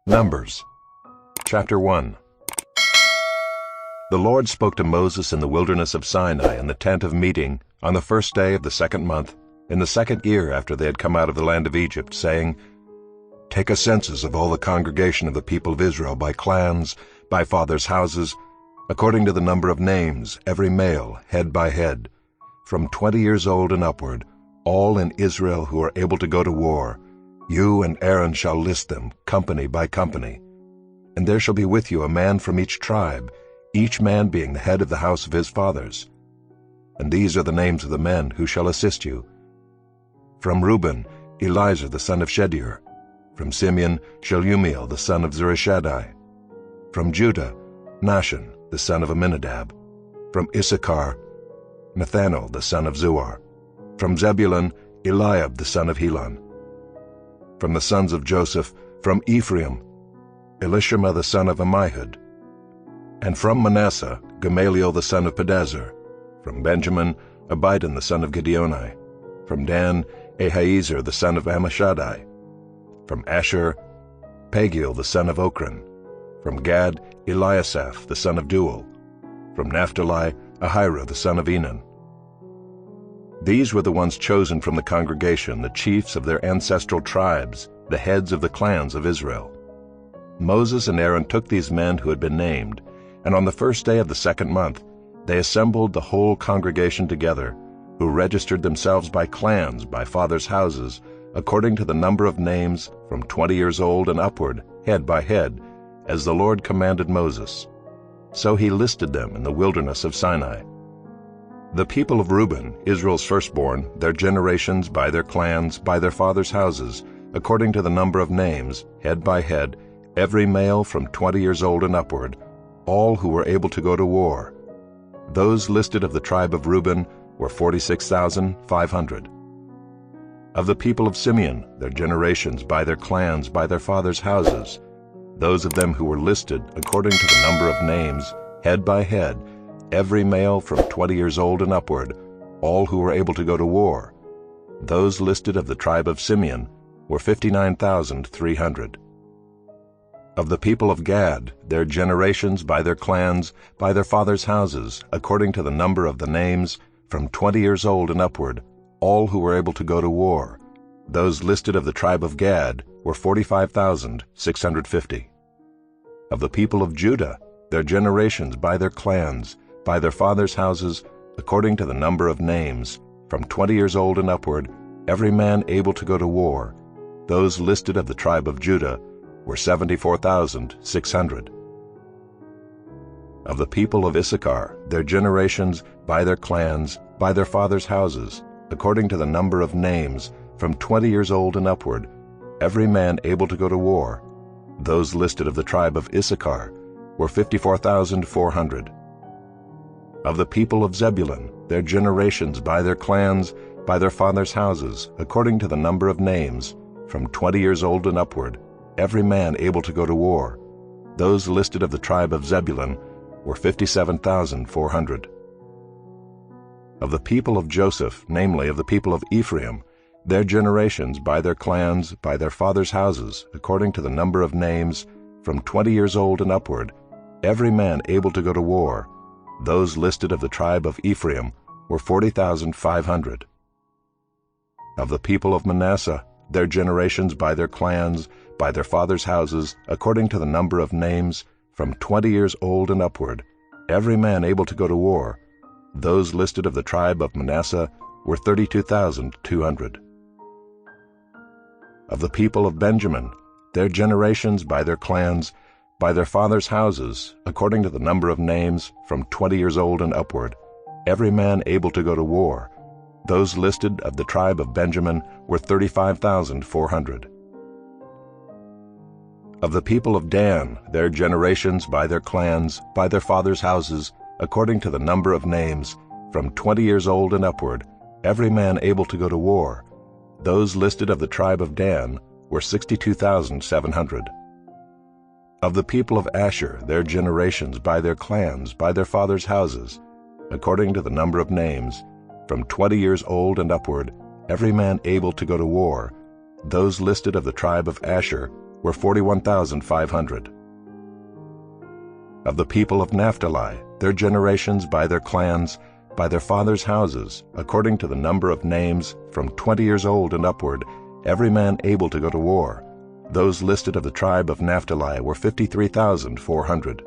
Numbers, chapter 1. The Lord spoke to Moses in the wilderness of Sinai in the tent of meeting on the first day of the second month, in the second year after they had come out of the land of Egypt, saying, Take a census of all the congregation of the people of Israel by clans, by fathers' houses, according to the number of names, every male, head by head, from 20 years old and upward, all in Israel who are able to go to war. You and Aaron shall list them, company by company. And there shall be with you a man from each tribe, each man being the head of the house of his fathers. And these are the names of the men who shall assist you. From Reuben, Elizur the son of Shedeur. From Simeon, Shelumiel the son of Zurishaddai. From Judah, Nahshon the son of Amminadab. From Issachar, Nathanael the son of Zuar. From Zebulun, Eliab the son of Helon. From the sons of Joseph, from Ephraim, Elishama the son of Ammihud. And from Manasseh, Gamaliel the son of Pedazur. From Benjamin, Abidan the son of Gideoni. From Dan, Ahiezer the son of Ammishaddai. From Asher, Pagiel the son of Ochran. From Gad, Eliasaph the son of Duel. From Naphtali, Ahira the son of Enan. These were the ones chosen from the congregation, the chiefs of their ancestral tribes, the heads of the clans of Israel. Moses and Aaron took these men who had been named, and on the first day of the second month they assembled the whole congregation together, who registered themselves by clans, by fathers' houses, according to the number of names, from 20 years old and upward, head by head, as the Lord commanded Moses. So he listed them in the wilderness of Sinai. The people of Reuben, Israel's firstborn, their generations by their clans, by their fathers' houses, according to the number of names, head by head, every male from 20 years old and upward, all who were able to go to war. Those listed of the tribe of Reuben were 46,500. Of the people of Simeon, their generations by their clans, by their fathers' houses, those of them who were listed according to the number of names, head by head, every male from 20 years old and upward, all who were able to go to war. Those listed of the tribe of Simeon were 59,300. Of the people of Gad, their generations by their clans, by their fathers' houses, according to the number of the names, from 20 years old and upward, all who were able to go to war. Those listed of the tribe of Gad were 45,650. Of the people of Judah, their generations by their clans, by their fathers' houses, according to the number of names, from 20 years old and upward, every man able to go to war. Those listed of the tribe of Judah were 74,600. Of the people of Issachar, their generations by their clans, by their fathers' houses, according to the number of names, from 20 years old and upward, every man able to go to war. Those listed of the tribe of Issachar were 54,400. Of the people of Zebulun, their generations by their clans, by their fathers' houses, according to the number of names, from 20 years old and upward, every man able to go to war. Those listed of the tribe of Zebulun were 57,400. Of the people of Joseph, namely of the people of Ephraim, their generations by their clans, by their fathers' houses, according to the number of names, from 20 years old and upward, every man able to go to war. Those listed of the tribe of Ephraim were 40,500. Of the people of Manasseh, their generations by their clans, by their fathers' houses, according to the number of names, from 20 years old and upward, every man able to go to war. Those listed of the tribe of Manasseh were 32,200. Of the people of Benjamin, their generations by their clans, by their fathers' houses, according to the number of names, from 20 years old and upward, every man able to go to war. Those listed of the tribe of Benjamin were 35,400. Of the people of Dan, their generations by their clans, by their fathers' houses, according to the number of names, from 20 years old and upward, every man able to go to war. Those listed of the tribe of Dan were 62,700. Of the people of Asher, their generations by their clans, by their fathers' houses, according to the number of names, from 20 years old and upward, every man able to go to war. Those listed of the tribe of Asher were 41,500. Of the people of Naphtali, their generations by their clans, by their fathers' houses, according to the number of names, from 20 years old and upward, every man able to go to war, those listed of the tribe of Naphtali were 53,400.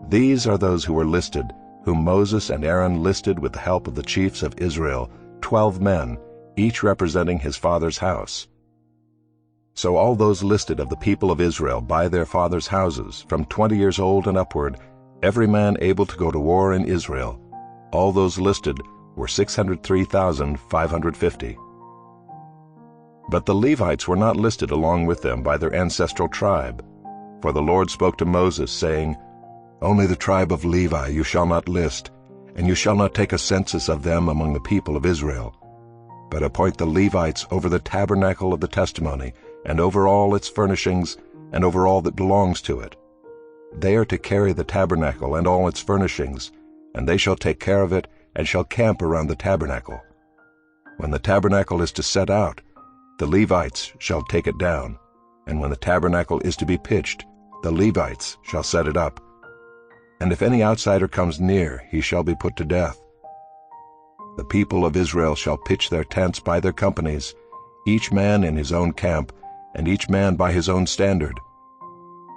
These are those who were listed, whom Moses and Aaron listed with the help of the chiefs of Israel, 12 men, each representing his father's house. So all those listed of the people of Israel by their fathers' houses, from 20 years old and upward, every man able to go to war in Israel, all those listed were 603,550. But the Levites were not listed along with them by their ancestral tribe. For the Lord spoke to Moses, saying, Only the tribe of Levi you shall not list, and you shall not take a census of them among the people of Israel. But appoint the Levites over the tabernacle of the testimony, and over all its furnishings, and over all that belongs to it. They are to carry the tabernacle and all its furnishings, and they shall take care of it, and shall camp around the tabernacle. When the tabernacle is to set out, the Levites shall take it down, and when the tabernacle is to be pitched, the Levites shall set it up. And if any outsider comes near, he shall be put to death. The people of Israel shall pitch their tents by their companies, each man in his own camp, and each man by his own standard.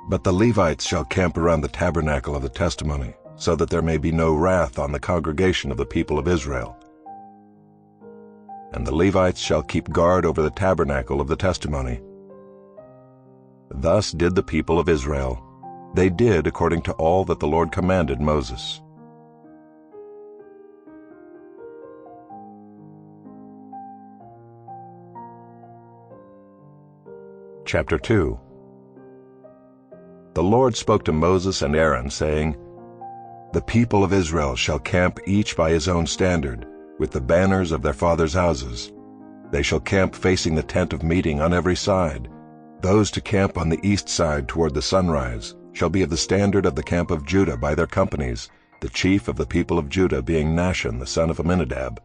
But the Levites shall camp around the tabernacle of the testimony, so that there may be no wrath on the congregation of the people of Israel. And the Levites shall keep guard over the tabernacle of the testimony. Thus did the people of Israel. They did according to all that the Lord commanded Moses. Chapter 2. The Lord spoke to Moses and Aaron, saying, The people of Israel shall camp each by his own standard, with the banners of their fathers' houses. They shall camp facing the tent of meeting on every side. Those to camp on the east side toward the sunrise shall be of the standard of the camp of Judah by their companies, the chief of the people of Judah being Nahshon the son of Amminadab.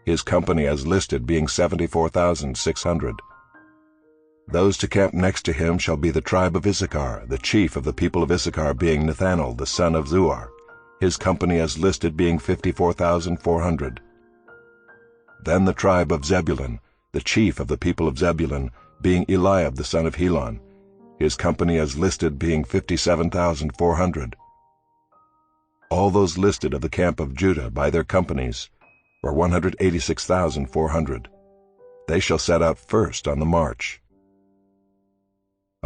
His company as listed being 74,600. Those to camp next to him shall be the tribe of Issachar, the chief of the people of Issachar being Nethanel the son of Zuar, his company as listed being 54,400. Then the tribe of Zebulun, the chief of the people of Zebulun, being Eliab the son of Helon, his company as listed being 57,400. All those listed of the camp of Judah by their companies were 186,400. They shall set out first on the march.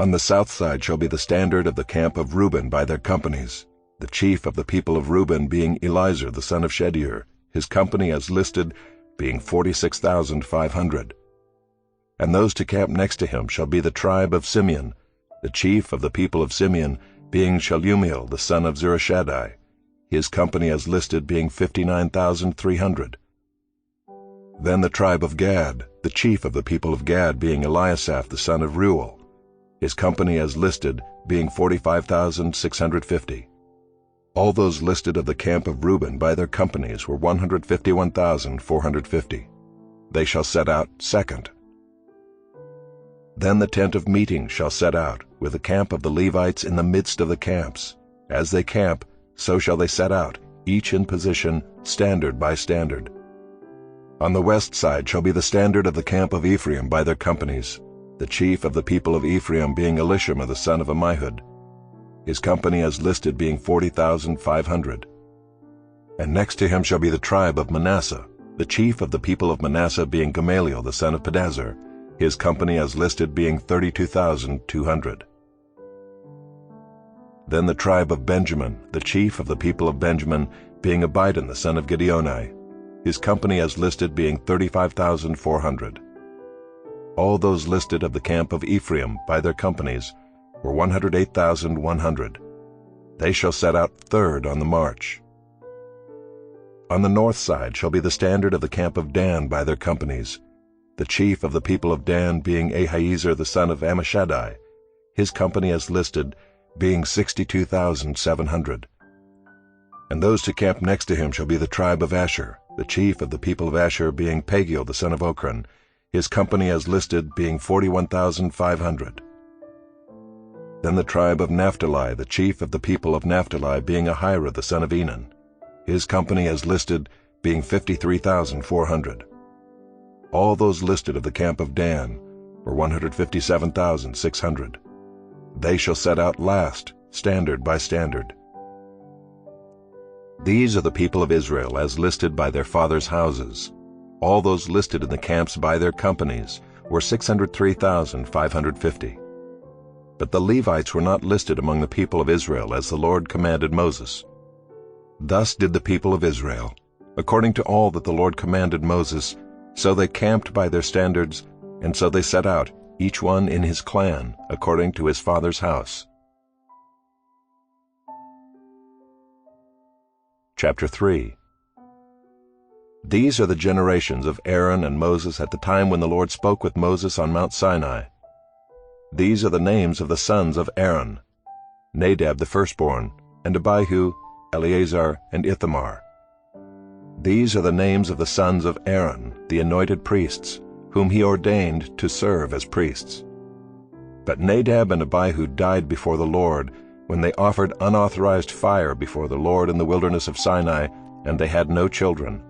On the south side shall be the standard of the camp of Reuben by their companies, the chief of the people of Reuben being Elizur the son of Shedeur, his company as listed being 46,500. And those to camp next to him shall be the tribe of Simeon, the chief of the people of Simeon being Shelumiel the son of Zurishaddai, his company as listed being 59,300. Then the tribe of Gad, the chief of the people of Gad being Eliasaph the son of Reuel, his company as listed being 45,650. All those listed of the camp of Reuben by their companies were 151,450. They shall set out second. Then the tent of meeting shall set out, with the camp of the Levites in the midst of the camps. As they camp, so shall they set out, each in position, standard by standard. On the west side shall be the standard of the camp of Ephraim by their companies, the chief of the people of Ephraim being Elishama the son of Ammihud, his company as listed being 40,500. And next to him shall be the tribe of Manasseh, the chief of the people of Manasseh being Gamaliel the son of Pedazur, his company as listed being 32,200. Then the tribe of Benjamin, the chief of the people of Benjamin being Abidan the son of Gideoni, his company as listed being 35,400. All those listed of the camp of Ephraim by their companies were 108,100. They shall set out third on the march. On the north side shall be the standard of the camp of Dan by their companies, the chief of the people of Dan being Ahiezer the son of Ammishaddai, his company as listed being 62,700. And those to camp next to him shall be the tribe of Asher, the chief of the people of Asher being Pagiel the son of Ochran, his company as listed being 41,500. Then the tribe of Naphtali, the chief of the people of Naphtali, being Ahira the son of Enan, his company as listed being 53,400. All those listed of the camp of Dan were 157,600. They shall set out last, standard by standard. These are the people of Israel as listed by their fathers' houses. All those listed in the camps by their companies were 603,550. But the Levites were not listed among the people of Israel as the Lord commanded Moses. Thus did the people of Israel, according to all that the Lord commanded Moses, so they camped by their standards, and so they set out, each one in his clan, according to his father's house. Chapter 3. These are the generations of Aaron and Moses at the time when the Lord spoke with Moses on Mount Sinai. These are the names of the sons of Aaron: Nadab the firstborn, and Abihu, Eleazar, and Ithamar. These are the names of the sons of Aaron, the anointed priests, whom he ordained to serve as priests. But Nadab and Abihu died before the Lord when they offered unauthorized fire before the Lord in the wilderness of Sinai, and they had no children.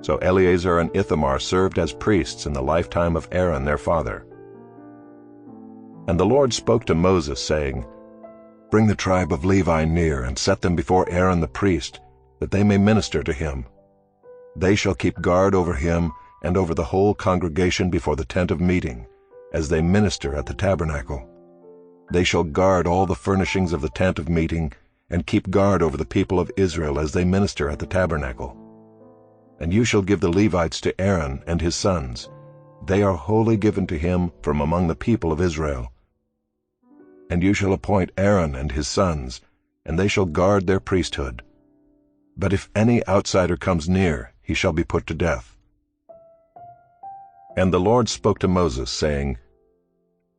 So Eleazar and Ithamar served as priests in the lifetime of Aaron their father. And the Lord spoke to Moses, saying, Bring the tribe of Levi near, and set them before Aaron the priest, that they may minister to him. They shall keep guard over him and over the whole congregation before the tent of meeting, as they minister at the tabernacle. They shall guard all the furnishings of the tent of meeting, and keep guard over the people of Israel as they minister at the tabernacle. And you shall give the Levites to Aaron and his sons. They are wholly given to him from among the people of Israel. And you shall appoint Aaron and his sons, and they shall guard their priesthood. But if any outsider comes near, he shall be put to death. And the Lord spoke to Moses, saying,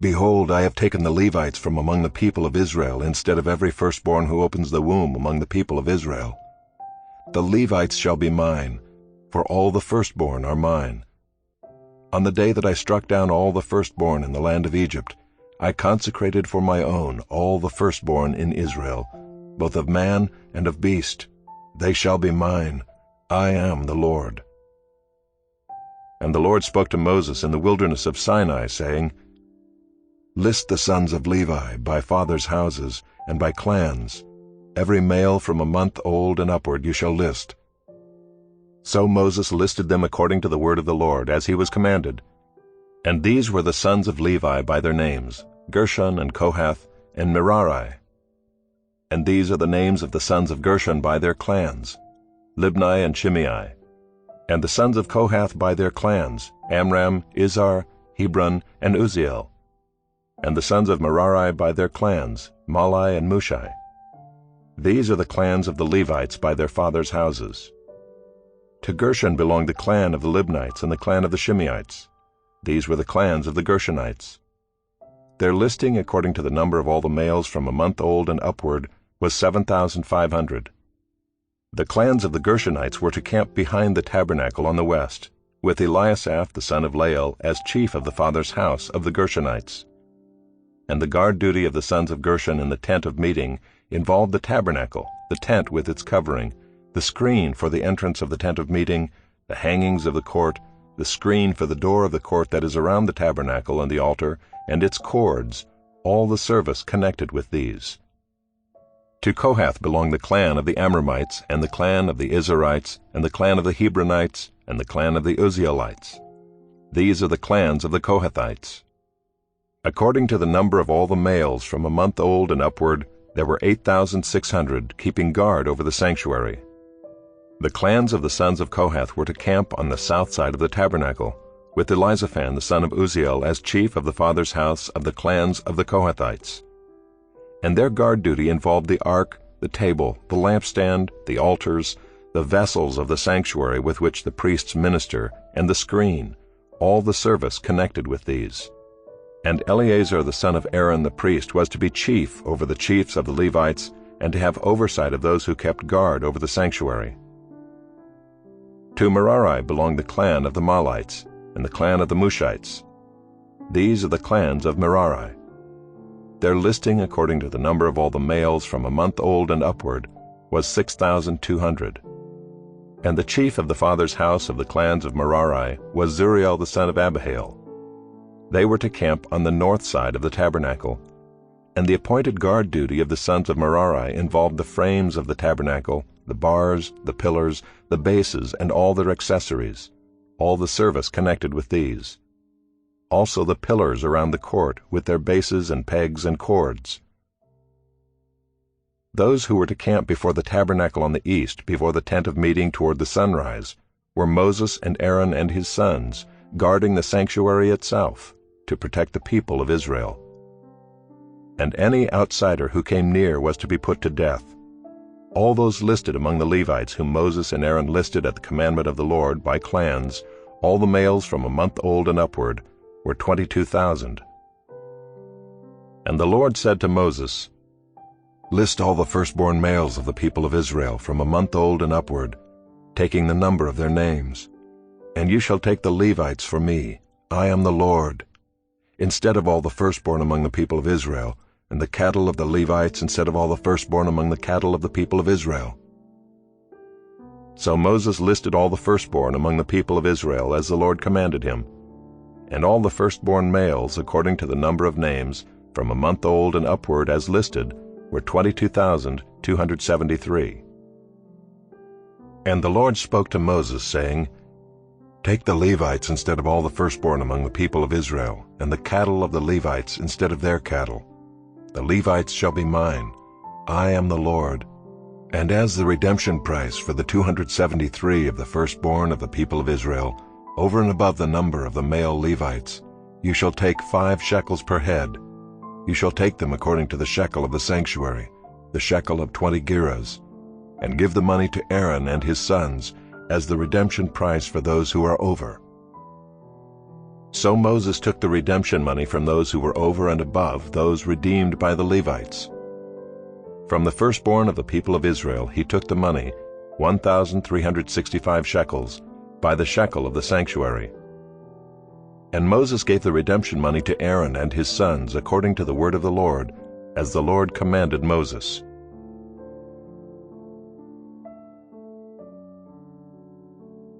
Behold, I have taken the Levites from among the people of Israel instead of every firstborn who opens the womb among the people of Israel. The Levites shall be mine, for all the firstborn are mine. On the day that I struck down all the firstborn in the land of Egypt, I consecrated for my own all the firstborn in Israel, both of man and of beast. They shall be mine. I am the Lord. And the Lord spoke to Moses in the wilderness of Sinai, saying, List the sons of Levi by fathers' houses and by clans. Every male from a month old and upward you shall list. So Moses listed them according to the word of the Lord, as he was commanded. And these were the sons of Levi by their names, Gershon and Kohath and Merari. And these are the names of the sons of Gershon by their clans, Libni and Shimei. And the sons of Kohath by their clans, Amram, Izhar, Hebron, and Uzziel. And the sons of Merari by their clans, Malai and Mushai. These are the clans of the Levites by their fathers' houses. To Gershon belonged the clan of the Libnites and the clan of the Shimeites. These were the clans of the Gershonites. Their listing according to the number of all the males from a month old and upward was 7,500. The clans of the Gershonites were to camp behind the tabernacle on the west, with Eliasaph the son of Lael as chief of the father's house of the Gershonites. And the guard duty of the sons of Gershon in the tent of meeting involved the tabernacle, the tent with its covering, the screen for the entrance of the tent of meeting, the hangings of the court, the screen for the door of the court that is around the tabernacle and the altar, and its cords, all the service connected with these. To Kohath belonged the clan of the Amramites, and the clan of the Israelites, and the clan of the Hebronites, and the clan of the Uzzielites. These are the clans of the Kohathites. According to the number of all the males from a month old and upward, there were 8,600 keeping guard over the sanctuary. The clans of the sons of Kohath were to camp on the south side of the tabernacle, with Elizaphan the son of Uzziel as chief of the father's house of the clans of the Kohathites. And their guard duty involved the ark, the table, the lampstand, the altars, the vessels of the sanctuary with which the priests minister, and the screen, all the service connected with these. And Eleazar the son of Aaron the priest was to be chief over the chiefs of the Levites, and to have oversight of those who kept guard over the sanctuary. To Merari belonged the clan of the Mahlites, and the clan of the Mushites. These are the clans of Merari. Their listing according to the number of all the males from a month old and upward was 6,200. And the chief of the father's house of the clans of Merari was Zuriel the son of Abihail. They were to camp on the north side of the tabernacle, and the appointed guard duty of the sons of Merari involved the frames of the tabernacle, the bars, the pillars, the bases, and all their accessories, all the service connected with these. Also the pillars around the court with their bases and pegs and cords. Those who were to camp before the tabernacle on the east, before the tent of meeting toward the sunrise, were Moses and Aaron and his sons, guarding the sanctuary itself, to protect the people of Israel. And any outsider who came near was to be put to death. All those listed among the Levites whom Moses and Aaron listed at the commandment of the Lord by clans, all the males from a month old and upward, were 22,000. And the Lord said to Moses, "List all the firstborn males of the people of Israel from a month old and upward, taking the number of their names. And you shall take the Levites for me. I am the Lord. Instead of all the firstborn among the people of Israel, and the cattle of the Levites instead of all the firstborn among the cattle of the people of Israel." So Moses listed all the firstborn among the people of Israel as the Lord commanded him, and all the firstborn males according to the number of names, from a month old and upward as listed, were 22,273. And the Lord spoke to Moses, saying, "Take the Levites instead of all the firstborn among the people of Israel, and the cattle of the Levites instead of their cattle. The Levites shall be mine. I am the Lord. And as the redemption price for the 273 of the firstborn of the people of Israel, over and above the number of the male Levites, you shall take 5 shekels per head. You shall take them according to the shekel of the sanctuary, the shekel of 20 gerahs, and give the money to Aaron and his sons as the redemption price for those who are over." So Moses took the redemption money from those who were over and above those redeemed by the Levites. From the firstborn of the people of Israel he took the money, 1,365 shekels, by the shekel of the sanctuary. And Moses gave the redemption money to Aaron and his sons according to the word of the Lord, as the Lord commanded Moses.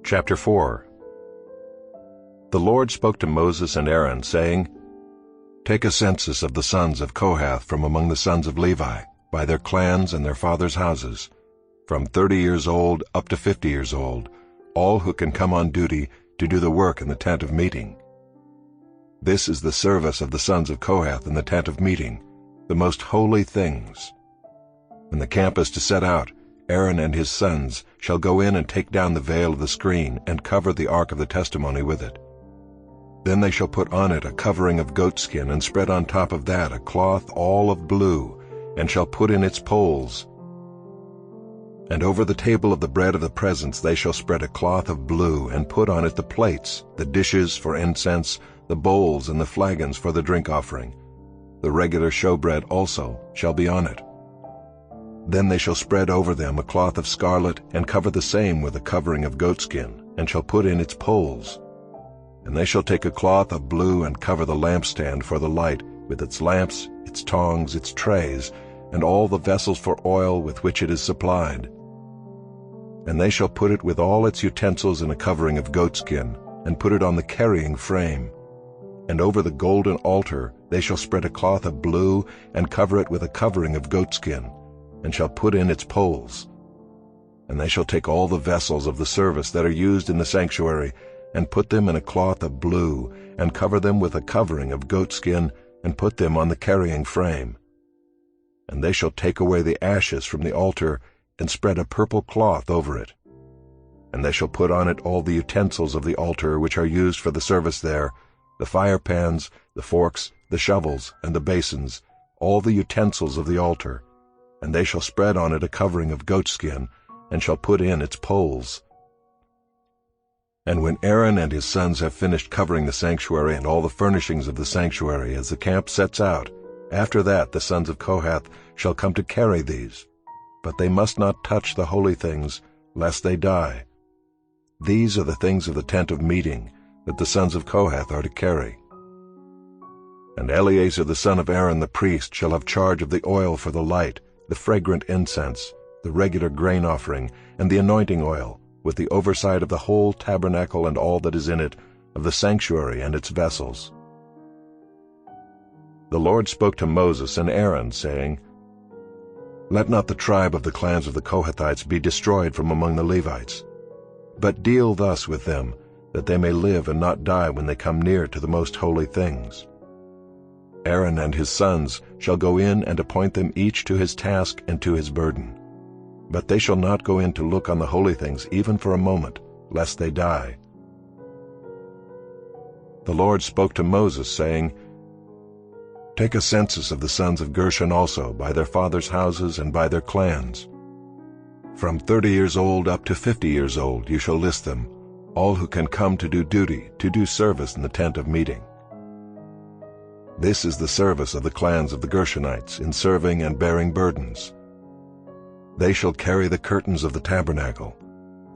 Chapter 4. The Lord spoke to Moses and Aaron, saying, "Take a census of the sons of Kohath from among the sons of Levi, by their clans and their fathers' houses, from 30 years old up to 50 years old, all who can come on duty to do the work in the tent of meeting. This is the service of the sons of Kohath in the tent of meeting, the most holy things. When the camp is to set out, Aaron and his sons shall go in and take down the veil of the screen and cover the ark of the testimony with it. Then they shall put on it a covering of goatskin and spread on top of that a cloth all of blue, and shall put in its poles. And over the table of the bread of the presence they shall spread a cloth of blue and put on it the plates, the dishes for incense, the bowls and the flagons for the drink offering. The regular showbread also shall be on it. Then they shall spread over them a cloth of scarlet, and cover the same with a covering of goatskin, and shall put in its poles. And they shall take a cloth of blue and cover the lampstand for the light, with its lamps, its tongs, its trays, and all the vessels for oil with which it is supplied. And they shall put it with all its utensils in a covering of goatskin, and put it on the carrying frame. And over the golden altar they shall spread a cloth of blue, and cover it with a covering of goatskin, and shall put in its poles. And they shall take all the vessels of the service that are used in the sanctuary, and put them in a cloth of blue, and cover them with a covering of goatskin, and put them on the carrying frame. And they shall take away the ashes from the altar, and spread a purple cloth over it. And they shall put on it all the utensils of the altar which are used for the service there, the fire pans, the forks, the shovels, and the basins, all the utensils of the altar. And they shall spread on it a covering of goatskin, and shall put in its poles. And when Aaron and his sons have finished covering the sanctuary and all the furnishings of the sanctuary as the camp sets out, after that the sons of Kohath shall come to carry these. But they must not touch the holy things, lest they die. These are the things of the tent of meeting, that the sons of Kohath are to carry. And Eleazar the son of Aaron the priest shall have charge of the oil for the light, the fragrant incense, the regular grain offering, and the anointing oil, with the oversight of the whole tabernacle and all that is in it, of the sanctuary and its vessels. The Lord spoke to Moses and Aaron, saying, Let not the tribe of the clans of the Kohathites be destroyed from among the Levites, but deal thus with them, that they may live and not die when they come near to the most holy things. Aaron and his sons shall go in and appoint them each to his task and to his burden. But they shall not go in to look on the holy things even for a moment, lest they die. The Lord spoke to Moses, saying, Take a census of the sons of Gershon also, by their fathers' houses and by their clans. From 30 years old up to 50 years old you shall list them, all who can come to do duty, to do service in the tent of meeting. This is the service of the clans of the Gershonites in serving and bearing burdens. They shall carry the curtains of the tabernacle,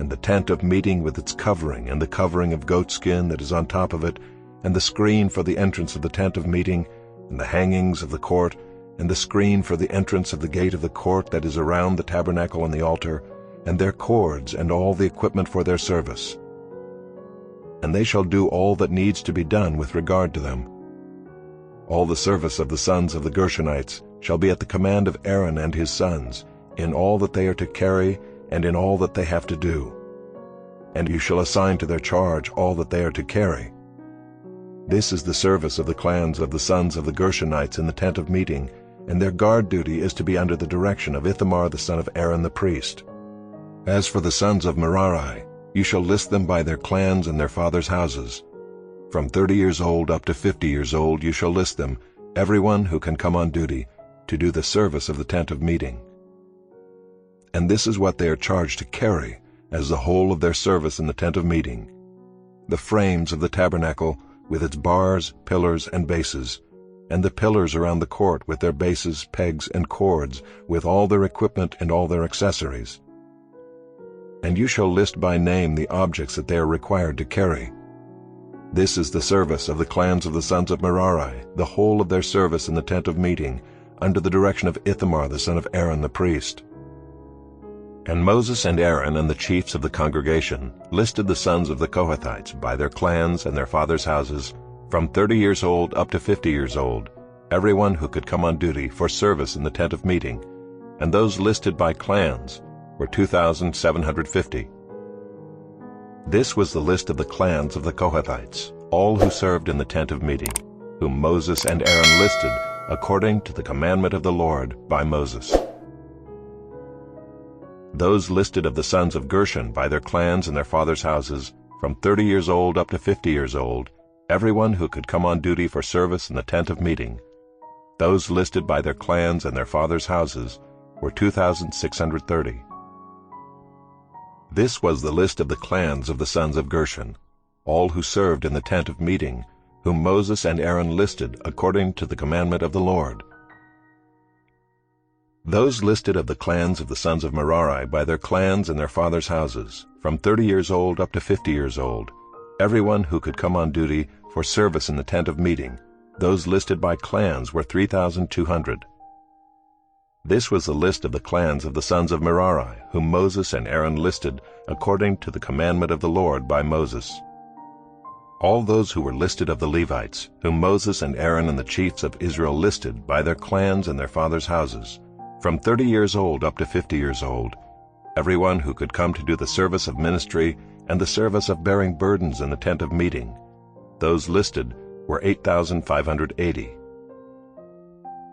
and the tent of meeting with its covering, and the covering of goatskin that is on top of it, and the screen for the entrance of the tent of meeting, and the hangings of the court, and the screen for the entrance of the gate of the court that is around the tabernacle and the altar, and their cords and all the equipment for their service. And they shall do all that needs to be done with regard to them. All the service of the sons of the Gershonites shall be at the command of Aaron and his sons, in all that they are to carry and in all that they have to do. And you shall assign to their charge all that they are to carry. This is the service of the clans of the sons of the Gershonites in the tent of meeting, and their guard duty is to be under the direction of Ithamar the son of Aaron the priest. As for the sons of Merari, you shall list them by their clans and their fathers' houses. From 30 years old up to 50 years old you shall list them, everyone who can come on duty, to do the service of the tent of meeting. And this is what they are charged to carry, as the whole of their service in the tent of meeting: the frames of the tabernacle, with its bars, pillars, and bases, and the pillars around the court with their bases, pegs, and cords, with all their equipment and all their accessories. And you shall list by name the objects that they are required to carry. This is the service of the clans of the sons of Merari, the whole of their service in the tent of meeting, under the direction of Ithamar the son of Aaron the priest. And Moses and Aaron and the chiefs of the congregation listed the sons of the Kohathites by their clans and their fathers' houses, from 30 years old up to 50 years old, everyone who could come on duty for service in the tent of meeting, and those listed by clans were 2,750. This was the list of the clans of the Kohathites, all who served in the tent of meeting, whom Moses and Aaron listed according to the commandment of the Lord by Moses. Those listed of the sons of Gershon by their clans and their fathers' houses, from 30 years old up to 50 years old, everyone who could come on duty for service in the tent of meeting, those listed by their clans and their fathers' houses, were 2,630. This was the list of the clans of the sons of Gershon, all who served in the tent of meeting, whom Moses and Aaron listed according to the commandment of the Lord. Those listed of the clans of the sons of Merari by their clans and their fathers' houses, from 30 years old up to 50 years old, everyone who could come on duty for service in the tent of meeting, those listed by clans were 3,200. This was the list of the clans of the sons of Merari, whom Moses and Aaron listed according to the commandment of the Lord by Moses. All those who were listed of the Levites, whom Moses and Aaron and the chiefs of Israel listed by their clans and their fathers' houses, from 30 years old up to 50 years old, everyone who could come to do the service of ministry and the service of bearing burdens in the tent of meeting, those listed were 8,580.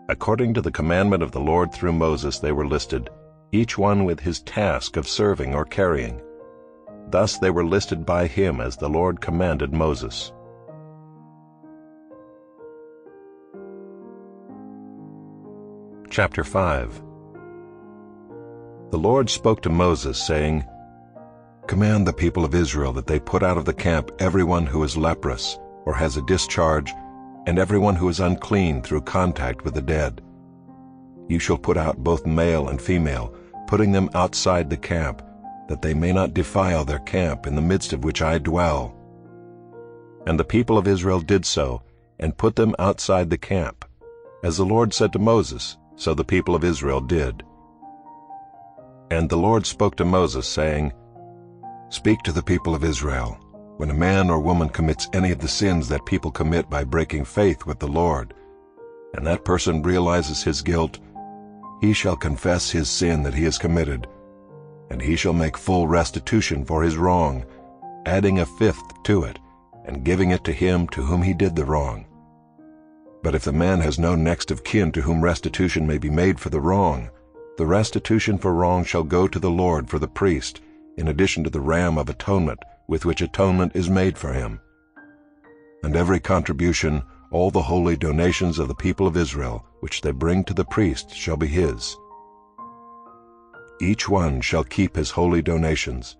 According to the commandment of the Lord through Moses they were listed, each one with his task of serving or carrying. Thus they were listed by him as the Lord commanded Moses. Chapter 5. The Lord spoke to Moses, saying, Command the people of Israel that they put out of the camp everyone who is leprous or has a discharge, and everyone who is unclean through contact with the dead. You shall put out both male and female, putting them outside the camp, that they may not defile their camp in the midst of which I dwell. And the people of Israel did so, and put them outside the camp. As the Lord said to Moses, so the people of Israel did. And the Lord spoke to Moses, saying, "Speak to the people of Israel. When a man or woman commits any of the sins that people commit by breaking faith with the Lord, and that person realizes his guilt, he shall confess his sin that he has committed, and he shall make full restitution for his wrong, adding a fifth to it, and giving it to him to whom he did the wrong. But if the man has no next of kin to whom restitution may be made for the wrong, the restitution for wrong shall go to the Lord for the priest, in addition to the ram of atonement, with which atonement is made for him. And every contribution, all the holy donations of the people of Israel, which they bring to the priest, shall be his. Each one shall keep his holy donations.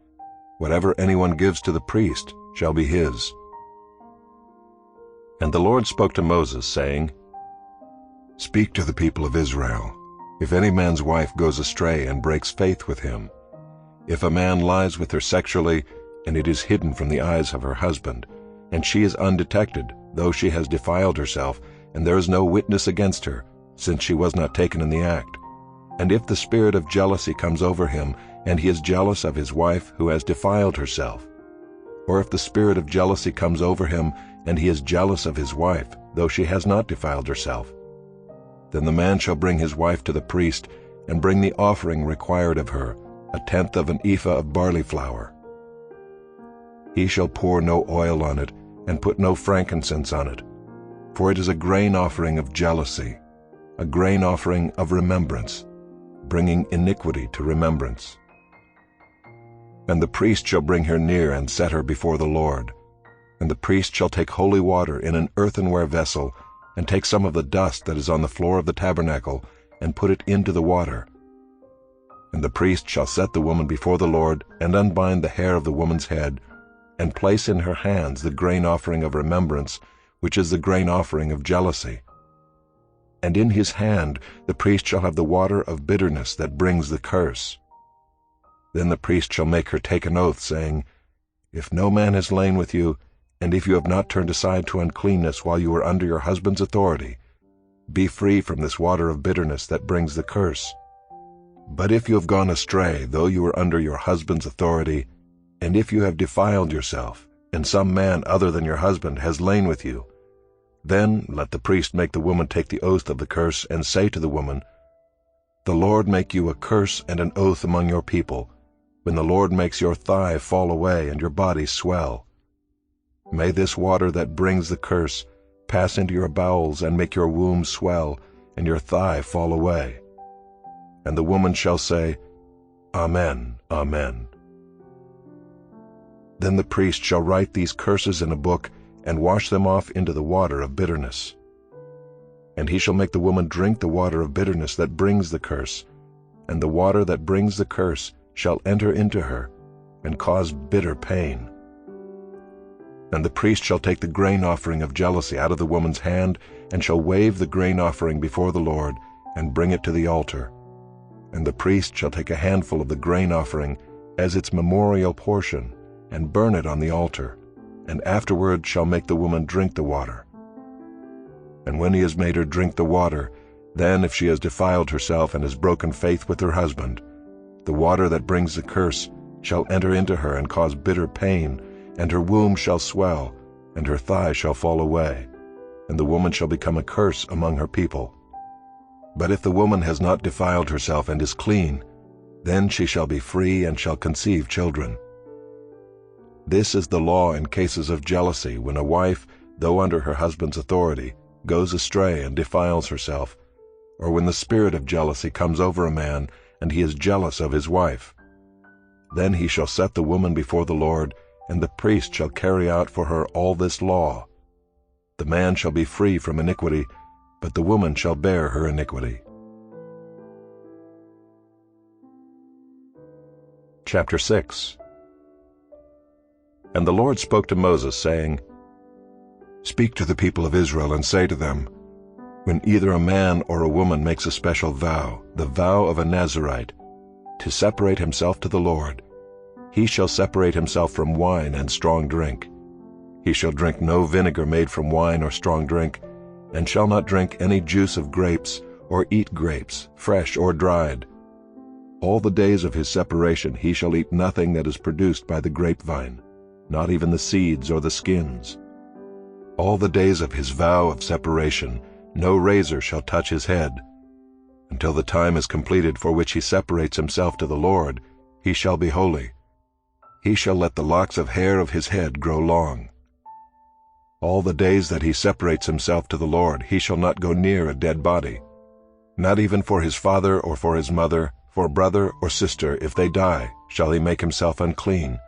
Whatever anyone gives to the priest shall be his." And the Lord spoke to Moses, saying, "Speak to the people of Israel. If any man's wife goes astray and breaks faith with him, if a man lies with her sexually, and it is hidden from the eyes of her husband, and she is undetected, though she has defiled herself, and there is no witness against her, since she was not taken in the act, and if the spirit of jealousy comes over him, and he is jealous of his wife who has defiled herself, or if the spirit of jealousy comes over him, and he is jealous of his wife, though she has not defiled herself, then the man shall bring his wife to the priest, and bring the offering required of her, 1/10 of an ephah of barley flour. He shall pour no oil on it, and put no frankincense on it, for it is a grain offering of jealousy, a grain offering of remembrance, bringing iniquity to remembrance. And the priest shall bring her near and set her before the Lord. And the priest shall take holy water in an earthenware vessel, and take some of the dust that is on the floor of the tabernacle, and put it into the water. And the priest shall set the woman before the Lord, and unbind the hair of the woman's head, and place in her hands the grain offering of remembrance, which is the grain offering of jealousy. And in his hand the priest shall have the water of bitterness that brings the curse. Then the priest shall make her take an oath, saying, "If no man has lain with you, and if you have not turned aside to uncleanness while you were under your husband's authority, be free from this water of bitterness that brings the curse. But if you have gone astray, though you were under your husband's authority, and if you have defiled yourself, and some man other than your husband has lain with you, then let the priest make the woman take the oath of the curse, and say to the woman, 'The Lord make you a curse and an oath among your people, when the Lord makes your thigh fall away and your body swell. May this water that brings the curse pass into your bowels and make your womb swell and your thigh fall away.' And the woman shall say, 'Amen, Amen.' Then the priest shall write these curses in a book, and wash them off into the water of bitterness. And he shall make the woman drink the water of bitterness that brings the curse, and the water that brings the curse shall enter into her, and cause bitter pain. And the priest shall take the grain offering of jealousy out of the woman's hand, and shall wave the grain offering before the Lord, and bring it to the altar. And the priest shall take a handful of the grain offering as its memorial portion, and burn it on the altar, and afterward shall make the woman drink the water. And when he has made her drink the water, then if she has defiled herself and has broken faith with her husband, the water that brings the curse shall enter into her and cause bitter pain, and her womb shall swell, and her thigh shall fall away, and the woman shall become a curse among her people. But if the woman has not defiled herself and is clean, then she shall be free and shall conceive children. This is the law in cases of jealousy, when a wife, though under her husband's authority, goes astray and defiles herself, or when the spirit of jealousy comes over a man, and he is jealous of his wife. Then he shall set the woman before the Lord, and the priest shall carry out for her all this law. The man shall be free from iniquity, but the woman shall bear her iniquity. Chapter 6. And the Lord spoke to Moses, saying, "Speak to the people of Israel, and say to them, when either a man or a woman makes a special vow, the vow of a Nazirite, to separate himself to the Lord, he shall separate himself from wine and strong drink. He shall drink no vinegar made from wine or strong drink, and shall not drink any juice of grapes, or eat grapes, fresh or dried. All the days of his separation he shall eat nothing that is produced by the grapevine, not even the seeds or the skins. All the days of his vow of separation no razor shall touch his head. Until the time is completed for which he separates himself to the Lord, he shall be holy. He shall let the locks of hair of his head grow long. All the days that he separates himself to the Lord he shall not go near a dead body, not even for his father or for his mother, for brother or sister, if they die, shall he make himself unclean,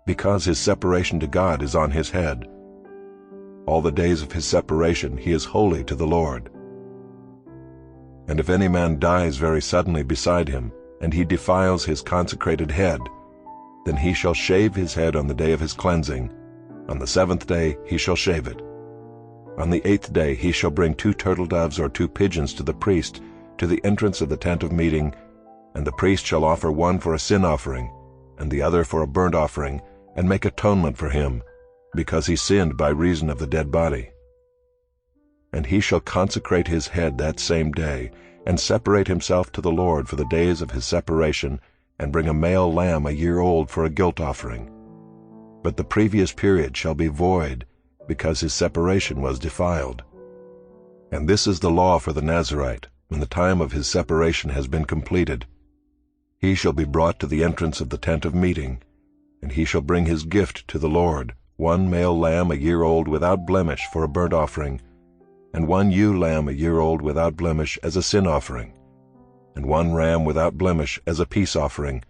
because his separation to God is on his head. All the days of his separation he is holy to the Lord. And if any man dies very suddenly beside him, and he defiles his consecrated head, then he shall shave his head on the day of his cleansing. On the 7th day he shall shave it. On the 8th day he shall bring 2 turtle doves or 2 pigeons to the priest, to the entrance of the tent of meeting, and the priest shall offer one for a sin offering, and the other for a burnt offering, and make atonement for him, because he sinned by reason of the dead body. And he shall consecrate his head that same day, and separate himself to the Lord for the days of his separation, and bring a male lamb a year old for a guilt offering. But the previous period shall be void, because his separation was defiled. And this is the law for the Nazirite, when the time of his separation has been completed. He shall be brought to the entrance of the tent of meeting, and he shall bring his gift to the Lord, 1 male lamb a year old without blemish for a burnt offering, and 1 ewe lamb a year old without blemish as a sin offering, and 1 ram without blemish as a peace offering,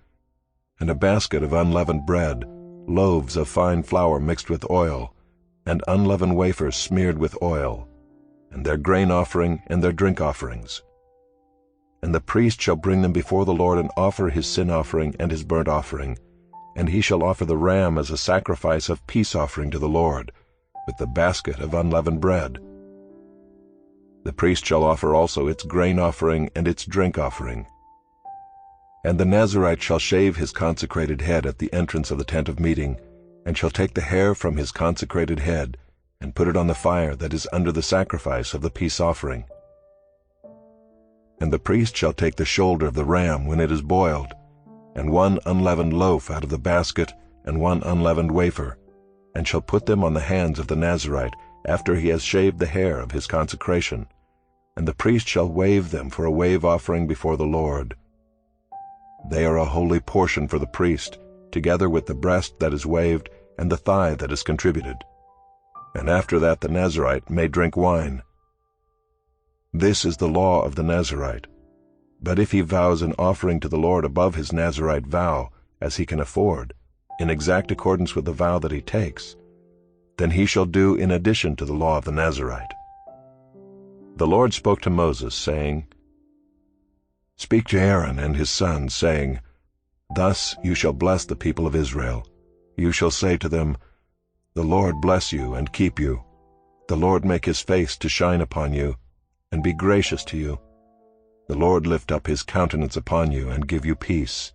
and a basket of unleavened bread, loaves of fine flour mixed with oil, and unleavened wafers smeared with oil, and their grain offering and their drink offerings. And the priest shall bring them before the Lord and offer his sin offering and his burnt offering, and he shall offer the ram as a sacrifice of peace offering to the Lord, with the basket of unleavened bread. The priest shall offer also its grain offering and its drink offering. And the Nazirite shall shave his consecrated head at the entrance of the tent of meeting, and shall take the hair from his consecrated head, and put it on the fire that is under the sacrifice of the peace offering. And the priest shall take the shoulder of the ram when it is boiled, and 1 unleavened loaf out of the basket, and 1 unleavened wafer, and shall put them on the hands of the Nazirite after he has shaved the hair of his consecration, and the priest shall wave them for a wave offering before the Lord. They are a holy portion for the priest, together with the breast that is waved and the thigh that is contributed. And after that the Nazirite may drink wine. This is the law of the Nazirite. But if he vows an offering to the Lord above his Nazirite vow, as he can afford, in exact accordance with the vow that he takes, then he shall do in addition to the law of the Nazirite. The Lord spoke to Moses, saying, Speak to Aaron and his sons, saying, Thus you shall bless the people of Israel. You shall say to them, The Lord bless you and keep you. The Lord make his face to shine upon you, and be gracious to you. The Lord lift up his countenance upon you and give you peace.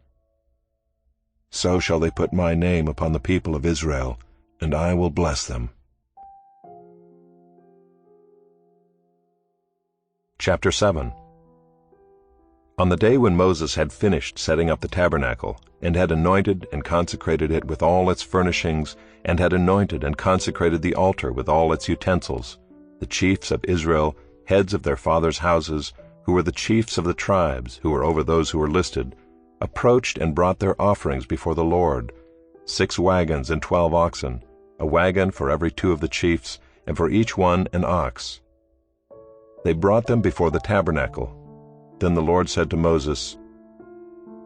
So shall they put my name upon the people of Israel, and I will bless them. Chapter 7. On the day when Moses had finished setting up the tabernacle, and had anointed and consecrated it with all its furnishings, and had anointed and consecrated the altar with all its utensils, the chiefs of Israel, heads of their fathers' houses, who were the chiefs of the tribes, who were over those who were listed, approached and brought their offerings before the Lord, 6 wagons and 12 oxen, a wagon for every 2 of the chiefs, and for each one an ox. They brought them before the tabernacle. Then the Lord said to Moses,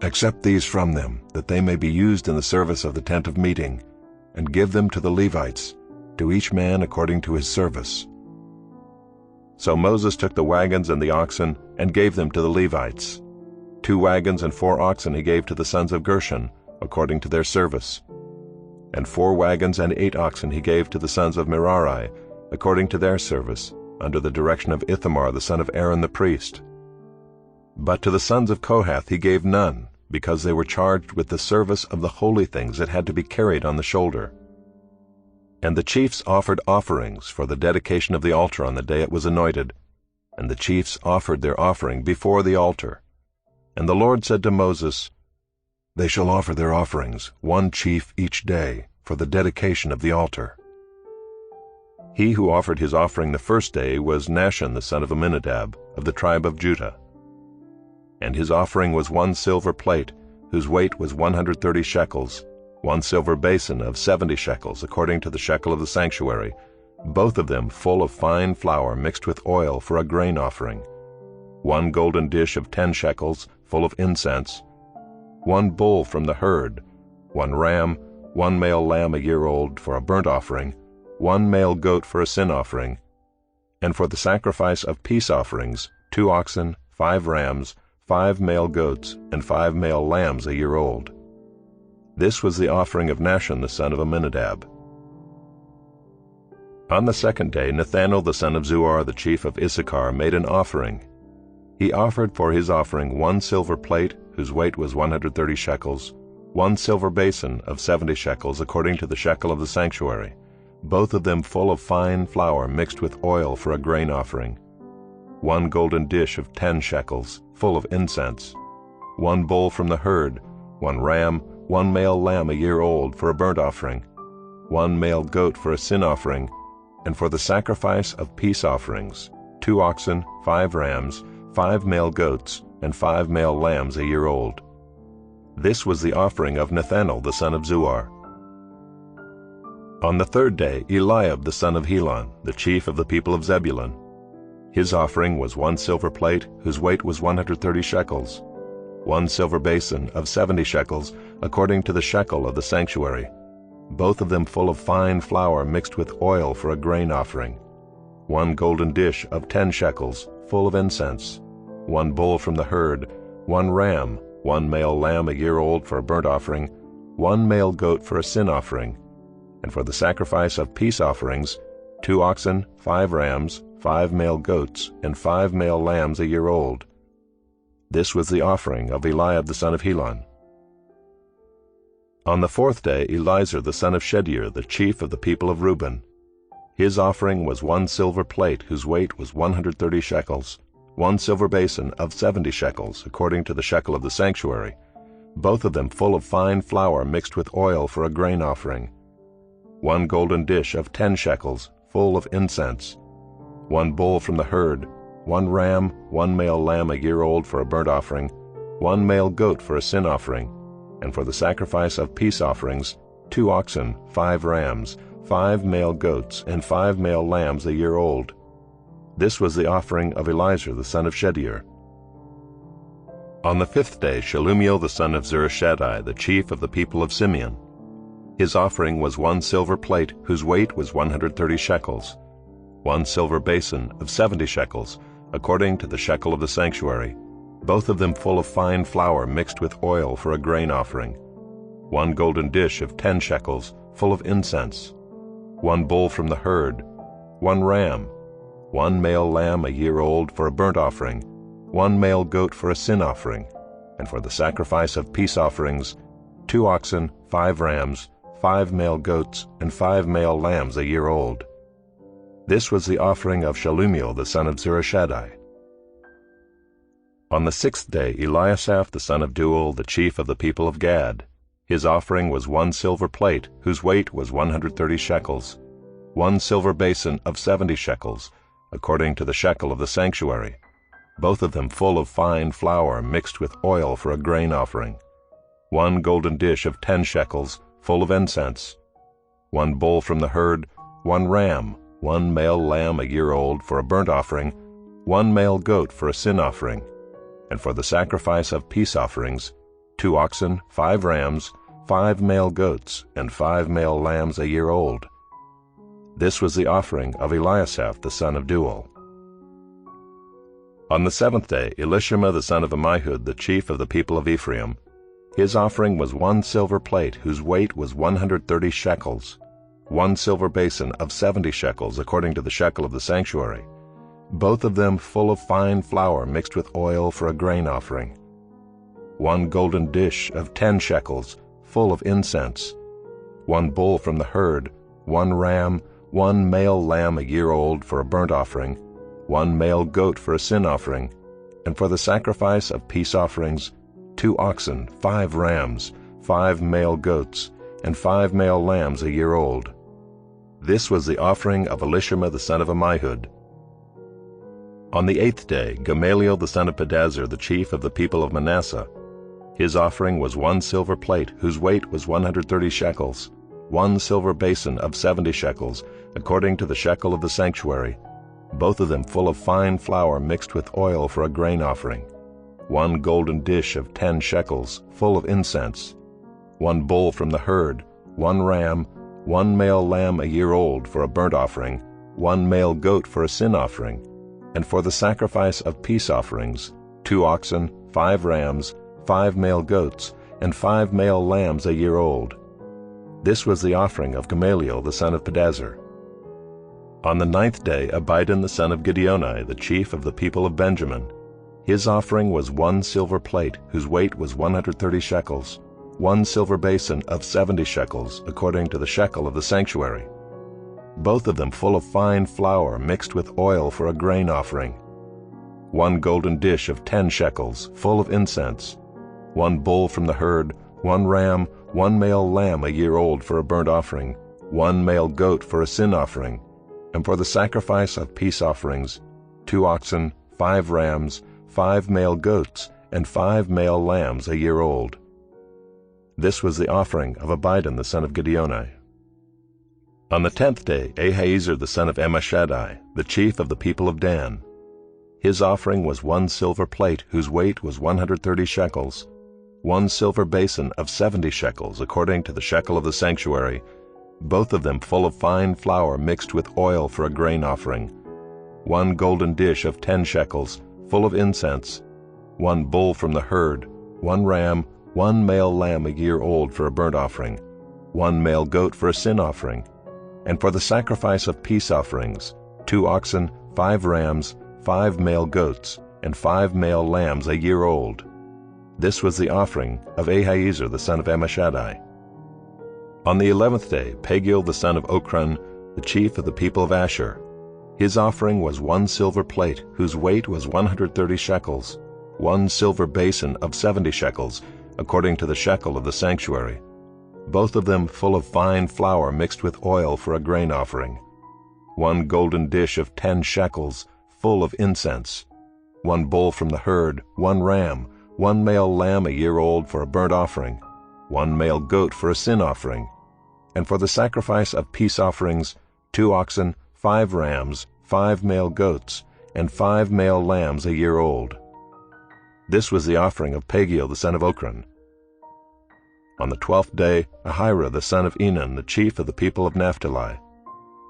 Accept these from them, that they may be used in the service of the tent of meeting, and give them to the Levites, to each man according to his service. So Moses took the wagons and the oxen, and gave them to the Levites. 2 wagons and 4 oxen he gave to the sons of Gershon, according to their service. And 4 wagons and 8 oxen he gave to the sons of Merari, according to their service, under the direction of Ithamar the son of Aaron the priest. But to the sons of Kohath he gave none, because they were charged with the service of the holy things that had to be carried on the shoulder. And the chiefs offered offerings for the dedication of the altar on the day it was anointed, and the chiefs offered their offering before the altar. And the Lord said to Moses, "They shall offer their offerings, one chief each day, for the dedication of the altar." He who offered his offering the first day was Nahshon the son of Amminadab, of the tribe of Judah. And his offering was 1 silver plate, whose weight was 130 shekels, 1 silver basin of 70 shekels, according to the shekel of the sanctuary, both of them full of fine flour mixed with oil for a grain offering, 1 golden dish of 10 shekels, full of incense, 1 bull from the herd, 1 ram, 1 male lamb a year old for a burnt offering, 1 male goat for a sin offering, and for the sacrifice of peace offerings, 2 oxen, 5 rams, 5 male goats, and 5 male lambs a year old. This was the offering of Nahshon the son of Amminadab. On the second day Nathanael the son of Zuar, the chief of Issachar, made an offering. He offered for his offering 1 silver plate, whose weight was 130 shekels, 1 silver basin of 70 shekels, according to the shekel of the sanctuary, both of them full of fine flour mixed with oil for a grain offering, 1 golden dish of 10 shekels, full of incense, 1 bull from the herd, 1 ram, 1 male lamb a year old for a burnt offering, 1 male goat for a sin offering, and for the sacrifice of peace offerings, 2 oxen, 5 rams, 5 male goats, and 5 male lambs a year old. This was the offering of Nathanael the son of Zuar. On the third day Eliab the son of Helon, the chief of the people of Zebulun. His offering was 1 silver plate, whose weight was 130 shekels, 1 silver basin of 70 shekels, according to the shekel of the sanctuary, both of them full of fine flour mixed with oil for a grain offering, 1 golden dish of 10 shekels, full of incense, 1 bull from the herd, 1 ram, 1 male lamb a year old for a burnt offering, 1 male goat for a sin offering, and for the sacrifice of peace offerings, 2 oxen, 5 rams, 5 male goats, and 5 male lambs a year old. This was the offering of Eliab the son of Helon. On the fourth day Elizur the son of Shedeur, the chief of the people of Reuben. His offering was 1 silver plate, whose weight was 130 shekels, 1 silver basin of 70 shekels, according to the shekel of the sanctuary, both of them full of fine flour mixed with oil for a grain offering, 1 golden dish of 10 shekels, full of incense, 1 bull from the herd, 1 ram, 1 male lamb a year old for a burnt offering, 1 male goat for a sin offering, and for the sacrifice of peace offerings, 2 oxen, 5 rams, 5 male goats, and 5 male lambs a year old. This was the offering of Elizur the son of Shedeur. On the fifth day Shelumiel the son of Zurishaddai, the chief of the people of Simeon. His offering was 1 silver plate, whose weight was 130 shekels, 1 silver basin of 70 shekels, according to the shekel of the sanctuary, both of them full of fine flour mixed with oil for a grain offering, 1 golden dish of 10 shekels, full of incense, 1 bull from the herd, 1 ram, 1 male lamb a year old for a burnt offering, 1 male goat for a sin offering, and for the sacrifice of peace offerings, 2 oxen, 5 rams, 5 male goats, and 5 male lambs a year old. This was the offering of Shelumiel the son of Zurishaddai. On the sixth day Eliasaph the son of Deuel, the chief of the people of Gad. His offering was 1 silver plate, whose weight was 130 shekels, 1 silver basin of 70 shekels, according to the shekel of the sanctuary, both of them full of fine flour mixed with oil for a grain offering, 1 golden dish of 10 shekels, full of incense, 1 bull from the herd, 1 ram, 1 male lamb a year old for a burnt offering, 1 male goat for a sin offering, and for the sacrifice of peace offerings, 2 oxen, 5 rams, 5 male goats, and 5 male lambs a year old. This was the offering of Eliasaph the son of Deuel. On the seventh day Elishama the son of Ammihud, the chief of the people of Ephraim. His offering was 1 silver plate, whose weight was 130 shekels, 1 silver basin of 70 shekels, according to the shekel of the sanctuary, both of them full of fine flour mixed with oil for a grain offering, 1 golden dish of 10 shekels, full of incense, 1 bull from the herd, 1 ram, 1 male lamb a year old for a burnt offering, 1 male goat for a sin offering, and for the sacrifice of peace offerings, 2 oxen, 5 rams, 5 male goats, and 5 male lambs a year old. This was the offering of Elishama the son of Ammihud. On the 8th day, Gamaliel the son of Pedazur, the chief of the people of Manasseh, his offering was 1 silver plate, whose weight was 130 shekels, 1 silver basin of 70 shekels, according to the shekel of the sanctuary, both of them full of fine flour mixed with oil for a grain offering, 1 golden dish of 10 shekels, full of incense, 1 bull from the herd, 1 ram, 1 male lamb a year old for a burnt offering, 1 male goat for a sin offering, and for the sacrifice of peace offerings, 2 oxen, 5 rams, 5 male goats, and 5 male lambs a year old. This was the offering of Gamaliel the son of Pedazur. On the 9th day, Abidan the son of Gideoni, the chief of the people of Benjamin, his offering was 1 silver plate, whose weight was 130 shekels, 1 silver basin of 70 shekels, according to the shekel of the sanctuary, both of them full of fine flour mixed with oil for a grain offering, 1 golden dish of 10 shekels, full of incense, 1 bull from the herd, 1 ram, 1 male lamb a year old for a burnt offering, 1 male goat for a sin offering, and for the sacrifice of peace offerings, 2 oxen, 5 rams, 5 male goats, and 5 male lambs a year old. This was the offering of Abidan the son of Gideoni. On the 10th day, Ahiezer the son of Ammishaddai, the chief of the people of Dan, his offering was 1 silver plate, whose weight was 130 shekels, 1 silver basin of 70 shekels, according to the shekel of the sanctuary, both of them full of fine flour mixed with oil for a grain offering, 1 golden dish of 10 shekels, full of incense, 1 bull from the herd, 1 ram, 1 male lamb a year old for a burnt offering, 1 male goat for a sin offering, and for the sacrifice of peace offerings, 2 oxen, 5 rams, 5 male goats, and 5 male lambs a year old. This was the offering of Ahiezer the son of Ammishaddai. On the 11th day, Pagiel the son of Ochran, the chief of the people of Asher, his offering was 1 silver plate, whose weight was 130 shekels, 1 silver basin of 70 shekels, according to the shekel of the sanctuary, both of them full of fine flour mixed with oil for a grain offering, 1 golden dish of 10 shekels, full of incense, 1 bull from the herd, 1 ram, 1 male lamb a year old for a burnt offering, 1 male goat for a sin offering, and for the sacrifice of peace offerings, 2 oxen, 5 rams, 5 male goats, and 5 male lambs a year old. This was the offering of Pagiel the son of Ochran. On the 12th day, Ahira the son of Enan, the chief of the people of Naphtali,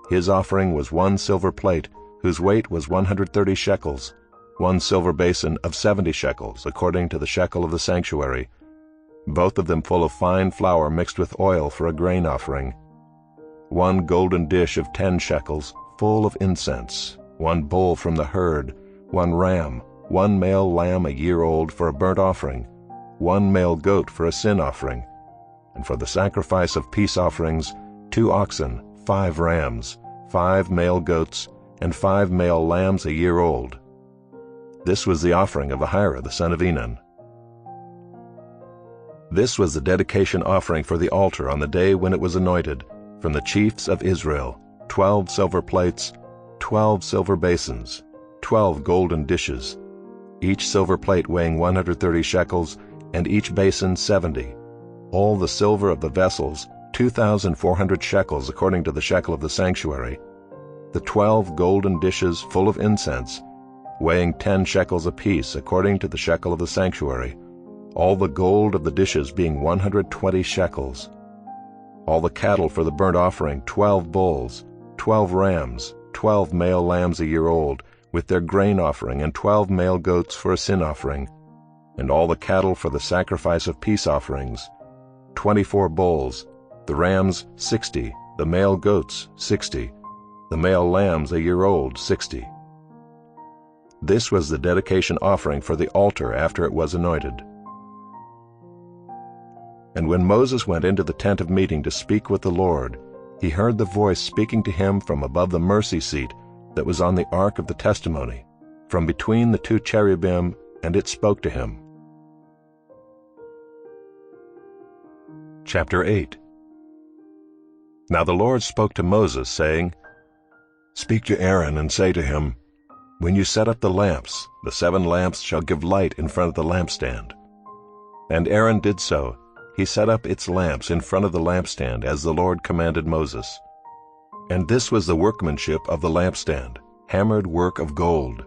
his offering was 1 silver plate, whose weight was 130 shekels, 1 silver basin of 70 shekels, according to the shekel of the sanctuary, both of them full of fine flour mixed with oil for a grain offering, 1 golden dish of 10 shekels, full of incense, 1 bull from the herd, 1 ram, 1 male lamb a year old for a burnt offering, 1 male goat for a sin offering, and for the sacrifice of peace offerings, 2 oxen, 5 rams, 5 male goats, and 5 male lambs a year old. This was the offering of Ahira the son of Enan. This was the dedication offering for the altar on the day when it was anointed, from the chiefs of Israel, 12 silver plates, 12 silver basins, 12 golden dishes, each silver plate weighing 130 shekels, and each basin 70. All the silver of the vessels, 2,400 shekels according to the shekel of the sanctuary. The 12 golden dishes full of incense, weighing 10 shekels apiece according to the shekel of the sanctuary, all the gold of the dishes being 120 shekels. All the cattle for the burnt offering, 12 bulls, 12 rams, 12 male lambs a year old, with their grain offering, and 12 male goats for a sin offering, and all the cattle for the sacrifice of peace offerings, 24 bulls, the rams 60, the male goats 60, the male lambs a year old 60. This was the dedication offering for the altar after it was anointed. And when Moses went into the tent of meeting to speak with the Lord, he heard the voice speaking to him from above the mercy seat that was on the ark of the testimony, from between the two cherubim, and it spoke to him. Chapter 8. Now the Lord spoke to Moses, saying, Speak to Aaron and say to him, When you set up the lamps, the 7 lamps shall give light in front of the lampstand. And Aaron did so. He set up its lamps in front of the lampstand, as the Lord commanded Moses. And this was the workmanship of the lampstand, hammered work of gold.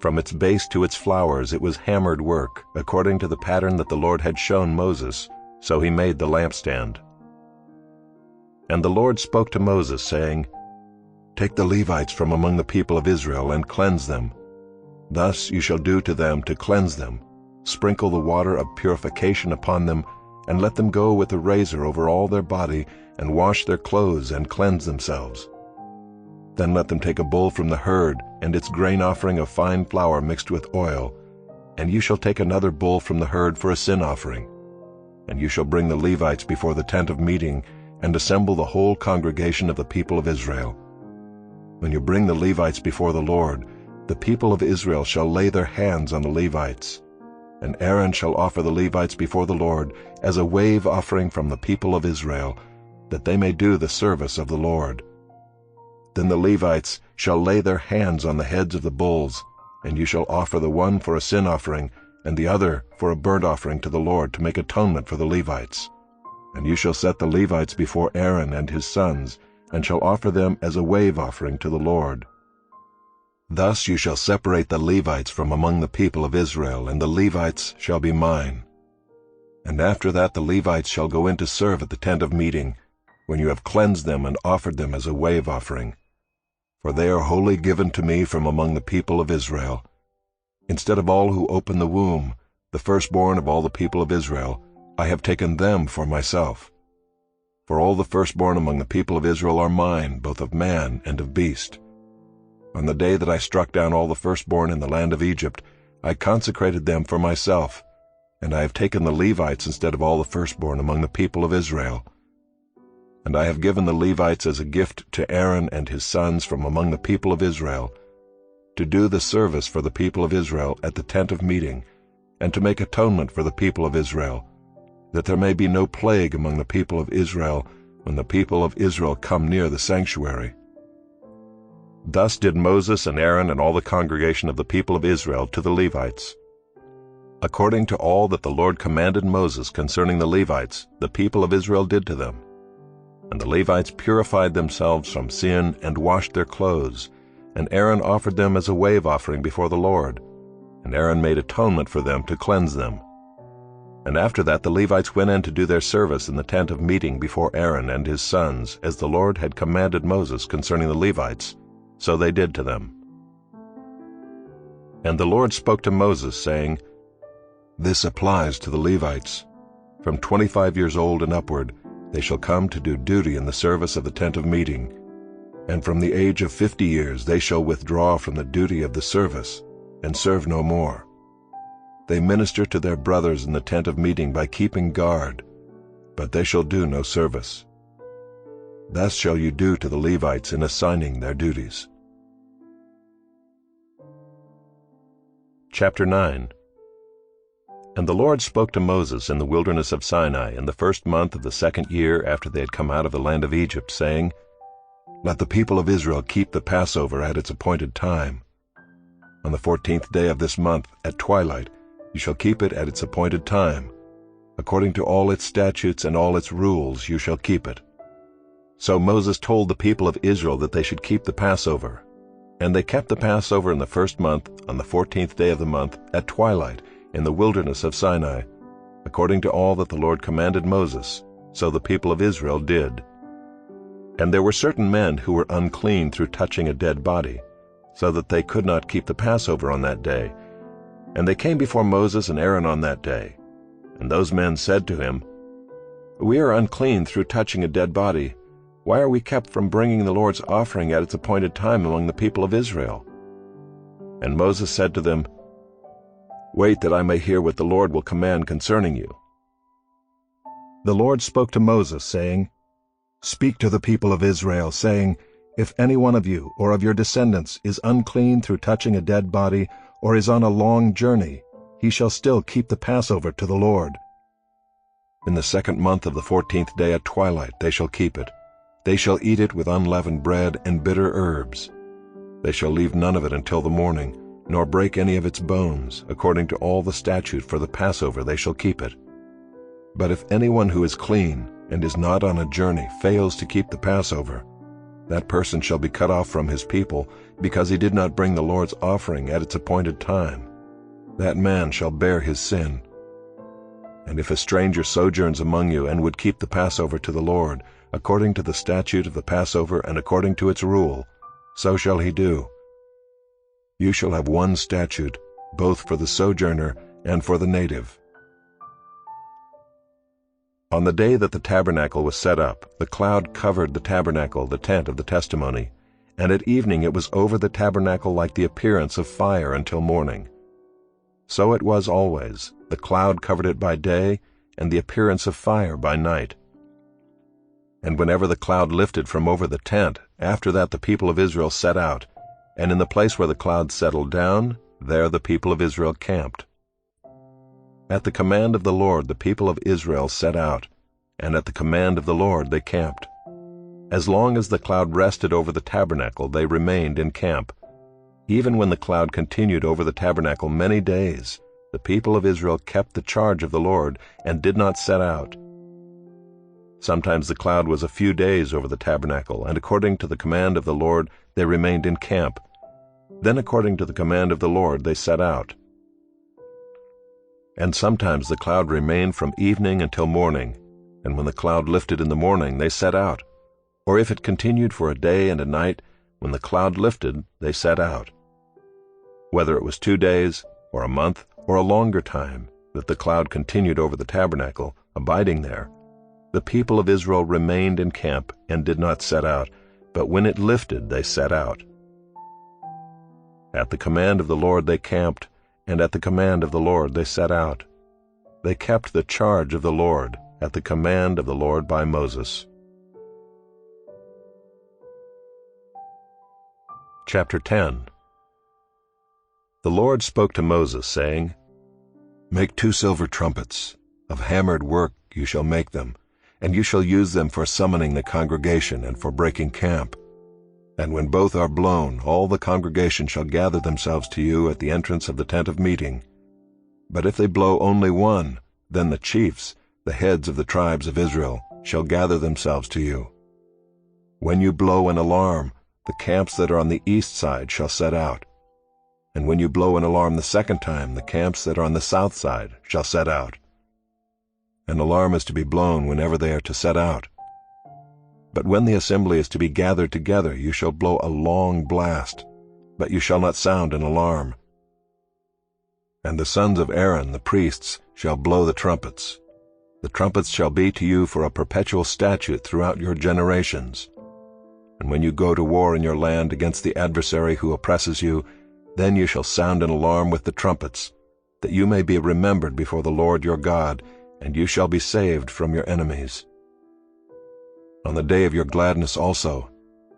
From its base to its flowers it was hammered work, according to the pattern that the Lord had shown Moses. So he made the lampstand. And the Lord spoke to Moses, saying, Take the Levites from among the people of Israel and cleanse them. Thus you shall do to them to cleanse them. Sprinkle the water of purification upon them, and let them go with a razor over all their body, and wash their clothes and cleanse themselves. Then let them take a bull from the herd, and its grain offering of fine flour mixed with oil, and you shall take another bull from the herd for a sin offering. And you shall bring the Levites before the tent of meeting, and assemble the whole congregation of the people of Israel. When you bring the Levites before the Lord, the people of Israel shall lay their hands on the Levites. And Aaron shall offer the Levites before the Lord as a wave offering from the people of Israel, that they may do the service of the Lord. Then the Levites shall lay their hands on the heads of the bulls, and you shall offer the one for a sin offering, and the other for a burnt offering to the Lord, to make atonement for the Levites. And you shall set the Levites before Aaron and his sons, and shall offer them as a wave offering to the Lord. Thus you shall separate the Levites from among the people of Israel, and the Levites shall be mine. And after that the Levites shall go in to serve at the tent of meeting, when you have cleansed them and offered them as a wave offering. For they are wholly given to me from among the people of Israel. Instead of all who open the womb, the firstborn of all the people of Israel, I have taken them for myself. For all the firstborn among the people of Israel are mine, both of man and of beast. On the day that I struck down all the firstborn in the land of Egypt, I consecrated them for myself, and I have taken the Levites instead of all the firstborn among the people of Israel. And I have given the Levites as a gift to Aaron and his sons from among the people of Israel, to do the service for the people of Israel at the tent of meeting, and to make atonement for the people of Israel, that there may be no plague among the people of Israel when the people of Israel come near the sanctuary. Thus did Moses and Aaron and all the congregation of the people of Israel to the Levites. According to all that the Lord commanded Moses concerning the Levites, the people of Israel did to them. And the Levites purified themselves from sin and washed their clothes, and Aaron offered them as a wave offering before the Lord, and Aaron made atonement for them to cleanse them. And after that the Levites went in to do their service in the tent of meeting before Aaron and his sons, as the Lord had commanded Moses concerning the Levites, so they did to them. And the Lord spoke to Moses, saying, This applies to the Levites. From 25 years old and upward they shall come to do duty in the service of the tent of meeting, and from the age of 50 years they shall withdraw from the duty of the service, and serve no more. They minister to their brothers in the tent of meeting by keeping guard, but they shall do no service. Thus shall you do to the Levites in assigning their duties. Chapter 9. And the Lord spoke to Moses in the wilderness of Sinai in the 1st month of the 2nd year after they had come out of the land of Egypt, saying, Let the people of Israel keep the Passover at its appointed time. On the 14th day of this month, at twilight, you shall keep it at its appointed time. According to all its statutes and all its rules you shall keep it. So Moses told the people of Israel that they should keep the Passover. And they kept the Passover in the 1st month, on the 14th day of the month, at twilight, in the wilderness of Sinai, according to all that the Lord commanded Moses, so the people of Israel did. And there were certain men who were unclean through touching a dead body, so that they could not keep the Passover on that day. And they came before Moses and Aaron on that day. And those men said to him, We are unclean through touching a dead body. Why are we kept from bringing the Lord's offering at its appointed time among the people of Israel? And Moses said to them, Wait that I may hear what the Lord will command concerning you. The Lord spoke to Moses, saying, Speak to the people of Israel, saying, If any one of you or of your descendants is unclean through touching a dead body, or is on a long journey, he shall still keep the Passover to the Lord. In the 2nd month of the 14th day at twilight they shall keep it. They shall eat it with unleavened bread and bitter herbs. They shall leave none of it until the morning, nor break any of its bones. According to all the statute for the Passover they shall keep it. But if anyone who is clean and is not on a journey fails to keep the Passover, that person shall be cut off from his people, because he did not bring the Lord's offering at its appointed time. That man shall bear his sin. And if a stranger sojourns among you and would keep the Passover to the Lord, according to the statute of the Passover and according to its rule, so shall he do. You shall have one statute, both for the sojourner and for the native. On the day that the tabernacle was set up, the cloud covered the tabernacle, the tent of the testimony, and at evening it was over the tabernacle like the appearance of fire until morning. So it was always. The cloud covered it by day, and the appearance of fire by night. And whenever the cloud lifted from over the tent, after that the people of Israel set out, and in the place where the cloud settled down, there the people of Israel camped. At the command of the Lord the people of Israel set out, and at the command of the Lord they camped. As long as the cloud rested over the tabernacle they remained in camp. Even when the cloud continued over the tabernacle many days, the people of Israel kept the charge of the Lord and did not set out. Sometimes the cloud was a few days over the tabernacle, and according to the command of the Lord they remained in camp. Then according to the command of the Lord they set out. And sometimes the cloud remained from evening until morning, and when the cloud lifted in the morning they set out. Or if it continued for a day and a night, when the cloud lifted they set out. Whether it was 2 days, or a month, or a longer time, that the cloud continued over the tabernacle, abiding there, the people of Israel remained in camp and did not set out, but when it lifted they set out. At the command of the Lord they camped, and at the command of the Lord they set out. They kept the charge of the Lord, at the command of the Lord by Moses. Chapter 10. The Lord spoke to Moses, saying, Make 2 silver trumpets. Of hammered work you shall make them, and you shall use them for summoning the congregation and for breaking camp. And when both are blown, all the congregation shall gather themselves to you at the entrance of the tent of meeting. But if they blow only one, then the chiefs, the heads of the tribes of Israel, shall gather themselves to you. When you blow an alarm, the camps that are on the east side shall set out. And when you blow an alarm the 2nd time, the camps that are on the south side shall set out. An alarm is to be blown whenever they are to set out. But when the assembly is to be gathered together, you shall blow a long blast, but you shall not sound an alarm. And the sons of Aaron, the priests, shall blow the trumpets. The trumpets shall be to you for a perpetual statute throughout your generations. And when you go to war in your land against the adversary who oppresses you, then you shall sound an alarm with the trumpets, that you may be remembered before the Lord your God, and you shall be saved from your enemies. On the day of your gladness also,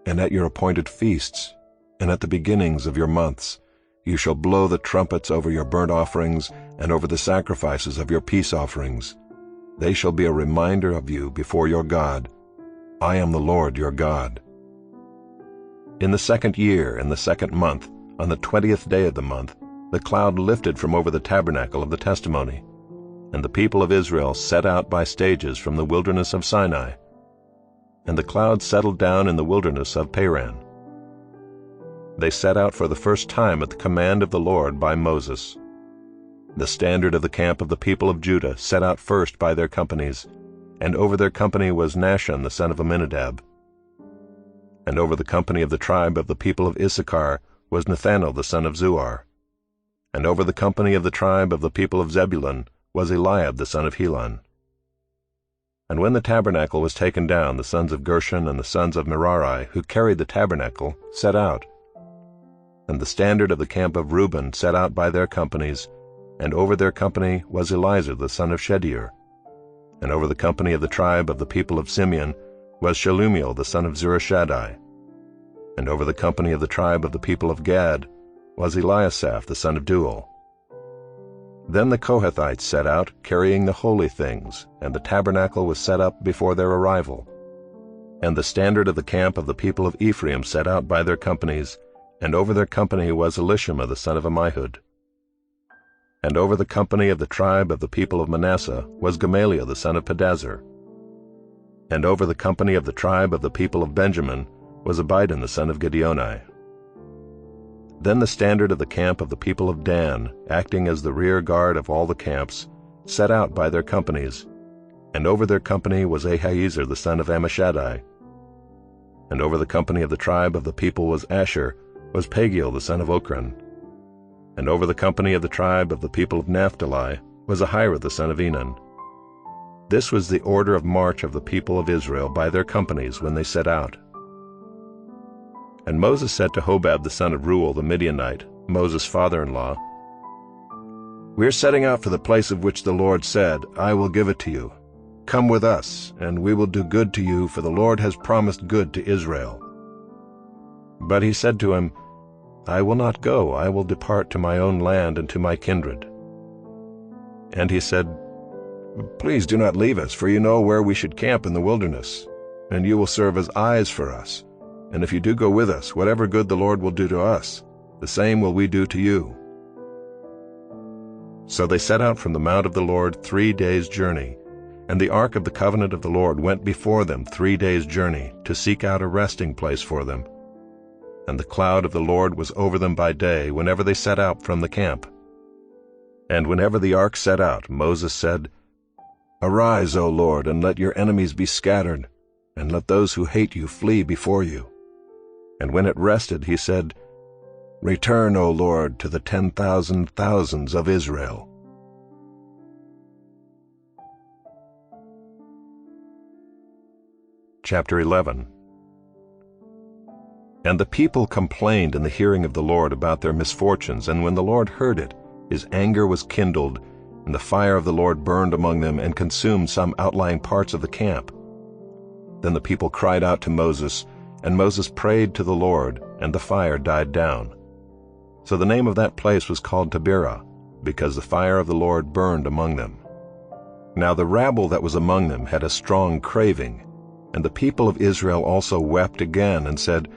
and at your appointed feasts, and at the beginnings of your months, you shall blow the trumpets over your burnt offerings and over the sacrifices of your peace offerings. They shall be a reminder of you before your God. I am the Lord your God. In the 2nd year, in the 2nd month, on the 20th day of the month, the cloud lifted from over the tabernacle of the testimony, and the people of Israel set out by stages from the wilderness of Sinai. And the cloud settled down in the wilderness of Paran. They set out for the first time at the command of the Lord by Moses. The standard of the camp of the people of Judah set out first by their companies, and over their company was Nahshon the son of Amminadab. And over the company of the tribe of the people of Issachar was Nathanael the son of Zuar. And over the company of the tribe of the people of Zebulun was Eliab the son of Helon. And when the tabernacle was taken down, the sons of Gershon and the sons of Merari, who carried the tabernacle, set out. And the standard of the camp of Reuben set out by their companies, and over their company was Elizur the son of Shedeur. And over the company of the tribe of the people of Simeon was Shelumiel the son of Zurishaddai. And over the company of the tribe of the people of Gad was Eliasaph the son of Deuel. Then the Kohathites set out, carrying the holy things, and the tabernacle was set up before their arrival. And the standard of the camp of the people of Ephraim set out by their companies, and over their company was Elishama the son of Ammihud. And over the company of the tribe of the people of Manasseh was Gamaliel the son of Pedazur. And over the company of the tribe of the people of Benjamin was Abidan the son of Gideoni. Then the standard of the camp of the people of Dan, acting as the rear guard of all the camps, set out by their companies, and over their company was Ahiezer the son of Ammishaddai. And over the company of the tribe of the people was Asher, was Pagiel the son of Ochran. And over the company of the tribe of the people of Naphtali was Ahira the son of Enan. This was the order of march of the people of Israel by their companies when they set out. And Moses said to Hobab the son of Reuel the Midianite, Moses' father-in-law, "We are setting out for the place of which the Lord said, 'I will give it to you.' Come with us, and we will do good to you, for the Lord has promised good to Israel." But he said to him, "I will not go, I will depart to my own land and to my kindred." And he said, "Please do not leave us, for you know where we should camp in the wilderness, and you will serve as eyes for us. And if you do go with us, whatever good the Lord will do to us, the same will we do to you." So they set out from the mount of the Lord 3 days' journey, and the ark of the covenant of the Lord went before them 3 days' journey, to seek out a resting place for them. And the cloud of the Lord was over them by day, whenever they set out from the camp. And whenever the ark set out, Moses said, "Arise, O Lord, and let your enemies be scattered, and let those who hate you flee before you." And when it rested, he said, "Return, O Lord, to the 10,000 thousands of Israel." Chapter 11. And the people complained in the hearing of the Lord about their misfortunes, and when the Lord heard it, his anger was kindled, and the fire of the Lord burned among them and consumed some outlying parts of the camp. Then the people cried out to Moses, and Moses prayed to the Lord, and the fire died down. So the name of that place was called Taberah, because the fire of the Lord burned among them. Now the rabble that was among them had a strong craving, and the people of Israel also wept again, and said,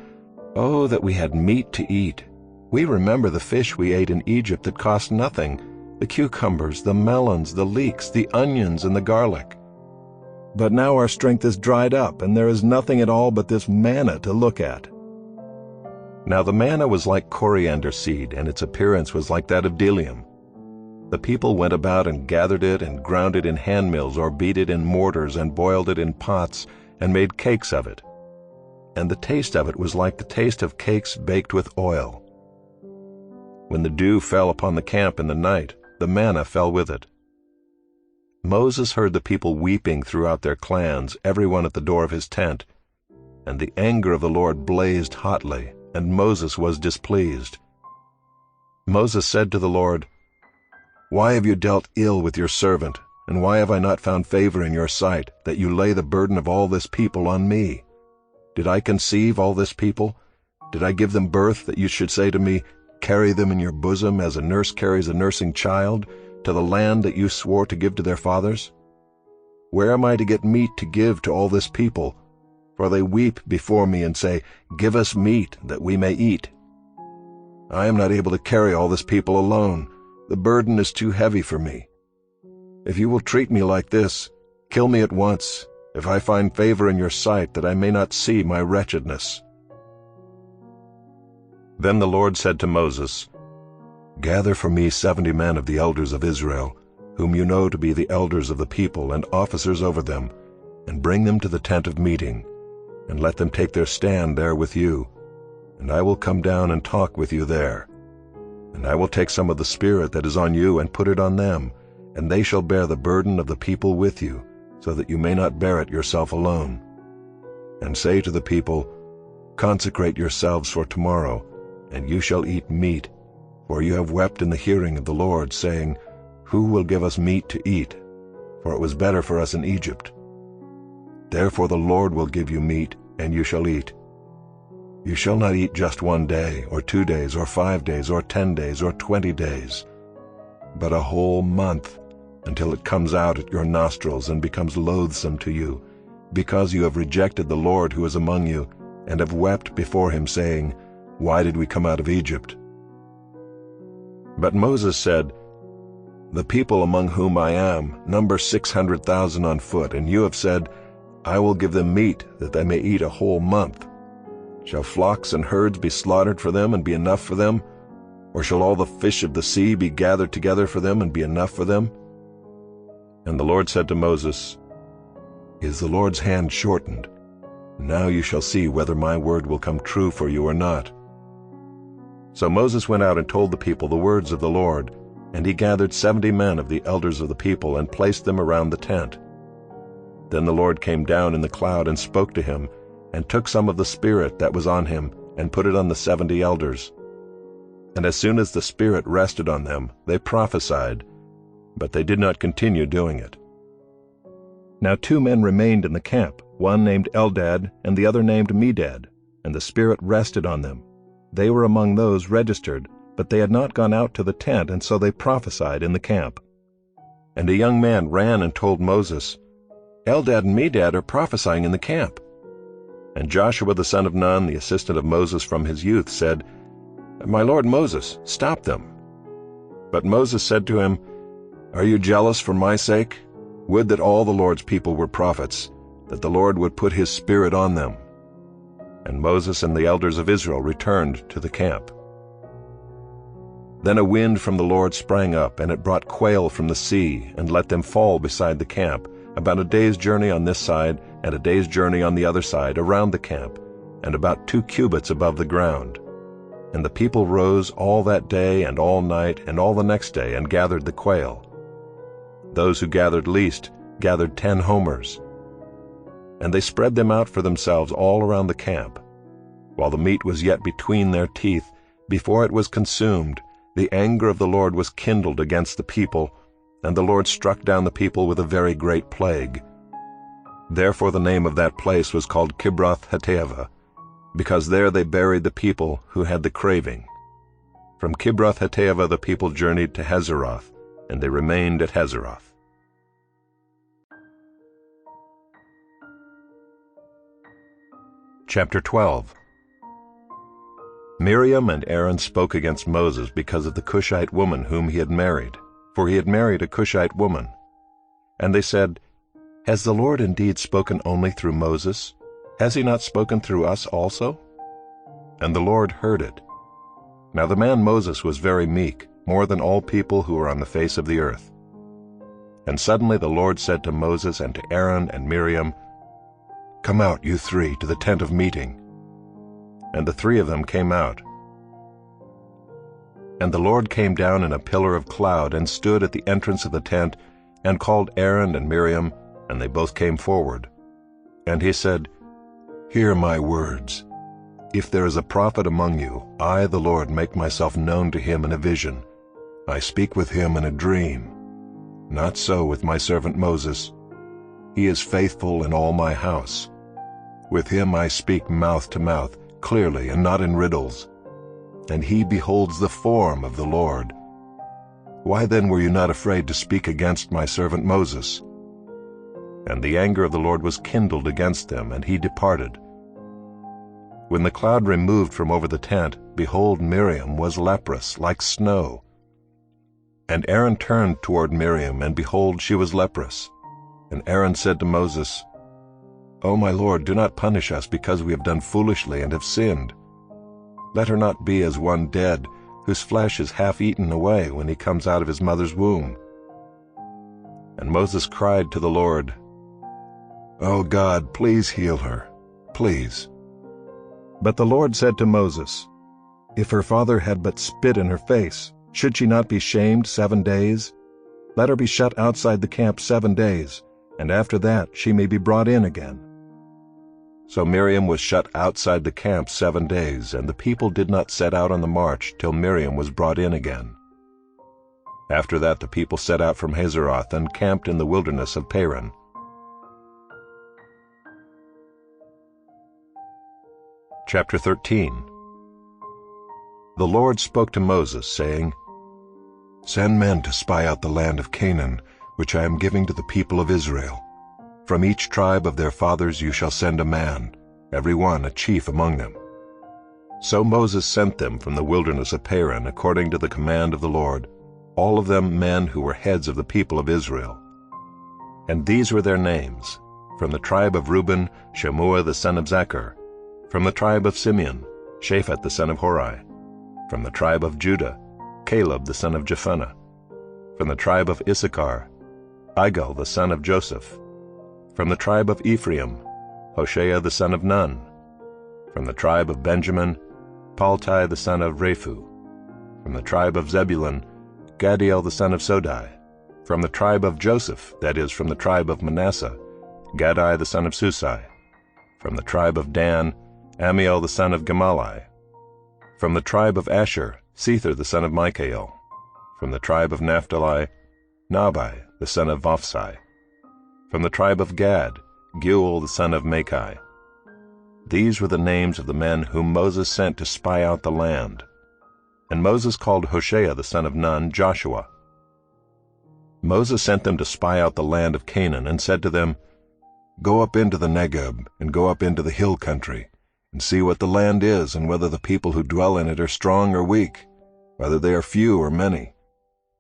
"Oh, that we had meat to eat! We remember the fish we ate in Egypt that cost nothing, the cucumbers, the melons, the leeks, the onions, and the garlic. But now our strength is dried up, and there is nothing at all but this manna to look at." Now the manna was like coriander seed, and its appearance was like that of bdellium. The people went about and gathered it, and ground it in handmills, or beat it in mortars, and boiled it in pots, and made cakes of it. And the taste of it was like the taste of cakes baked with oil. When the dew fell upon the camp in the night, the manna fell with it. Moses heard the people weeping throughout their clans, every one at the door of his tent. And the anger of the Lord blazed hotly, and Moses was displeased. Moses said to the Lord, "Why have you dealt ill with your servant, and why have I not found favor in your sight, that you lay the burden of all this people on me? Did I conceive all this people? Did I give them birth, that you should say to me, 'Carry them in your bosom as a nurse carries a nursing child, to the land that you swore to give to their fathers?' Where am I to get meat to give to all this people? For they weep before me and say, 'Give us meat, that we may eat.' I am not able to carry all this people alone. The burden is too heavy for me. If you will treat me like this, kill me at once, if I find favor in your sight, that I may not see my wretchedness." Then the Lord said to Moses, "Gather for me 70 men of the elders of Israel, whom you know to be the elders of the people and officers over them, and bring them to the tent of meeting, and let them take their stand there with you, and I will come down and talk with you there. And I will take some of the Spirit that is on you and put it on them, and they shall bear the burden of the people with you, so that you may not bear it yourself alone. And say to the people, 'Consecrate yourselves for tomorrow, and you shall eat meat, for you have wept in the hearing of the Lord, saying, Who will give us meat to eat? For it was better for us in Egypt.' Therefore the Lord will give you meat, and you shall eat. You shall not eat just 1 day, or 2 days, or 5 days, or 10 days, or 20 days, but a whole month, until it comes out at your nostrils and becomes loathsome to you, because you have rejected the Lord who is among you, and have wept before him, saying, Why did we come out of Egypt? But Moses said, The people among whom I am number 600,000 on foot, and you have said, I will give them meat, that they may eat a whole month. Shall flocks and herds be slaughtered for them, and be enough for them? Or shall all the fish of the sea be gathered together for them, and be enough for them? And the Lord said to Moses, Is the Lord's hand shortened? Now you shall see whether my word will come true for you or not. So Moses went out and told the people the words of the Lord, and he gathered 70 men of the elders of the people, and placed them around the tent. Then the Lord came down in the cloud and spoke to him, and took some of the Spirit that was on him, and put it on the 70 elders. And as soon as the Spirit rested on them, they prophesied, but they did not continue doing it. Now 2 men remained in the camp, one named Eldad, and the other named Medad, and the Spirit rested on them. They were among those registered, but they had not gone out to the tent, and so they prophesied in the camp. And a young man ran and told Moses, Eldad and Medad are prophesying in the camp. And Joshua the son of Nun, the assistant of Moses from his youth, said, My lord Moses, stop them. But Moses said to him, Are you jealous for my sake? Would that all the Lord's people were prophets, that the Lord would put his Spirit on them. And Moses and the elders of Israel returned to the camp. Then a wind from the Lord sprang up, and it brought quail from the sea, and let them fall beside the camp, about a day's journey on this side, and a day's journey on the other side, around the camp, and about 2 cubits above the ground. And the people rose all that day and all night and all the next day, and gathered the quail. Those who gathered least gathered 10 homers. And they spread them out for themselves all around the camp. While the meat was yet between their teeth, before it was consumed, the anger of the Lord was kindled against the people, and the Lord struck down the people with a very great plague. Therefore the name of that place was called Kibroth-Hattaavah, because there they buried the people who had the craving. From Kibroth-Hattaavah the people journeyed to Hazeroth, and they remained at Hazeroth. Chapter 12. Miriam and Aaron spoke against Moses because of the Cushite woman whom he had married, for he had married a Cushite woman. And they said, Has the Lord indeed spoken only through Moses? Has he not spoken through us also? And the Lord heard it. Now the man Moses was very meek, more than all people who were on the face of the earth. And suddenly the Lord said to Moses and to Aaron and Miriam, Come out, you 3, to the tent of meeting. And the 3 of them came out. And the Lord came down in a pillar of cloud, and stood at the entrance of the tent, and called Aaron and Miriam, and they both came forward. And he said, Hear my words. If there is a prophet among you, I, the Lord, make myself known to him in a vision. I speak with him in a dream. Not so with my servant Moses. He is faithful in all my house. With him I speak mouth to mouth, clearly and not in riddles. And he beholds the form of the Lord. Why then were you not afraid to speak against my servant Moses? And the anger of the Lord was kindled against them, and he departed. When the cloud removed from over the tent, behold, Miriam was leprous, like snow. And Aaron turned toward Miriam, and behold, she was leprous. And Aaron said to Moses, O my Lord, do not punish us because we have done foolishly and have sinned. Let her not be as one dead, whose flesh is half eaten away when he comes out of his mother's womb. And Moses cried to the Lord, O God, please heal her, please. But the Lord said to Moses, If her father had but spit in her face, should she not be shamed 7 days? Let her be shut outside the camp 7 days, and after that she may be brought in again. So Miriam was shut outside the camp 7 days, and the people did not set out on the march till Miriam was brought in again. After that the people set out from Hazeroth and camped in the wilderness of Paran. Chapter 13. The Lord spoke to Moses, saying, "Send men to spy out the land of Canaan, which I am giving to the people of Israel. From each tribe of their fathers you shall send a man, every one a chief among them." So Moses sent them from the wilderness of Paran according to the command of the Lord, all of them men who were heads of the people of Israel. And these were their names: from the tribe of Reuben, Shammua the son of Zachar; from the tribe of Simeon, Shaphat the son of Hori; from the tribe of Judah, Caleb the son of Jephunneh; from the tribe of Issachar, Igal the son of Joseph; from the tribe of Ephraim, Hoshea the son of Nun; from the tribe of Benjamin, Paltai the son of Raphu; from the tribe of Zebulun, Gadiel the son of Sodai; from the tribe of Joseph, that is, from the tribe of Manasseh, Gadai the son of Susai; from the tribe of Dan, Amiel the son of Gemalli; from the tribe of Asher, Sethur the son of Michael; from the tribe of Naphtali, Nabai the son of Vophsi; from the tribe of Gad, Geuel the son of Machi. These were the names of the men whom Moses sent to spy out the land. And Moses called Hoshea the son of Nun Joshua. Moses sent them to spy out the land of Canaan, and said to them, "Go up into the Negeb, and go up into the hill country, and see what the land is, and whether the people who dwell in it are strong or weak, whether they are few or many,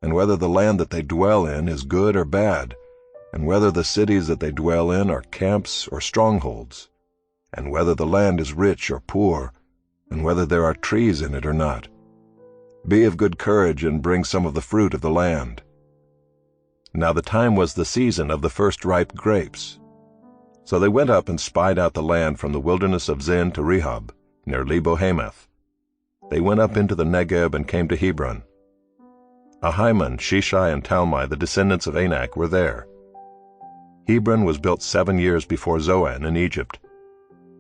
and whether the land that they dwell in is good or bad, and whether the cities that they dwell in are camps or strongholds, and whether the land is rich or poor, and whether there are trees in it or not. Be of good courage and bring some of the fruit of the land." Now the time was the season of the first ripe grapes. So they went up and spied out the land from the wilderness of Zin to Rehob, near Lebo-Hamath. They went up into the Negeb and came to Hebron. Ahiman, Sheshai, and Talmai, the descendants of Anak, were there. Hebron was built 7 years before Zoan in Egypt.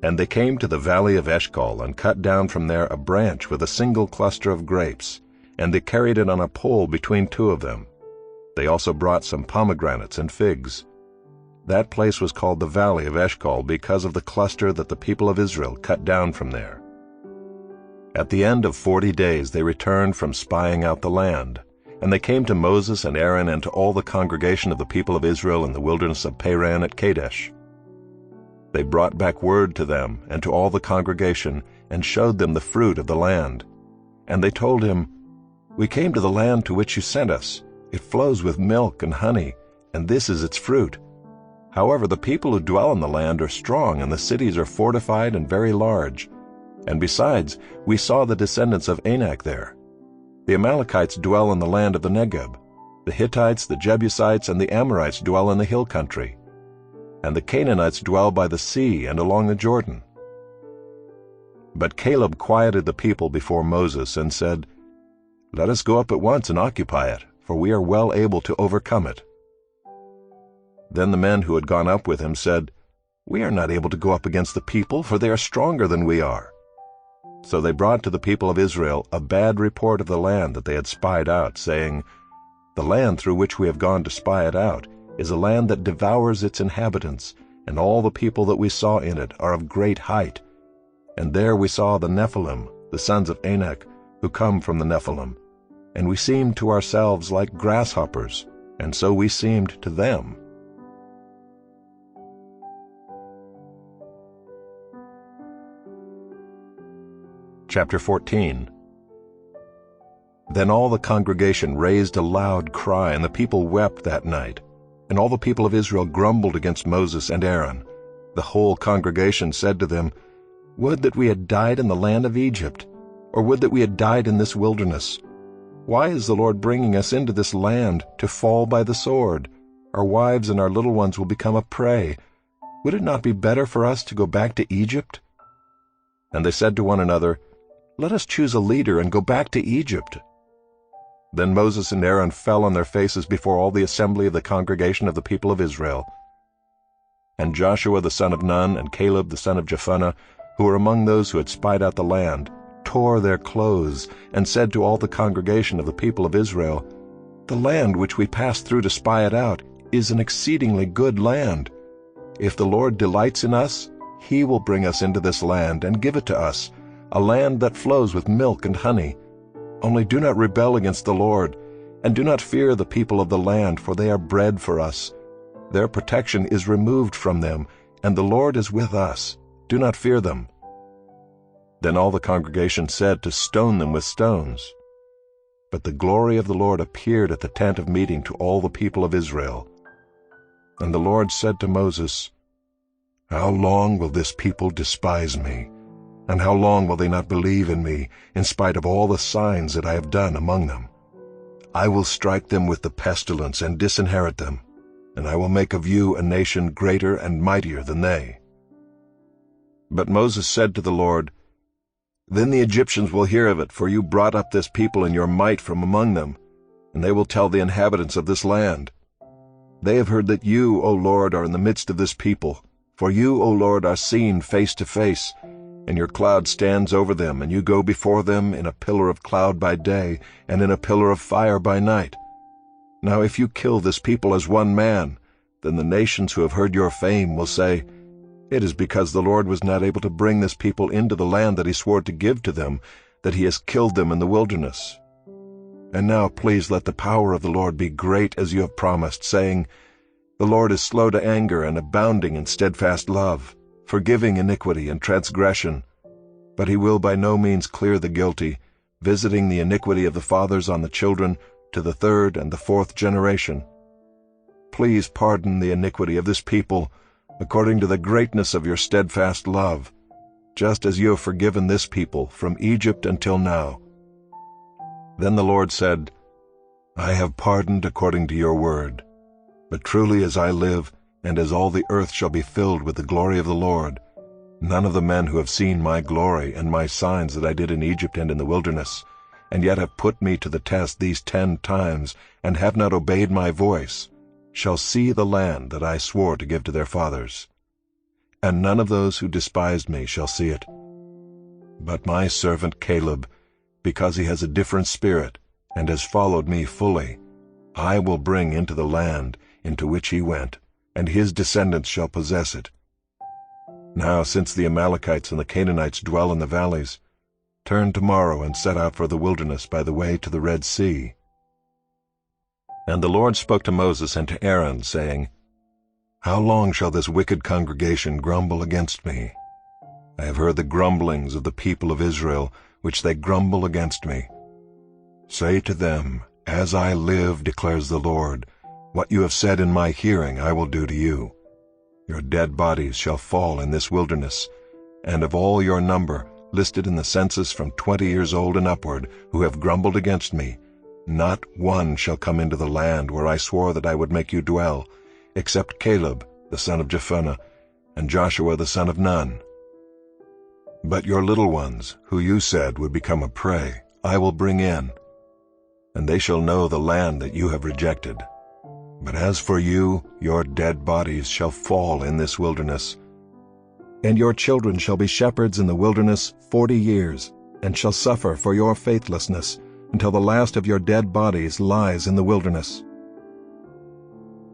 And they came to the valley of Eshcol, and cut down from there a branch with a single cluster of grapes, and they carried it on a pole between two of them. They also brought some pomegranates and figs. That place was called the valley of Eshcol because of the cluster that the people of Israel cut down from there. At the end of 40 days they returned from spying out the land, and they came to Moses and Aaron and to all the congregation of the people of Israel in the wilderness of Paran at Kadesh. They brought back word to them and to all the congregation, and showed them the fruit of the land. And they told him, "We came to the land to which you sent us. It flows with milk and honey, and this is its fruit. However, the people who dwell in the land are strong, and the cities are fortified and very large. And besides, we saw the descendants of Anak there. The Amalekites dwell in the land of the Negeb. The Hittites, the Jebusites, and the Amorites dwell in the hill country. And the Canaanites dwell by the sea and along the Jordan." But Caleb quieted the people before Moses and said, "Let us go up at once and occupy it, for we are well able to overcome it." Then the men who had gone up with him said, "We are not able to go up against the people, for they are stronger than we are." So they brought to the people of Israel a bad report of the land that they had spied out, saying, "The land through which we have gone to spy it out is a land that devours its inhabitants, and all the people that we saw in it are of great height. And there we saw the Nephilim, the sons of Anak, who come from the Nephilim. And we seemed to ourselves like grasshoppers, and so we seemed to them." Chapter 14. Then all the congregation raised a loud cry, and the people wept that night. And all the people of Israel grumbled against Moses and Aaron. The whole congregation said to them, "Would that we had died in the land of Egypt, or would that we had died in this wilderness. Why is the Lord bringing us into this land to fall by the sword? Our wives and our little ones will become a prey. Would it not be better for us to go back to Egypt?" And they said to one another, "Let us choose a leader and go back to Egypt." Then Moses and Aaron fell on their faces before all the assembly of the congregation of the people of Israel. And Joshua the son of Nun and Caleb the son of Jephunneh, who were among those who had spied out the land, tore their clothes, and said to all the congregation of the people of Israel, "The land which we passed through to spy it out is an exceedingly good land. If the Lord delights in us, he will bring us into this land and give it to us, a land that flows with milk and honey. Only do not rebel against the Lord, and do not fear the people of the land, for they are bread for us. Their protection is removed from them, and the Lord is with us. Do not fear them." Then all the congregation said to stone them with stones. But the glory of the Lord appeared at the tent of meeting to all the people of Israel. And the Lord said to Moses, "How long will this people despise me? And how long will they not believe in me, in spite of all the signs that I have done among them? I will strike them with the pestilence and disinherit them, and I will make of you a nation greater and mightier than they." But Moses said to the Lord, "Then the Egyptians will hear of it, for you brought up this people in your might from among them, and they will tell the inhabitants of this land. They have heard that you, O Lord, are in the midst of this people, for you, O Lord, are seen face to face, and your cloud stands over them, and you go before them in a pillar of cloud by day, and in a pillar of fire by night. Now if you kill this people as one man, then the nations who have heard your fame will say, 'It is because the Lord was not able to bring this people into the land that he swore to give to them, that he has killed them in the wilderness.' And now please let the power of the Lord be great as you have promised, saying, 'The Lord is slow to anger and abounding in steadfast love, forgiving iniquity and transgression. But he will by no means clear the guilty, visiting the iniquity of the fathers on the children to the third and the fourth generation. Please pardon the iniquity of this people, according to the greatness of your steadfast love, just as you have forgiven this people from Egypt until now.' Then the Lord said, 'I have pardoned according to your word. But truly as I live, and as all the earth shall be filled with the glory of the Lord, none of the men who have seen my glory and my signs that I did in Egypt and in the wilderness, and yet have put me to the test these 10 times, and have not obeyed my voice, shall see the land that I swore to give to their fathers. And none of those who despised me shall see it. But my servant Caleb, because he has a different spirit, and has followed me fully, I will bring into the land into which he went, and his descendants shall possess it. Now since the Amalekites and the Canaanites dwell in the valleys, turn tomorrow and set out for the wilderness by the way to the Red Sea." And the Lord spoke to Moses and to Aaron, saying, "How long shall this wicked congregation grumble against me? I have heard the grumblings of the people of Israel, which they grumble against me. Say to them, 'As I live, declares the Lord, what you have said in my hearing I will do to you. Your dead bodies shall fall in this wilderness, and of all your number, listed in the census from 20 years old and upward, who have grumbled against me, not one shall come into the land where I swore that I would make you dwell, except Caleb the son of Jephunneh, and Joshua the son of Nun. But your little ones, who you said would become a prey, I will bring in, and they shall know the land that you have rejected. But as for you, your dead bodies shall fall in this wilderness. And your children shall be shepherds in the wilderness 40 years, and shall suffer for your faithlessness, until the last of your dead bodies lies in the wilderness.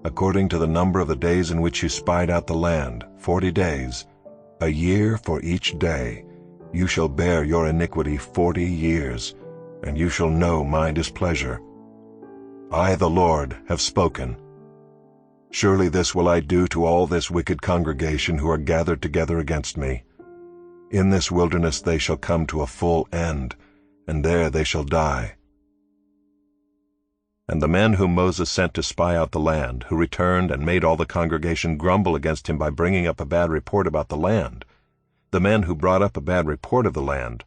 According to the number of the days in which you spied out the land, 40 days, a year for each day, you shall bear your iniquity 40 years, and you shall know my displeasure. I, the Lord, have spoken. Surely this will I do to all this wicked congregation who are gathered together against me. In this wilderness they shall come to a full end, and there they shall die." And the men whom Moses sent to spy out the land, who returned and made all the congregation grumble against him by bringing up a bad report about the land, the men who brought up a bad report of the land,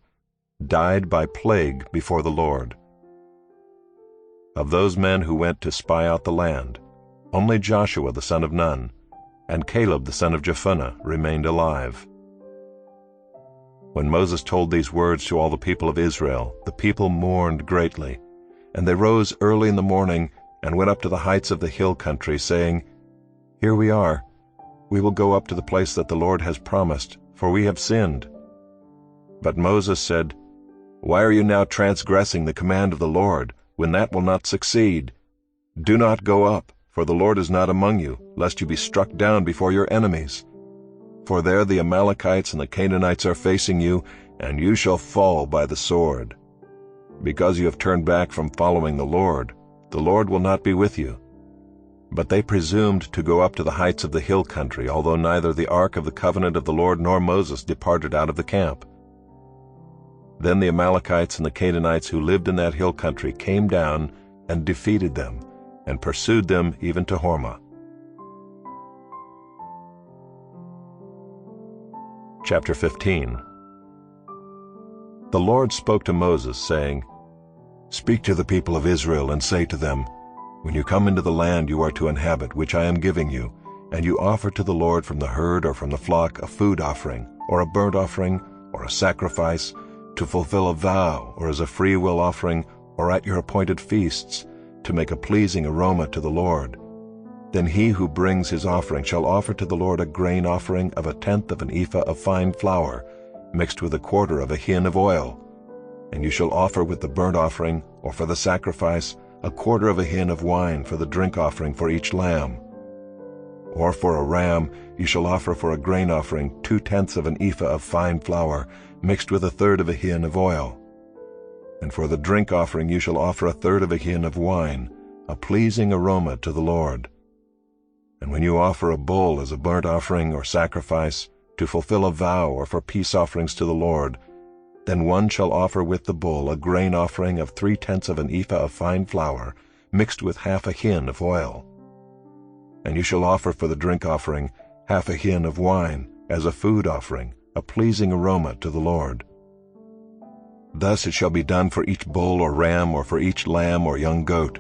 died by plague before the Lord. Of those men who went to spy out the land, only Joshua the son of Nun and Caleb the son of Jephunneh remained alive. When Moses told these words to all the people of Israel, the people mourned greatly, and they rose early in the morning and went up to the heights of the hill country, saying, "Here we are. We will go up to the place that the Lord has promised, for we have sinned." But Moses said, "Why are you now transgressing the command of the Lord, when that will not succeed? Do not go up, for the Lord is not among you, lest you be struck down before your enemies. For there the Amalekites and the Canaanites are facing you, and you shall fall by the sword. Because you have turned back from following the Lord will not be with you. But they presumed to go up to the heights of the hill country, although neither the ark of the covenant of the Lord nor Moses departed out of the camp. Then the Amalekites and the Canaanites who lived in that hill country came down and defeated them, and pursued them even to Hormah. Chapter 15. The Lord spoke to Moses, saying, Speak to the people of Israel, and say to them, When you come into the land you are to inhabit, which I am giving you, and you offer to the Lord from the herd or from the flock a food offering, or a burnt offering, or a sacrifice, to fulfill a vow, or as a free-will offering, or at your appointed feasts, to make a pleasing aroma to the Lord, then he who brings his offering shall offer to the Lord a grain offering of 1/10 of an ephah of fine flour, mixed with 1/4 of a hin of oil. And you shall offer with the burnt offering, or for the sacrifice, 1/4 of a hin of wine for the drink offering for each lamb. Or for a ram you shall offer for a grain offering 2/10 of an ephah of fine flour, mixed with 1/3 of a hin of oil. And for the drink offering you shall offer 1/3 of a hin of wine, a pleasing aroma to the Lord. And when you offer a bull as a burnt offering or sacrifice, to fulfill a vow or for peace offerings to the Lord, then one shall offer with the bull a grain offering of 3/10 of an ephah of fine flour, mixed with 1/2 a hin of oil. And you shall offer for the drink offering 1/2 a hin of wine, as a food offering, a pleasing aroma to the Lord. Thus it shall be done for each bull or ram, or for each lamb or young goat.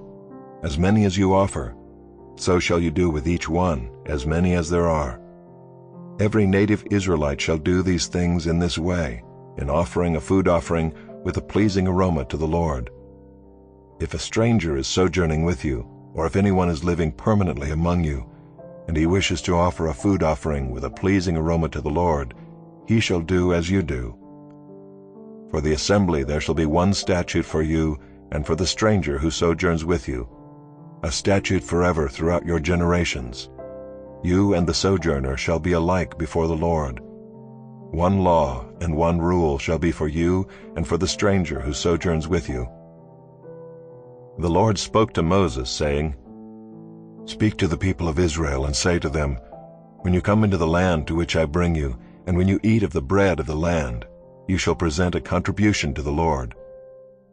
As many as you offer, so shall you do with each one, as many as there are. Every native Israelite shall do these things in this way, in offering a food offering with a pleasing aroma to the Lord. If a stranger is sojourning with you, or if anyone is living permanently among you, and he wishes to offer a food offering with a pleasing aroma to the Lord, he shall do as you do. For the assembly there shall be one statute for you, and for the stranger who sojourns with you, a statute forever throughout your generations. You and the sojourner shall be alike before the Lord. One law and one rule shall be for you and for the stranger who sojourns with you. The Lord spoke to Moses, saying, Speak to the people of Israel, and say to them, When you come into the land to which I bring you, and when you eat of the bread of the land, you shall present a contribution to the Lord.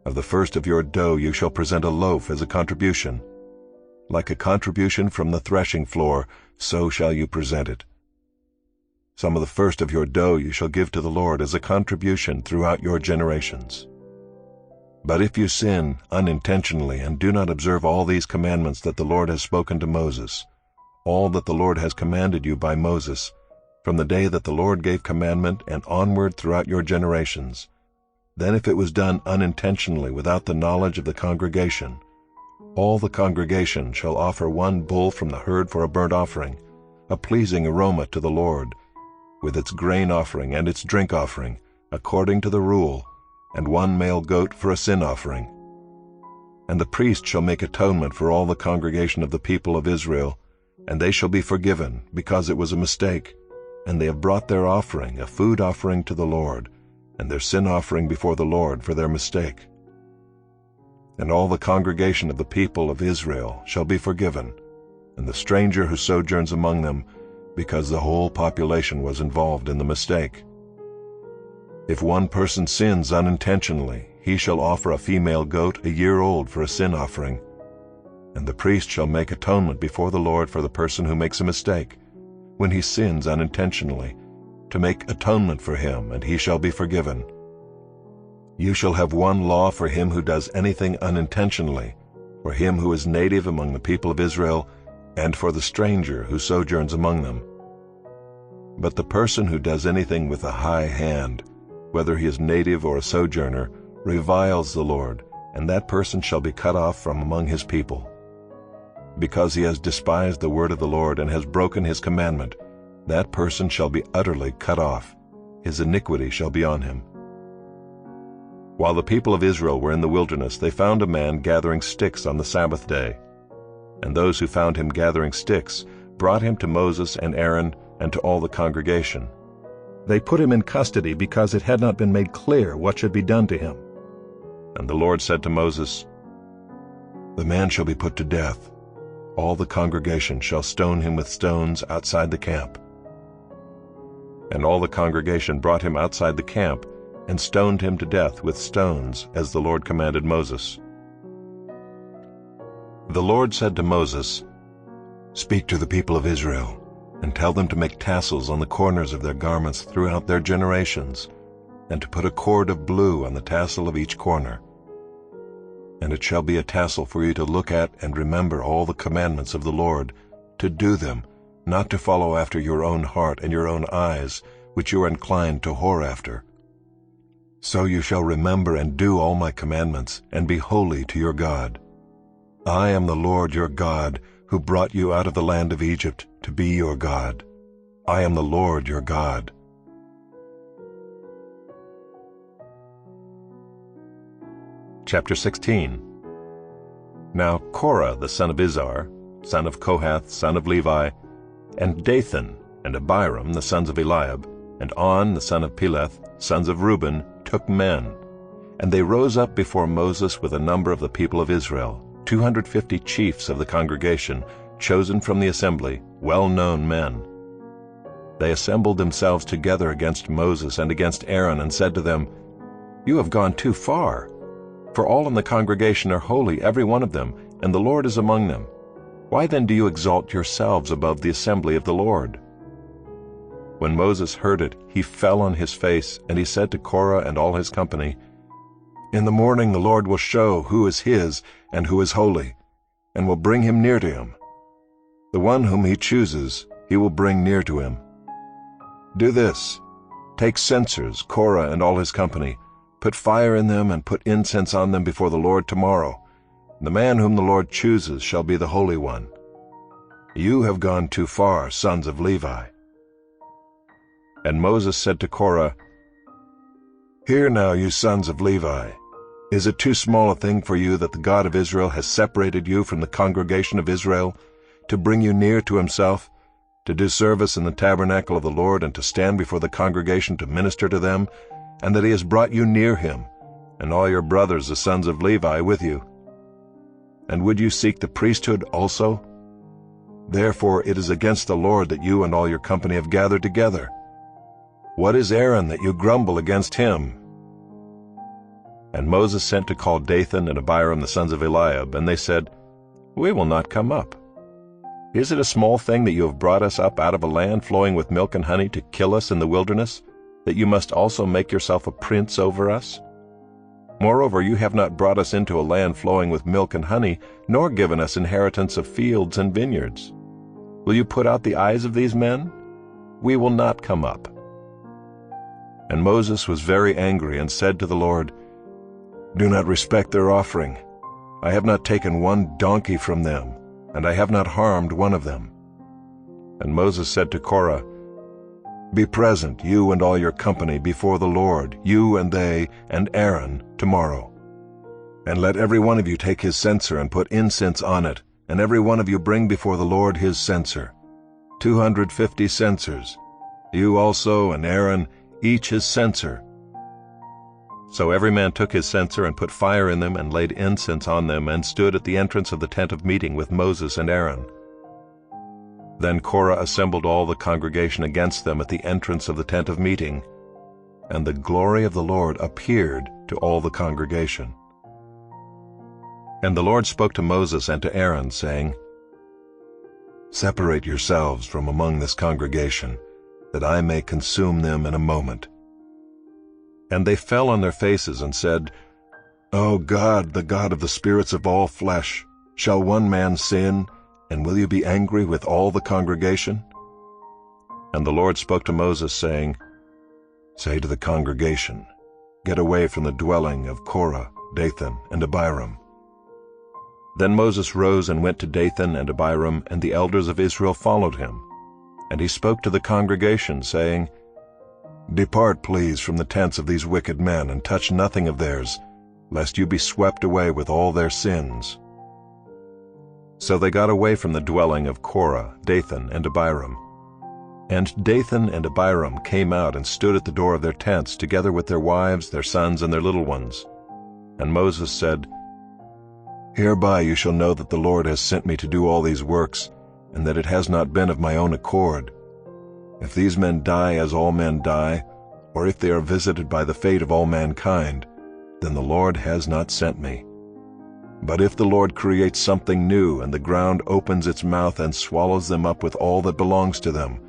Of the first of your dough you shall present a loaf as a contribution. Like a contribution from the threshing floor, so shall you present it. Some of the first of your dough you shall give to the Lord as a contribution throughout your generations. But if you sin unintentionally and do not observe all these commandments that the Lord has spoken to Moses, all that the Lord has commanded you by Moses, from the day that the Lord gave commandment and onward throughout your generations, then if it was done unintentionally without the knowledge of the congregation, all the congregation shall offer one bull from the herd for a burnt offering, a pleasing aroma to the Lord, with its grain offering and its drink offering, according to the rule, and one male goat for a sin offering. And the priest shall make atonement for all the congregation of the people of Israel, and they shall be forgiven, because it was a mistake, and they have brought their offering, a food offering to the Lord, and their sin offering before the Lord for their mistake. And all the congregation of the people of Israel shall be forgiven, and the stranger who sojourns among them, because the whole population was involved in the mistake. If one person sins unintentionally, he shall offer a female goat a year old for a sin offering. And the priest shall make atonement before the Lord for the person who makes a mistake, when he sins unintentionally, to make atonement for him, and he shall be forgiven. You shall have one law for him who does anything unintentionally, for him who is native among the people of Israel, and for the stranger who sojourns among them. But the person who does anything with a high hand, whether he is native or a sojourner, reviles the Lord, and that person shall be cut off from among his people. Because he has despised the word of the Lord and has broken his commandment, that person shall be utterly cut off. His iniquity shall be on him. While the people of Israel were in the wilderness, they found a man gathering sticks on the Sabbath day. And those who found him gathering sticks brought him to Moses and Aaron and to all the congregation. They put him in custody because it had not been made clear what should be done to him. And the Lord said to Moses, "The man shall be put to death. All the congregation shall stone him with stones outside the camp." And all the congregation brought him outside the camp and stoned him to death with stones, as the Lord commanded Moses. The Lord said to Moses, "Speak to the people of Israel, and tell them to make tassels on the corners of their garments throughout their generations, and to put a cord of blue on the tassel of each corner. And it shall be a tassel for you to look at and remember all the commandments of the Lord, to do them, not to follow after your own heart and your own eyes, which you are inclined to whore after. So you shall remember and do all my commandments, and be holy to your God. I am the Lord your God, who brought you out of the land of Egypt to be your God. I am the Lord your God." Chapter 16. Now Korah the son of Izhar, son of Kohath, son of Levi, and Dathan and Abiram the sons of Eliab, and On the son of Peleth, sons of Reuben, took men. And they rose up before Moses with a number of the people of Israel, 250 chiefs of the congregation, chosen from the assembly, well-known men. They assembled themselves together against Moses and against Aaron, and said to them, "You have gone too far. For all in the congregation are holy, every one of them, and the Lord is among them. Why then do you exalt yourselves above the assembly of the Lord?" When Moses heard it, he fell on his face, and he said to Korah and all his company, "In the morning the Lord will show who is his and who is holy, and will bring him near to him. The one whom he chooses, he will bring near to him. Do this: take censers, Korah and all his company, put fire in them, and put incense on them before the Lord tomorrow. The man whom the Lord chooses shall be the Holy One. You have gone too far, sons of Levi." And Moses said to Korah, "Hear now, you sons of Levi. Is it too small a thing for you that the God of Israel has separated you from the congregation of Israel, to bring you near to himself, to do service in the tabernacle of the Lord, and to stand before the congregation to minister to them, and that he has brought you near him, and all your brothers the sons of Levi with you? And would you seek the priesthood also? Therefore it is against the Lord that you and all your company have gathered together. What is Aaron that you grumble against him?" And Moses sent to call Dathan and Abiram the sons of Eliab, and they said, "We will not come up. Is it a small thing that you have brought us up out of a land flowing with milk and honey to kill us in the wilderness, that you must also make yourself a prince over us? Moreover, you have not brought us into a land flowing with milk and honey, nor given us inheritance of fields and vineyards. Will you put out the eyes of these men? We will not come up." And Moses was very angry and said to the Lord, "Do not respect their offering. I have not taken one donkey from them, and I have not harmed one of them." And Moses said to Korah, "Be present, you and all your company, before the Lord, you and they and Aaron, tomorrow. And let every one of you take his censer and put incense on it, and every one of you bring before the Lord his censer, 250 censers, you also and Aaron, each his censer." So every man took his censer and put fire in them and laid incense on them, and stood at the entrance of the tent of meeting with Moses and Aaron. Then Korah assembled all the congregation against them at the entrance of the tent of meeting, and the glory of the Lord appeared to all the congregation. And the Lord spoke to Moses and to Aaron, saying, "Separate yourselves from among this congregation, that I may consume them in a moment." And they fell on their faces and said, "O God, the God of the spirits of all flesh, shall one man sin, and will you be angry with all the congregation?" And the Lord spoke to Moses, saying, "Say to the congregation, Get away from the dwelling of Korah, Dathan, and Abiram." Then Moses rose and went to Dathan and Abiram, and the elders of Israel followed him. And he spoke to the congregation, saying, "Depart, please, from the tents of these wicked men, and touch nothing of theirs, lest you be swept away with all their sins." So they got away from the dwelling of Korah, Dathan, and Abiram. And Dathan and Abiram came out and stood at the door of their tents, together with their wives, their sons, and their little ones. And Moses said, Hereby you shall know that the Lord has sent me to do all these works, and that it has not been of my own accord. If these men die as all men die, or if they are visited by the fate of all mankind, then the Lord has not sent me. But if the Lord creates something new, and the ground opens its mouth and swallows them up with all that belongs to them,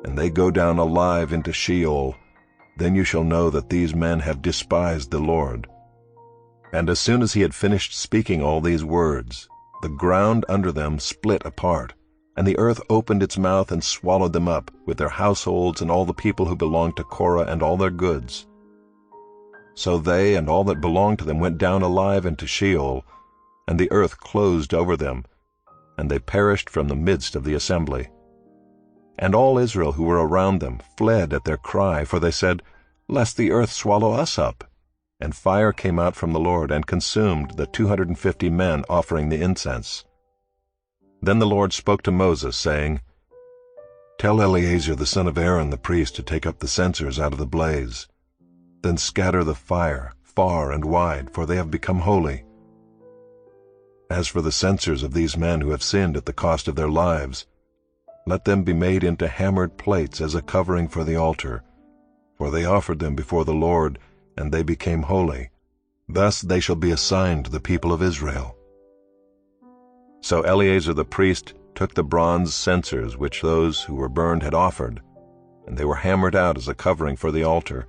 and they go down alive into Sheol, then you shall know that these men have despised the Lord. And as soon as he had finished speaking all these words, the ground under them split apart, and the earth opened its mouth and swallowed them up, with their households and all the people who belonged to Korah and all their goods. So they and all that belonged to them went down alive into Sheol, and the earth closed over them, and they perished from the midst of the assembly. And all Israel who were around them fled at their cry, for they said, Lest the earth swallow us up. And fire came out from the Lord and consumed the 250 men offering the incense. Then the Lord spoke to Moses, saying, Tell Eleazar the son of Aaron the priest to take up the censers out of the blaze. Then scatter the fire far and wide, for they have become holy. As for the censers of these men who have sinned at the cost of their lives, let them be made into hammered plates as a covering for the altar, for they offered them before the Lord, and they became holy. Thus they shall be assigned to the people of Israel. So Eleazar the priest took the bronze censers which those who were burned had offered, and they were hammered out as a covering for the altar,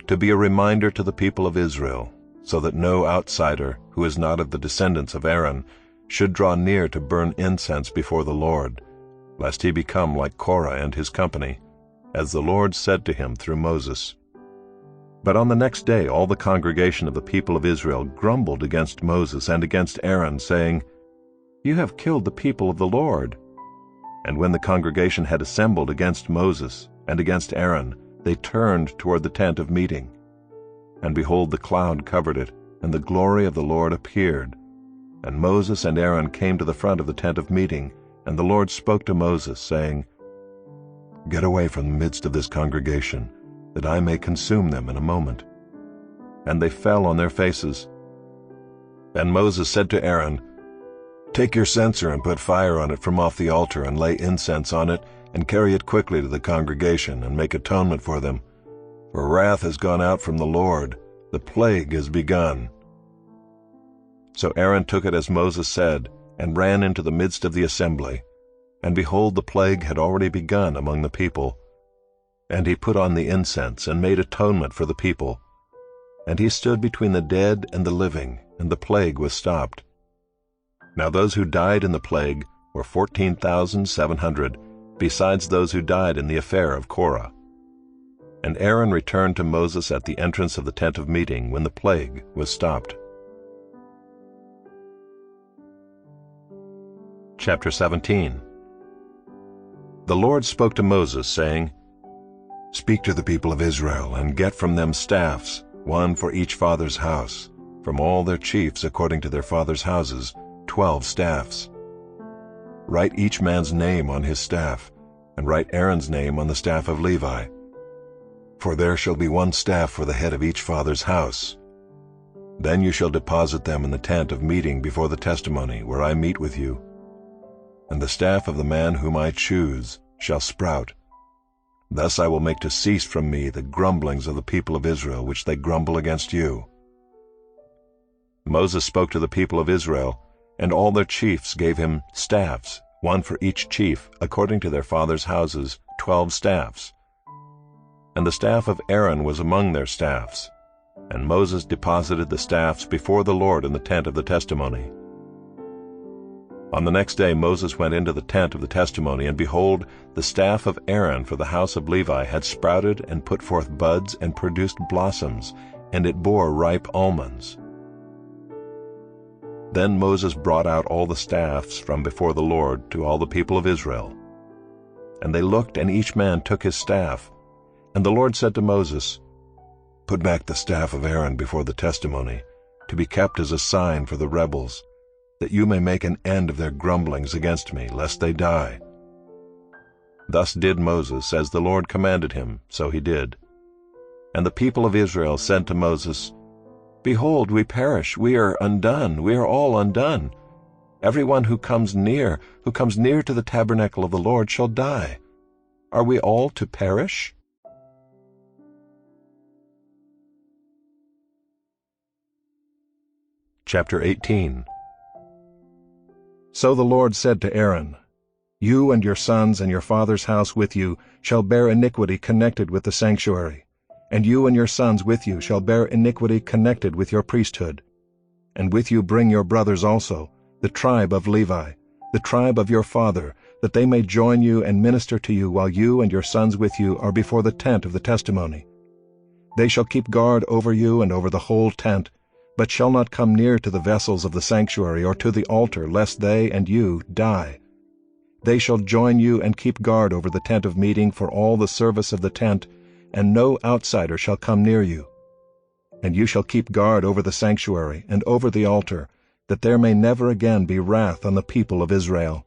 to be a reminder to the people of Israel, so that no outsider who is not of the descendants of Aaron should draw near to burn incense before the Lord, lest he become like Korah and his company, as the Lord said to him through Moses. But on the next day all the congregation of the people of Israel grumbled against Moses and against Aaron, saying, You have killed the people of the Lord. And when the congregation had assembled against Moses and against Aaron, they turned toward the tent of meeting. And behold, the cloud covered it, and the glory of the Lord appeared. And Moses and Aaron came to the front of the tent of meeting, and the Lord spoke to Moses, saying, Get away from the midst of this congregation, that I may consume them in a moment. And they fell on their faces. And Moses said to Aaron, Take your censer and put fire on it from off the altar, and lay incense on it, and carry it quickly to the congregation, and make atonement for them. For wrath has gone out from the Lord, the plague has begun. So Aaron took it as Moses said, and ran into the midst of the assembly. And behold, the plague had already begun among the people. And he put on the incense, and made atonement for the people. And he stood between the dead and the living, and the plague was stopped. Now those who died in the plague were 14,700, besides those who died in the affair of Korah. And Aaron returned to Moses at the entrance of the tent of meeting when the plague was stopped. Chapter 17. The Lord spoke to Moses, saying, Speak to the people of Israel, and get from them staffs, one for each father's house, from all their chiefs according to their fathers' houses, 12 staffs. Write each man's name on his staff, and write Aaron's name on the staff of Levi. For there shall be one staff for the head of each father's house. Then you shall deposit them in the tent of meeting before the testimony, where I meet with you. And the staff of the man whom I choose shall sprout. Thus I will make to cease from me the grumblings of the people of Israel, which they grumble against you. Moses spoke to the people of Israel, and all their chiefs gave him staffs, one for each chief, according to their fathers' houses, 12 staffs. And the staff of Aaron was among their staffs. And Moses deposited the staffs before the Lord in the tent of the testimony. On the next day Moses went into the tent of the testimony, and behold, the staff of Aaron for the house of Levi had sprouted and put forth buds and produced blossoms, and it bore ripe almonds. Then Moses brought out all the staffs from before the Lord to all the people of Israel. And they looked, and each man took his staff. And the Lord said to Moses, Put back the staff of Aaron before the testimony, to be kept as a sign for the rebels, that you may make an end of their grumblings against me, lest they die. Thus did Moses, as the Lord commanded him, so he did. And the people of Israel said to Moses, Behold, we perish, we are undone, we are all undone. Everyone who comes near to the tabernacle of the Lord shall die. Are we all to perish? Chapter 18. So the Lord said to Aaron, You and your sons and your father's house with you shall bear iniquity connected with the sanctuary, and you and your sons with you shall bear iniquity connected with your priesthood. And with you bring your brothers also, the tribe of Levi, the tribe of your father, that they may join you and minister to you while you and your sons with you are before the tent of the testimony. They shall keep guard over you and over the whole tent, but shall not come near to the vessels of the sanctuary or to the altar, lest they and you die. They shall join you and keep guard over the tent of meeting for all the service of the tent, and no outsider shall come near you. And you shall keep guard over the sanctuary and over the altar, that there may never again be wrath on the people of Israel.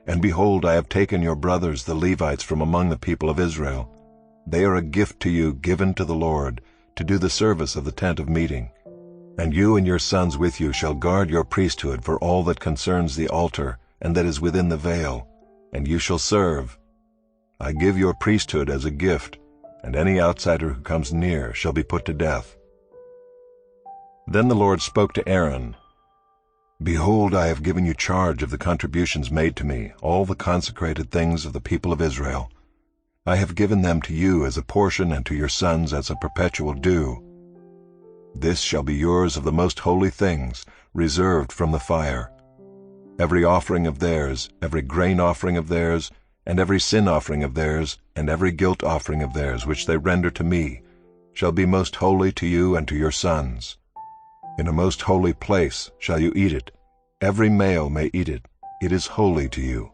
And behold, I have taken your brothers the Levites from among the people of Israel. They are a gift to you given to the Lord, to do the service of the tent of meeting. And you and your sons with you shall guard your priesthood for all that concerns the altar, and that is within the veil, and you shall serve. I give your priesthood as a gift, and any outsider who comes near shall be put to death. Then the Lord spoke to Aaron, Behold, I have given you charge of the contributions made to me, all the consecrated things of the people of Israel. I have given them to you as a portion and to your sons as a perpetual due. This shall be yours of the most holy things, reserved from the fire. Every offering of theirs, every grain offering of theirs, and every sin offering of theirs, and every guilt offering of theirs, which they render to me, shall be most holy to you and to your sons. In a most holy place shall you eat it. Every male may eat it. It is holy to you.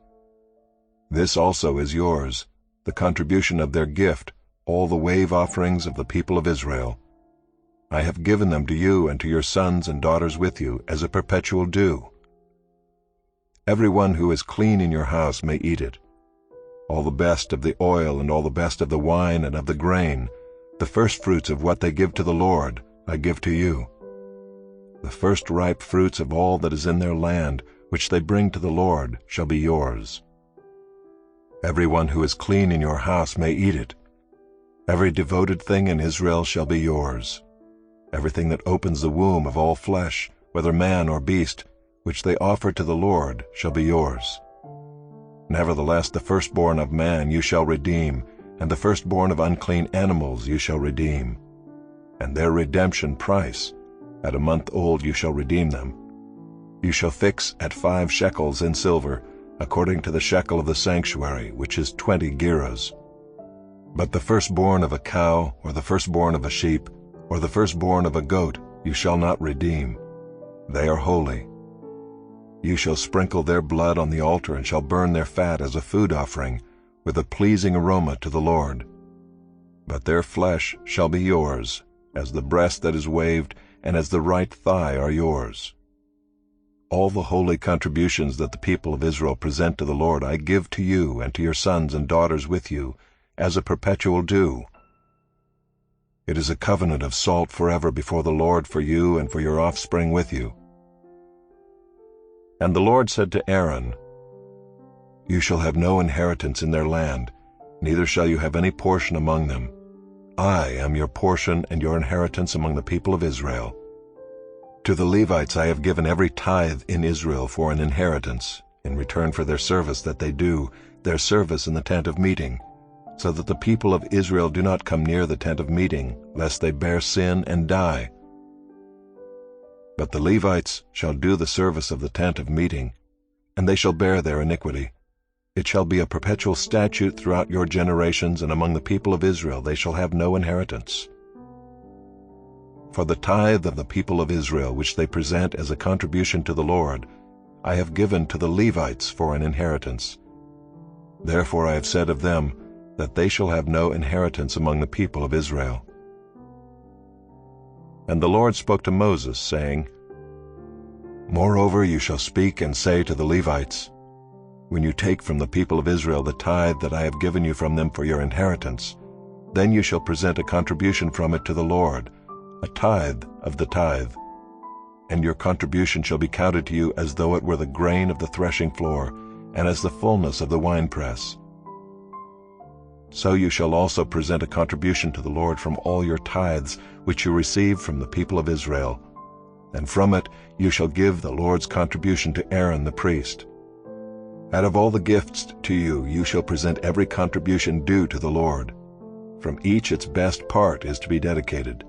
This also is yours, the contribution of their gift, all the wave offerings of the people of Israel. I have given them to you and to your sons and daughters with you as a perpetual due. Everyone who is clean in your house may eat it. All the best of the oil and all the best of the wine and of the grain, the firstfruits of what they give to the Lord, I give to you. The first ripe fruits of all that is in their land, which they bring to the Lord, shall be yours. Everyone who is clean in your house may eat it. Every devoted thing in Israel shall be yours. Everything that opens the womb of all flesh, whether man or beast, which they offer to the Lord, shall be yours. Nevertheless, the firstborn of man you shall redeem, and the firstborn of unclean animals you shall redeem. And their redemption price, at a month old you shall redeem them. You shall fix at 5 shekels in silver, according to the shekel of the sanctuary, which is 20 gerahs. But the firstborn of a cow, or the firstborn of a sheep, or the firstborn of a goat, you shall not redeem. They are holy. You shall sprinkle their blood on the altar, and shall burn their fat as a food offering, with a pleasing aroma to the Lord. But their flesh shall be yours, as the breast that is waved, and as the right thigh are yours. All the holy contributions that the people of Israel present to the Lord I give to you and to your sons and daughters with you, as a perpetual due. It is a covenant of salt forever before the Lord for you and for your offspring with you. And the Lord said to Aaron, You shall have no inheritance in their land, neither shall you have any portion among them. I am your portion and your inheritance among the people of Israel. To the Levites I have given every tithe in Israel for an inheritance, in return for their service that they do, their service in the tent of meeting, so that the people of Israel do not come near the tent of meeting, lest they bear sin and die. But the Levites shall do the service of the tent of meeting, and they shall bear their iniquity. It shall be a perpetual statute throughout your generations, and among the people of Israel they shall have no inheritance. For the tithe of the people of Israel, which they present as a contribution to the Lord, I have given to the Levites for an inheritance. Therefore I have said of them, that they shall have no inheritance among the people of Israel. And the Lord spoke to Moses, saying, Moreover you shall speak and say to the Levites, When you take from the people of Israel the tithe that I have given you from them for your inheritance, then you shall present a contribution from it to the Lord, a tithe of the tithe. And your contribution shall be counted to you as though it were the grain of the threshing floor, and as the fullness of the winepress. So you shall also present a contribution to the Lord from all your tithes which you receive from the people of Israel, and from it you shall give the Lord's contribution to Aaron the priest. Out of all the gifts to you, you shall present every contribution due to the Lord. From each its best part is to be dedicated.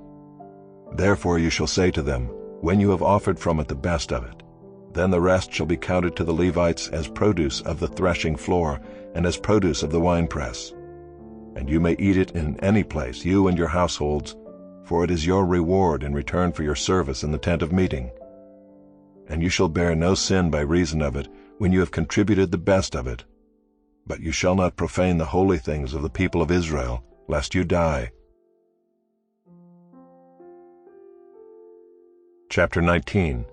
Therefore you shall say to them, when you have offered from it the best of it, then the rest shall be counted to the Levites as produce of the threshing floor and as produce of the winepress. And you may eat it in any place, you and your households, for it is your reward in return for your service in the tent of meeting. And you shall bear no sin by reason of it, when you have contributed the best of it. But you shall not profane the holy things of the people of Israel, lest you die. Chapter 19.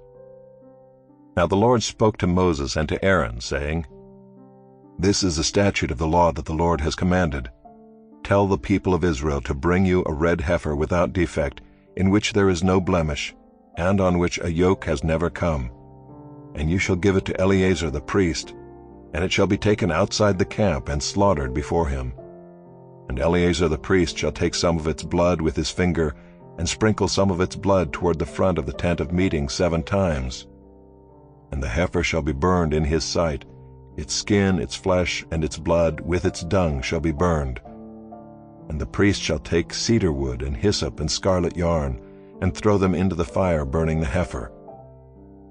Now the Lord spoke to Moses and to Aaron, saying, This is the statute of the law that the Lord has commanded. Tell the people of Israel to bring you a red heifer without defect, in which there is no blemish, and on which a yoke has never come. And you shall give it to Eleazar the priest, and it shall be taken outside the camp and slaughtered before him. And Eleazar the priest shall take some of its blood with his finger, and sprinkle some of its blood toward the front of the tent of meeting 7 times. And the heifer shall be burned in his sight, its skin, its flesh, and its blood with its dung shall be burned. And the priest shall take cedar wood and hyssop and scarlet yarn, and throw them into the fire, burning the heifer.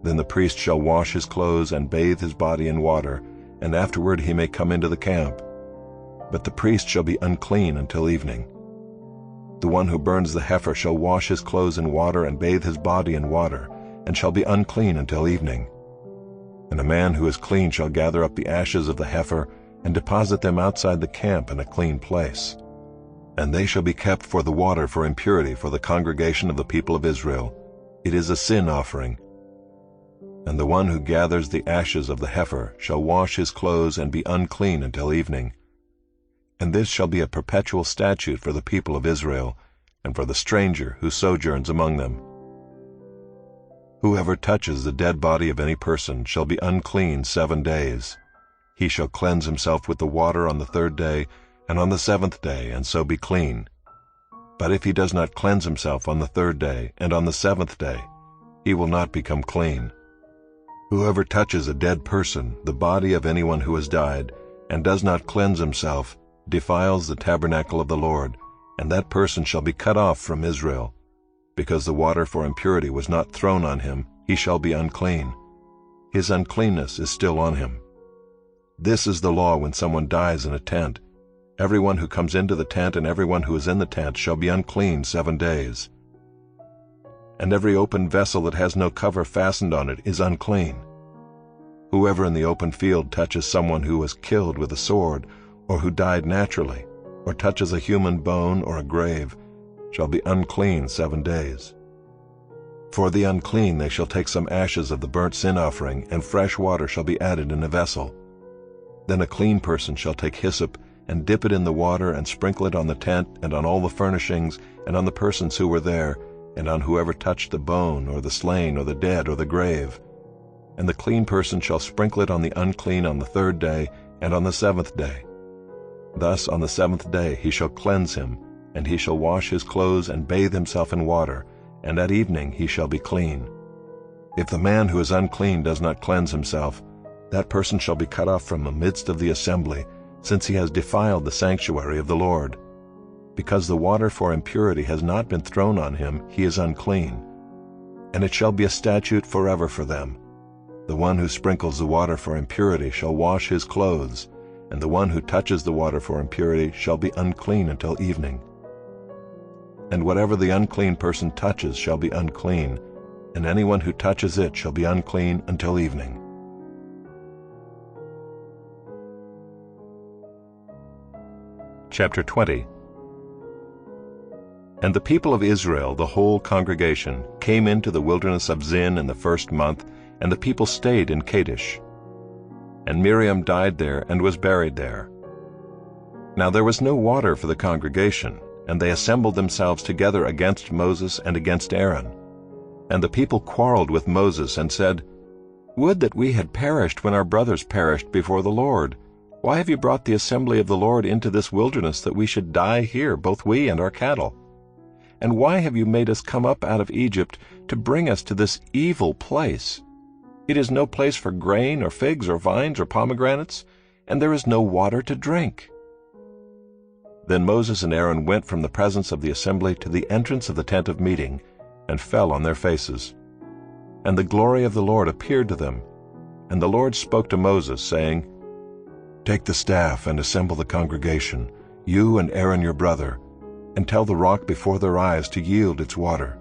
Then the priest shall wash his clothes and bathe his body in water, and afterward he may come into the camp. But the priest shall be unclean until evening. The one who burns the heifer shall wash his clothes in water and bathe his body in water, and shall be unclean until evening. And a man who is clean shall gather up the ashes of the heifer and deposit them outside the camp in a clean place. And they shall be kept for the water for impurity for the congregation of the people of Israel. It is a sin offering. And the one who gathers the ashes of the heifer shall wash his clothes and be unclean until evening. And this shall be a perpetual statute for the people of Israel, and for the stranger who sojourns among them. Whoever touches the dead body of any person shall be unclean 7 days. He shall cleanse himself with the water on the 3rd day, and on the 7th day, and so be clean. But if he does not cleanse himself on the 3rd day, and on the 7th day, he will not become clean. Whoever touches a dead person, the body of anyone who has died, and does not cleanse himself, defiles the tabernacle of the Lord, and that person shall be cut off from Israel. Because the water for impurity was not thrown on him, he shall be unclean. His uncleanness is still on him. This is the law when someone dies in a tent. Everyone who comes into the tent and everyone who is in the tent shall be unclean 7 days. And every open vessel that has no cover fastened on it is unclean. Whoever in the open field touches someone who was killed with a sword, or who died naturally, or touches a human bone or a grave, shall be unclean 7 days. For the unclean they shall take some ashes of the burnt sin offering, and fresh water shall be added in a vessel. Then a clean person shall take hyssop, and dip it in the water, and sprinkle it on the tent, and on all the furnishings, and on the persons who were there, and on whoever touched the bone, or the slain, or the dead, or the grave. And the clean person shall sprinkle it on the unclean on the 3rd day, and on the 7th day. Thus on the 7th day he shall cleanse him, and he shall wash his clothes and bathe himself in water, and at evening he shall be clean. If the man who is unclean does not cleanse himself, that person shall be cut off from the midst of the assembly, since he has defiled the sanctuary of the Lord. Because the water for impurity has not been thrown on him, he is unclean. And it shall be a statute forever for them. The one who sprinkles the water for impurity shall wash his clothes, and the one who touches the water for impurity shall be unclean until evening. And whatever the unclean person touches shall be unclean, and anyone who touches it shall be unclean until evening. Chapter 20. And the people of Israel, the whole congregation, came into the wilderness of Zin in the 1st month, and the people stayed in Kadesh. and Miriam died there and was buried there. Now there was no water for the congregation, and they assembled themselves together against Moses and against Aaron. And the people quarreled with Moses and said, "Would that we had perished when our brothers perished before the Lord! Why have you brought the assembly of the Lord into this wilderness, that we should die here, both we and our cattle? And why have you made us come up out of Egypt to bring us to this evil place? It is no place for grain or figs or vines or pomegranates, and there is no water to drink." Then Moses and Aaron went from the presence of the assembly to the entrance of the tent of meeting, and fell on their faces. And the glory of the Lord appeared to them. And the Lord spoke to Moses, saying, "Take the staff and assemble the congregation, you and Aaron your brother, and tell the rock before their eyes to yield its water.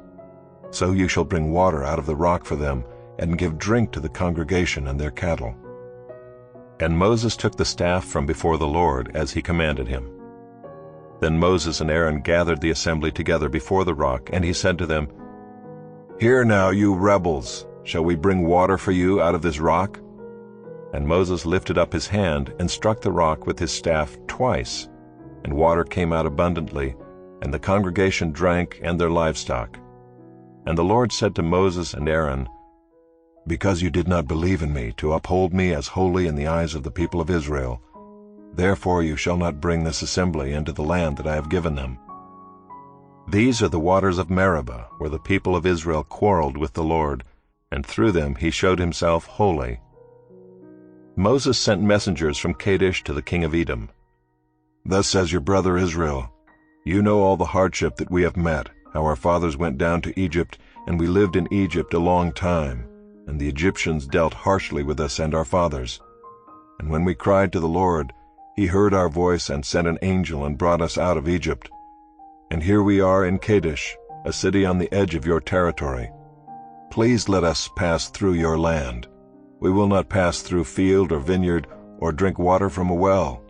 So you shall bring water out of the rock for them, and give drink to the congregation and their cattle." And Moses took the staff from before the Lord, as he commanded him. Then Moses and Aaron gathered the assembly together before the rock, and he said to them, "Hear now, you rebels, shall we bring water for you out of this rock?" And Moses lifted up his hand and struck the rock with his staff twice, and water came out abundantly, and the congregation drank and their livestock. And the Lord said to Moses and Aaron, "Because you did not believe in me to uphold me as holy in the eyes of the people of Israel, therefore you shall not bring this assembly into the land that I have given them." These are the waters of Meribah, where the people of Israel quarreled with the Lord, and through them he showed himself holy. Moses sent messengers from Kadesh to the king of Edom. "Thus says your brother Israel, you know all the hardship that we have met, how our fathers went down to Egypt, and we lived in Egypt a long time, and the Egyptians dealt harshly with us and our fathers. And when we cried to the Lord, he heard our voice and sent an angel and brought us out of Egypt. And here we are in Kadesh, a city on the edge of your territory. Please let us pass through your land. We will not pass through field or vineyard or drink water from a well.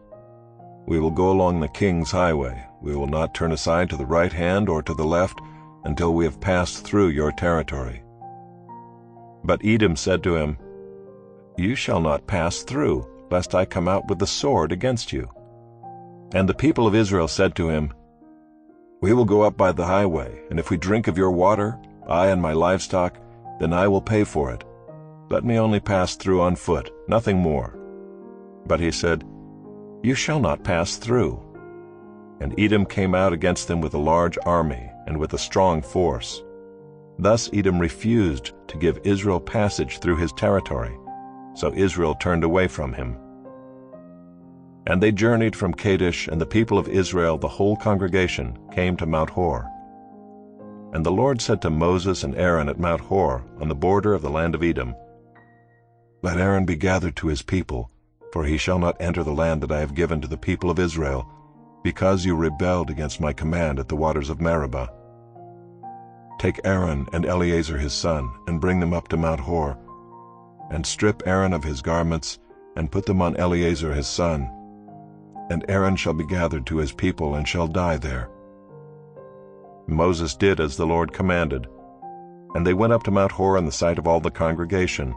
We will go along the king's highway. We will not turn aside to the right hand or to the left until we have passed through your territory." But Edom said to him, "You shall not pass through, lest I come out with the sword against you." And the people of Israel said to him, "We will go up by the highway, and if we drink of your water, I and my livestock, then I will pay for it. Let me only pass through on foot, nothing more." But he said, "You shall not pass through." And Edom came out against them with a large army and with a strong force. Thus Edom refused to give Israel passage through his territory, so Israel turned away from him. And they journeyed from Kadesh, and the people of Israel, the whole congregation, came to Mount Hor. And the Lord said to Moses and Aaron at Mount Hor, on the border of the land of Edom, "Let Aaron be gathered to his people, for he shall not enter the land that I have given to the people of Israel, because you rebelled against my command at the waters of Meribah. Take Aaron and Eleazar his son, and bring them up to Mount Hor, and strip Aaron of his garments, and put them on Eleazar his son. And Aaron shall be gathered to his people, and shall die there." Moses did as the Lord commanded. And they went up to Mount Hor in the sight of all the congregation.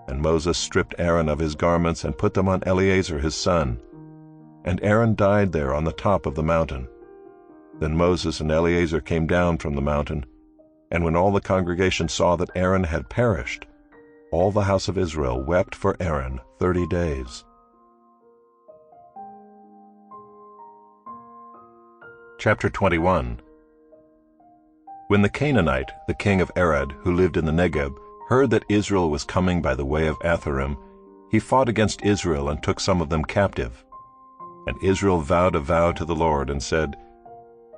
And Moses stripped Aaron of his garments, and put them on Eleazar his son. And Aaron died there on the top of the mountain. Then Moses and Eleazar came down from the mountain. And when all the congregation saw that Aaron had perished, all the house of Israel wept for Aaron 30 days. Chapter 21. When the Canaanite, the king of Arad, who lived in the Negeb, heard that Israel was coming by the way of Atharim, he fought against Israel and took some of them captive. And Israel vowed a vow to the Lord and said,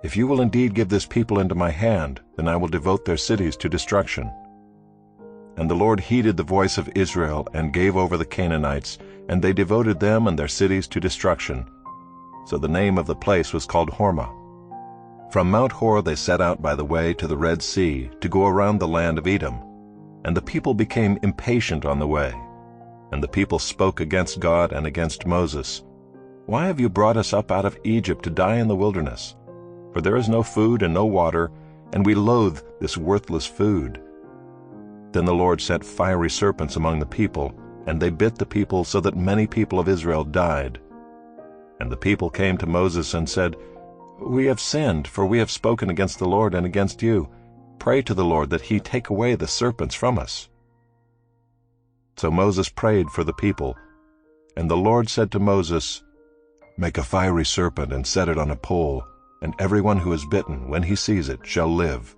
"If you will indeed give this people into my hand, then I will devote their cities to destruction." And the Lord heeded the voice of Israel and gave over the Canaanites, and they devoted them and their cities to destruction. So the name of the place was called Hormah. From Mount Hor they set out by the way to the Red Sea to go around the land of Edom. And the people became impatient on the way. And the people spoke against God and against Moses. "Why have you brought us up out of Egypt to die in the wilderness? For there is no food and no water, and we loathe this worthless food." Then the Lord sent fiery serpents among the people, and they bit the people so that many people of Israel died. And the people came to Moses and said, "We have sinned, for we have spoken against the Lord and against you. Pray to the Lord that he take away the serpents from us." So Moses prayed for the people, and the Lord said to Moses, "Make a fiery serpent and set it on a pole, and everyone who is bitten, when he sees it, shall live."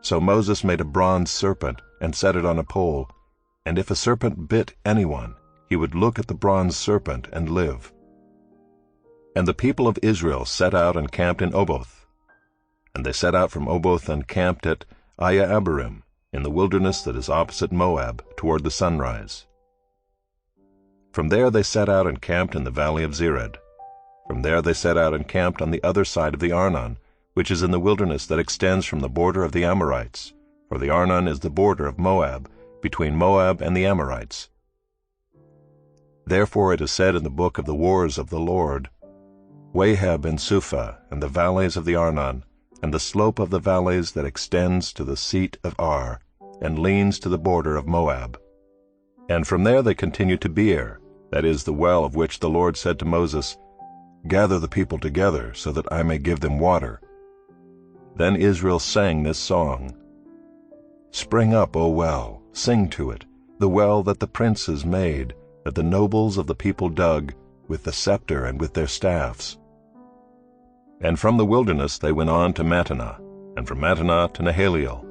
So Moses made a bronze serpent and set it on a pole, and if a serpent bit anyone, he would look at the bronze serpent and live. And the people of Israel set out and camped in Oboth. And they set out from Oboth and camped at Abarim, in the wilderness that is opposite Moab, toward the sunrise. From there they set out and camped in the valley of Zered. From there they set out and camped on the other side of the Arnon, which is in the wilderness that extends from the border of the Amorites, for the Arnon is the border of Moab, between Moab and the Amorites. Therefore it is said in the book of the wars of the Lord, Wahab and Suphah, and the valleys of the Arnon, and the slope of the valleys that extends to the seat of Ar, and leans to the border of Moab. And from there they continued to Beer, that is the well of which the Lord said to Moses, "Gather the people together, so that I may give them water." Then Israel sang this song, "Spring up, O well, sing to it, the well that the princes made, that the nobles of the people dug, with the scepter and with their staffs." And from the wilderness they went on to Mattanah, and from Mattanah to Nahaliel,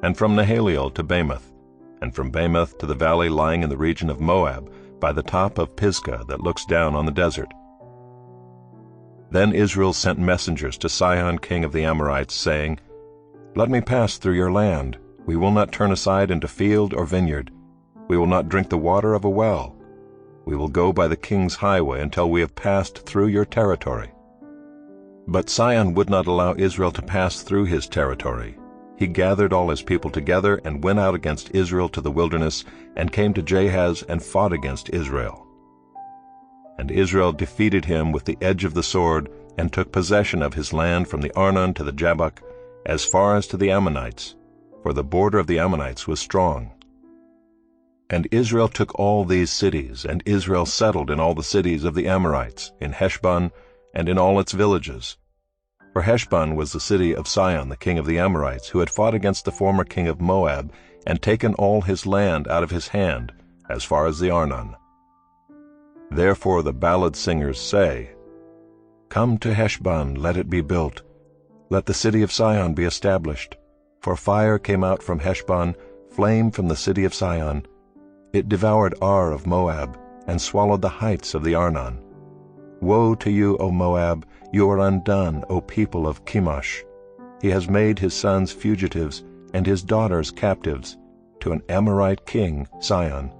and from Nahaliel to Bamoth, and from Bamoth to the valley lying in the region of Moab, by the top of Pisgah that looks down on the desert. Then Israel sent messengers to Sihon king of the Amorites, saying, "Let me pass through your land. We will not turn aside into field or vineyard. We will not drink the water of a well. We will go by the king's highway until we have passed through your territory." But Sihon would not allow Israel to pass through his territory. He gathered all his people together and went out against Israel to the wilderness, and came to Jahaz and fought against Israel. And Israel defeated him with the edge of the sword, and took possession of his land from the Arnon to the Jabbok, as far as to the Ammonites, for the border of the Ammonites was strong. And Israel took all these cities, and Israel settled in all the cities of the Amorites, in Heshbon, and in all its villages. For Heshbon was the city of Sihon the king of the Amorites, who had fought against the former king of Moab, and taken all his land out of his hand, as far as the Arnon. Therefore the ballad singers say, "Come to Heshbon, let it be built. Let the city of Sihon be established. For fire came out from Heshbon, flame from the city of Sihon. It devoured Ar of Moab, and swallowed the heights of the Arnon. Woe to you, O Moab! You are undone, O people of Chemosh. He has made his sons fugitives, and his daughters captives, to an Amorite king, Sihon.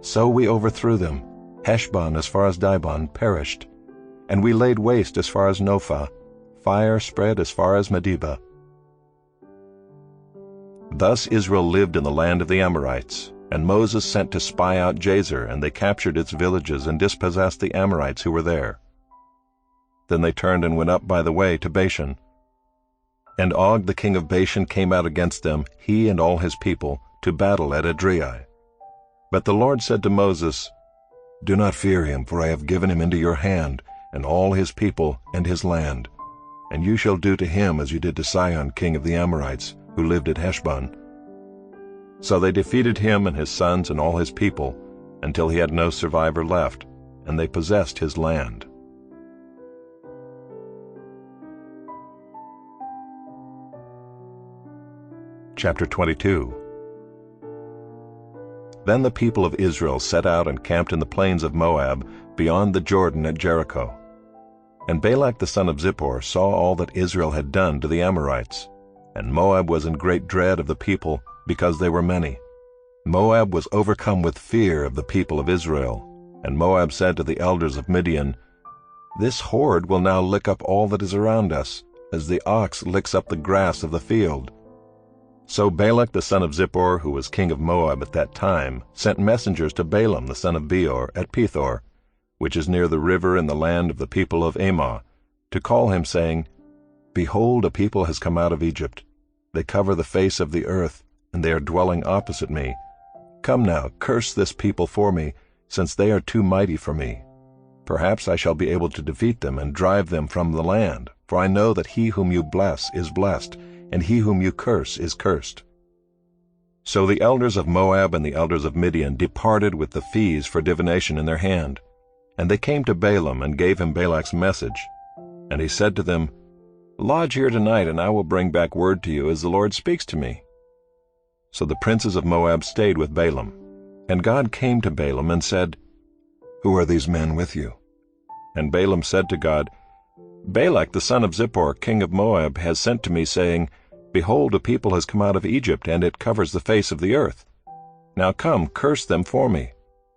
So we overthrew them. Heshbon as far as Dibon perished, and we laid waste as far as Nophah. Fire spread as far as Medeba." Thus Israel lived in the land of the Amorites, and Moses sent to spy out Jazer, and they captured its villages and dispossessed the Amorites who were there. Then they turned and went up by the way to Bashan. And Og the king of Bashan came out against them, he and all his people, to battle at Edrei. But the Lord said to Moses, "Do not fear him, for I have given him into your hand, and all his people and his land. And you shall do to him as you did to Sihon king of the Amorites, who lived at Heshbon." So they defeated him and his sons and all his people, until he had no survivor left, and they possessed his land. Chapter 22. Then the people of Israel set out and camped in the plains of Moab, beyond the Jordan at Jericho. And Balak the son of Zippor saw all that Israel had done to the Amorites. And Moab was in great dread of the people, because they were many. Moab was overcome with fear of the people of Israel. And Moab said to the elders of Midian, "This horde will now lick up all that is around us, as the ox licks up the grass of the field." So Balak the son of Zippor, who was king of Moab at that time, sent messengers to Balaam the son of Beor at Pethor, which is near the river in the land of the people of Ammah, to call him, saying, "Behold, a people has come out of Egypt. They cover the face of the earth, and they are dwelling opposite me. Come now, curse this people for me, since they are too mighty for me. Perhaps I shall be able to defeat them and drive them from the land, for I know that he whom you bless is blessed, and he whom you curse is cursed." So the elders of Moab and the elders of Midian departed with the fees for divination in their hand. And they came to Balaam and gave him Balak's message. And he said to them, "Lodge here tonight, and I will bring back word to you as the Lord speaks to me." So the princes of Moab stayed with Balaam. And God came to Balaam and said, "Who are these men with you?" And Balaam said to God, "Balak the son of Zippor, king of Moab, has sent to me, saying, Behold, a people has come out of Egypt, and it covers the face of the earth. Now come, curse them for me.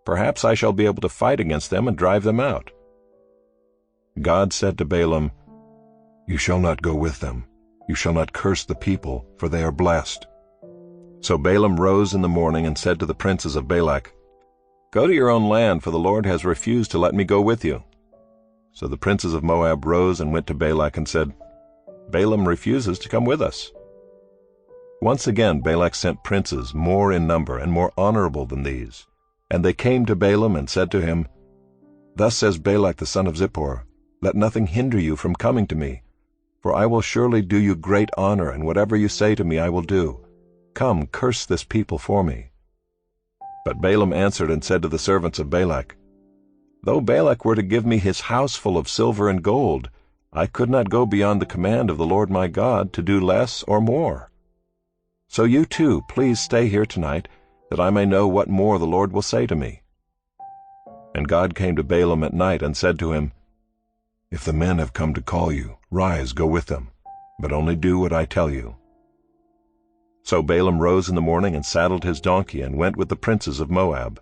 Perhaps I shall be able to fight against them and drive them out." God said to Balaam, "You shall not go with them. You shall not curse the people, for they are blessed." So Balaam rose in the morning and said to the princes of Balak, "Go to your own land, for the Lord has refused to let me go with you." So the princes of Moab rose and went to Balak and said, "Balaam refuses to come with us." Once again Balak sent princes more in number and more honorable than these. And they came to Balaam and said to him, "Thus says Balak the son of Zippor, Let nothing hinder you from coming to me, for I will surely do you great honor, and whatever you say to me I will do. Come, curse this people for me." But Balaam answered and said to the servants of Balak, "Though Balak were to give me his house full of silver and gold, I could not go beyond the command of the Lord my God to do less or more. So you too, please stay here tonight, that I may know what more the Lord will say to me." And God came to Balaam at night and said to him, "If the men have come to call you, rise, go with them, but only do what I tell you." So Balaam rose in the morning and saddled his donkey and went with the princes of Moab.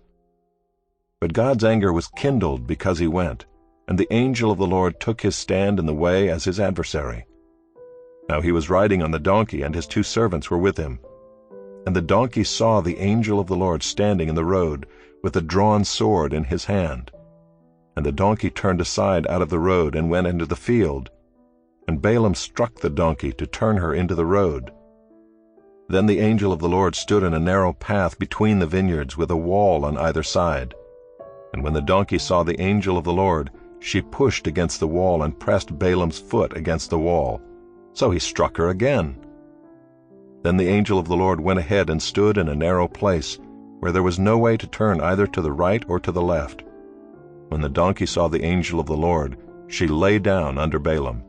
But God's anger was kindled because he went, and the angel of the Lord took his stand in the way as his adversary. Now he was riding on the donkey, and his two servants were with him. And the donkey saw the angel of the Lord standing in the road, with a drawn sword in his hand. And the donkey turned aside out of the road and went into the field. And Balaam struck the donkey to turn her into the road. Then the angel of the Lord stood in a narrow path between the vineyards, with a wall on either side. And when the donkey saw the angel of the Lord, she pushed against the wall and pressed Balaam's foot against the wall. So he struck her again. Then the angel of the Lord went ahead and stood in a narrow place, where there was no way to turn either to the right or to the left. When the donkey saw the angel of the Lord, she lay down under Balaam.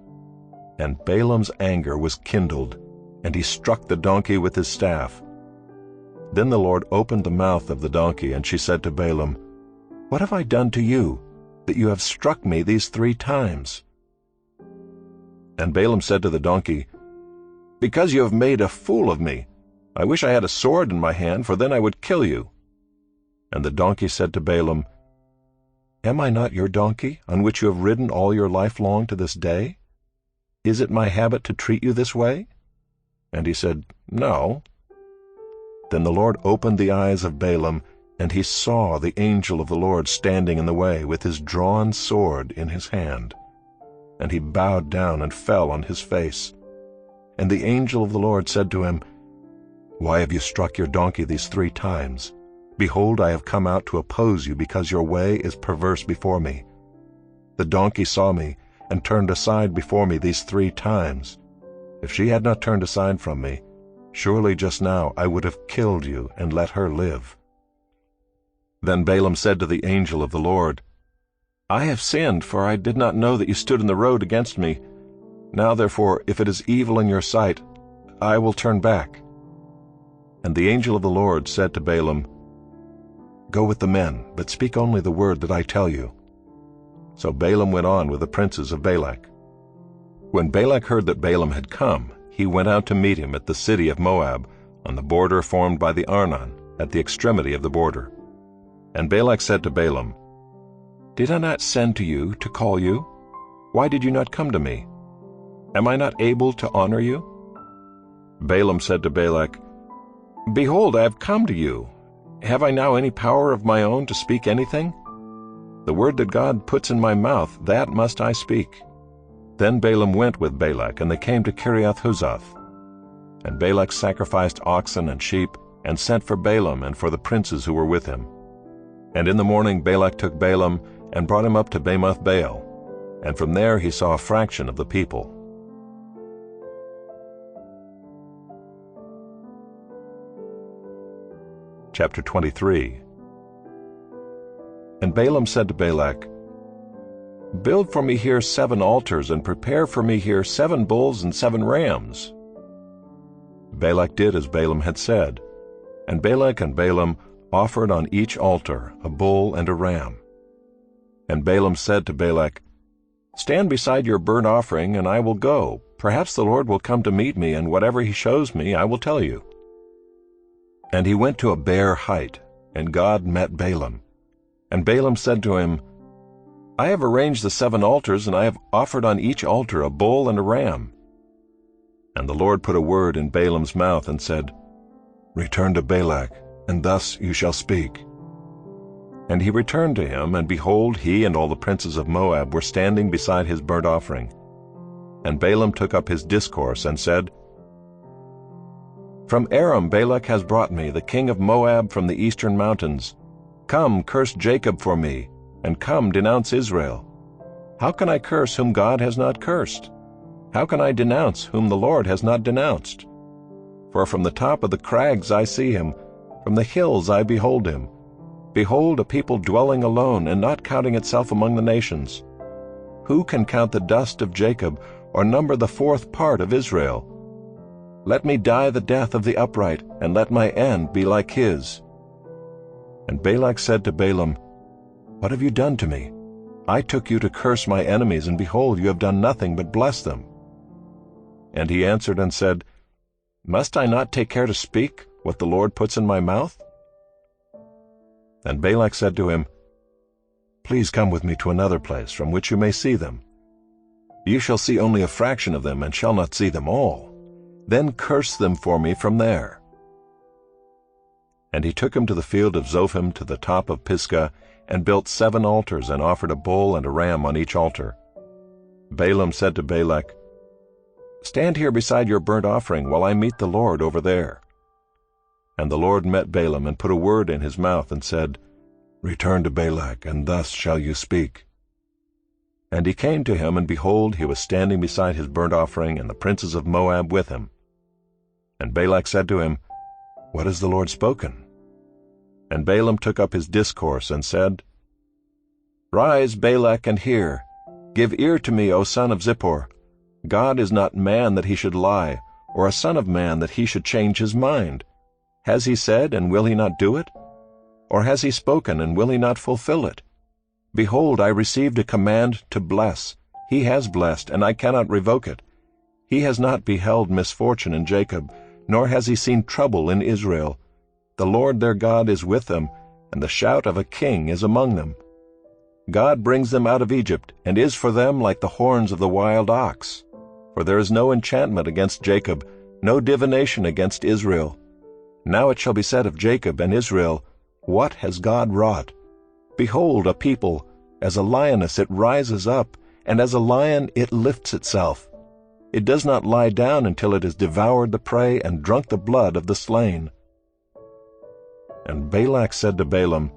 And Balaam's anger was kindled, and he struck the donkey with his staff. Then the Lord opened the mouth of the donkey, and she said to Balaam, "What have I done to you, that you have struck me these 3 times?" And Balaam said to the donkey, "Because you have made a fool of me. I wish I had a sword in my hand, for then I would kill you." And the donkey said to Balaam, "Am I not your donkey, on which you have ridden all your life long to this day? Is it my habit to treat you this way?" And he said, "No." Then the Lord opened the eyes of Balaam, and he saw the angel of the Lord standing in the way with his drawn sword in his hand. And he bowed down and fell on his face. And the angel of the Lord said to him, "Why have you struck your donkey these 3 times? Behold, I have come out to oppose you, because your way is perverse before me. The donkey saw me, and turned aside before me these 3 times. If she had not turned aside from me, surely just now I would have killed you and let her live." Then Balaam said to the angel of the Lord, "I have sinned, for I did not know that you stood in the road against me. Now therefore, if it is evil in your sight, I will turn back." And the angel of the Lord said to Balaam, "Go with the men, but speak only the word that I tell you." So Balaam went on with the princes of Balak. When Balak heard that Balaam had come, he went out to meet him at the city of Moab, on the border formed by the Arnon, at the extremity of the border. And Balak said to Balaam, "Did I not send to you to call you? Why did you not come to me? Am I not able to honor you?" Balaam said to Balak, "Behold, I have come to you. Have I now any power of my own to speak anything? The word that God puts in my mouth, that must I speak." Then Balaam went with Balak, and they came to Kiriath-Huzoth. And Balak sacrificed oxen and sheep, and sent for Balaam and for the princes who were with him. And in the morning Balak took Balaam and brought him up to Bamoth Baal, and from there he saw a fraction of the people. Chapter 23. And Balaam said to Balak, "Build for me here 7 altars, and prepare for me here 7 bulls and 7 rams." Balak did as Balaam had said, and Balak and Balaam offered on each altar a bull and a ram. And Balaam said to Balak, "Stand beside your burnt offering, and I will go. Perhaps the Lord will come to meet me, and whatever he shows me I will tell you." And he went to a bare height, and God met Balaam. And Balaam said to him, "I have arranged the 7 altars, and I have offered on each altar a bull and a ram." And the Lord put a word in Balaam's mouth and said, "Return to Balak, and thus you shall speak." And he returned to him, and behold, he and all the princes of Moab were standing beside his burnt offering. And Balaam took up his discourse and said, "From Aram Balak has brought me, the king of Moab from the eastern mountains. Come, curse Jacob for me, and come, denounce Israel. How can I curse whom God has not cursed? How can I denounce whom the Lord has not denounced? For from the top of the crags I see him, from the hills I behold him. Behold, a people dwelling alone, and not counting itself among the nations. Who can count the dust of Jacob, or number the 4th part of Israel? Let me die the death of the upright, and let my end be like his." And Balak said to Balaam, "What have you done to me? I took you to curse my enemies, and behold, you have done nothing but bless them." And he answered and said, "Must I not take care to speak what the Lord puts in my mouth?" And Balak said to him, "Please come with me to another place from which you may see them. You shall see only a fraction of them, and shall not see them all. Then curse them for me from there." And he took him to the field of Zophim to the top of Pisgah, and built 7 altars, and offered a bull and a ram on each altar. Balaam said to Balak, "Stand here beside your burnt offering while I meet the Lord over there." And the Lord met Balaam and put a word in his mouth and said, "Return to Balak, and thus shall you speak." And he came to him, and behold, he was standing beside his burnt offering, and the princes of Moab with him. And Balak said to him, "What has the Lord spoken?" And Balaam took up his discourse and said, "Rise, Balak, and hear. Give ear to me, O son of Zippor. God is not man that he should lie, or a son of man that he should change his mind. Has he said, and will he not do it? Or has he spoken, and will he not fulfill it? Behold, I received a command to bless. He has blessed, and I cannot revoke it. He has not beheld misfortune in Jacob, nor has he seen trouble in Israel. The Lord their God is with them, and the shout of a king is among them. God brings them out of Egypt, and is for them like the horns of the wild ox. For there is no enchantment against Jacob, no divination against Israel. Now it shall be said of Jacob and Israel, What has God wrought? Behold, a people, as a lioness it rises up, and as a lion it lifts itself. It does not lie down until it has devoured the prey and drunk the blood of the slain." And Balak said to Balaam,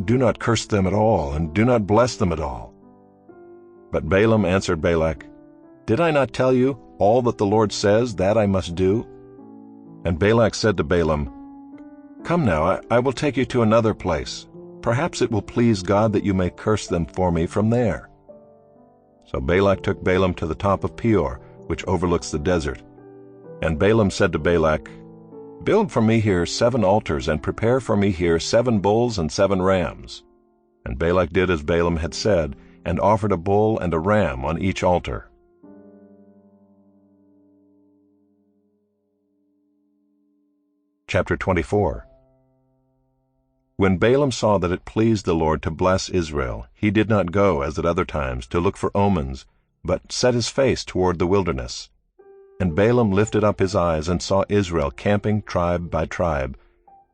"Do not curse them at all, and do not bless them at all." But Balaam answered Balak, "Did I not tell you, all that the Lord says, that I must do?" And Balak said to Balaam, "Come now, I will take you to another place. Perhaps it will please God that you may curse them for me from there." So Balak took Balaam to the top of Peor, which overlooks the desert. And Balaam said to Balak, "Build for me here 7 altars, and prepare for me here 7 bulls and 7 rams." And Balak did as Balaam had said, and offered a bull and a ram on each altar. Chapter 24. When Balaam saw that it pleased the Lord to bless Israel, he did not go, as at other times, to look for omens, but set his face toward the wilderness. And Balaam lifted up his eyes and saw Israel camping tribe by tribe.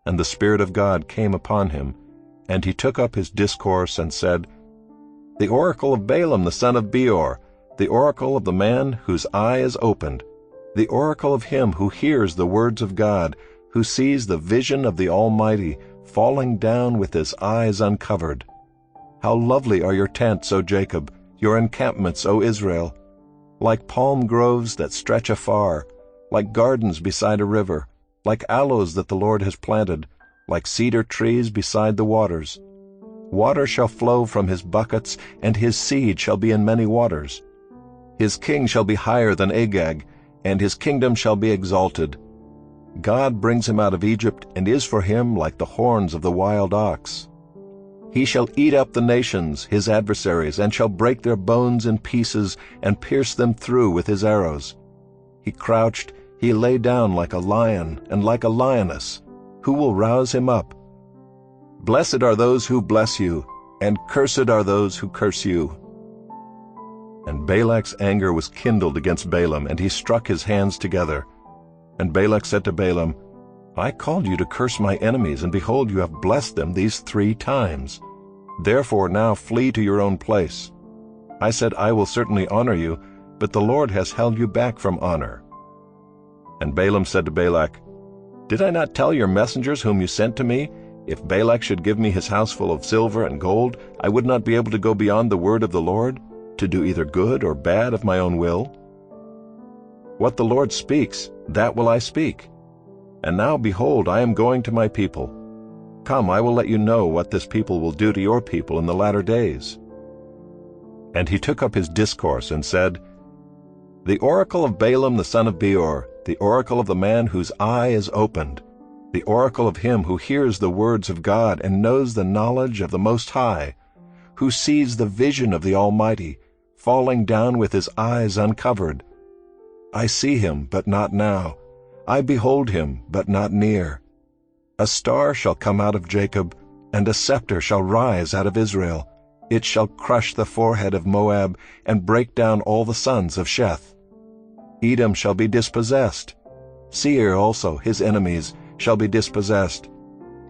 And the Spirit of God came upon him, and he took up his discourse and said, "The oracle of Balaam the son of Beor, the oracle of the man whose eye is opened, the oracle of him who hears the words of God, who sees the vision of the Almighty, falling down with his eyes uncovered. How lovely are your tents, O Jacob, your encampments, O Israel! Like palm groves that stretch afar, like gardens beside a river, like aloes that the Lord has planted, like cedar trees beside the waters. Water shall flow from his buckets, and his seed shall be in many waters. His king shall be higher than Agag, and his kingdom shall be exalted. God brings him out of Egypt, and is for him like the horns of the wild ox. He shall eat up the nations, his adversaries, and shall break their bones in pieces, and pierce them through with his arrows. He crouched, he lay down like a lion, and like a lioness. Who will rouse him up? Blessed are those who bless you, and cursed are those who curse you. And Balak's anger was kindled against Balaam, and he struck his hands together. And Balak said to Balaam, I called you to curse my enemies, and behold, you have blessed them these 3 times. Therefore now flee to your own place. I said, I will certainly honor you, but the Lord has held you back from honor. And Balaam said to Balak, Did I not tell your messengers whom you sent to me, if Balak should give me his house full of silver and gold, I would not be able to go beyond the word of the Lord, to do either good or bad of my own will? What the Lord speaks, that will I speak. And now, behold, I am going to my people. Come, I will let you know what this people will do to your people in the latter days. And he took up his discourse and said, The oracle of Balaam the son of Beor, the oracle of the man whose eye is opened, the oracle of him who hears the words of God and knows the knowledge of the Most High, who sees the vision of the Almighty, falling down with his eyes uncovered. I see him, but not now. I behold him, but not near. A star shall come out of Jacob, and a scepter shall rise out of Israel. It shall crush the forehead of Moab, and break down all the sons of Sheth. Edom shall be dispossessed. Seir also, his enemies, shall be dispossessed.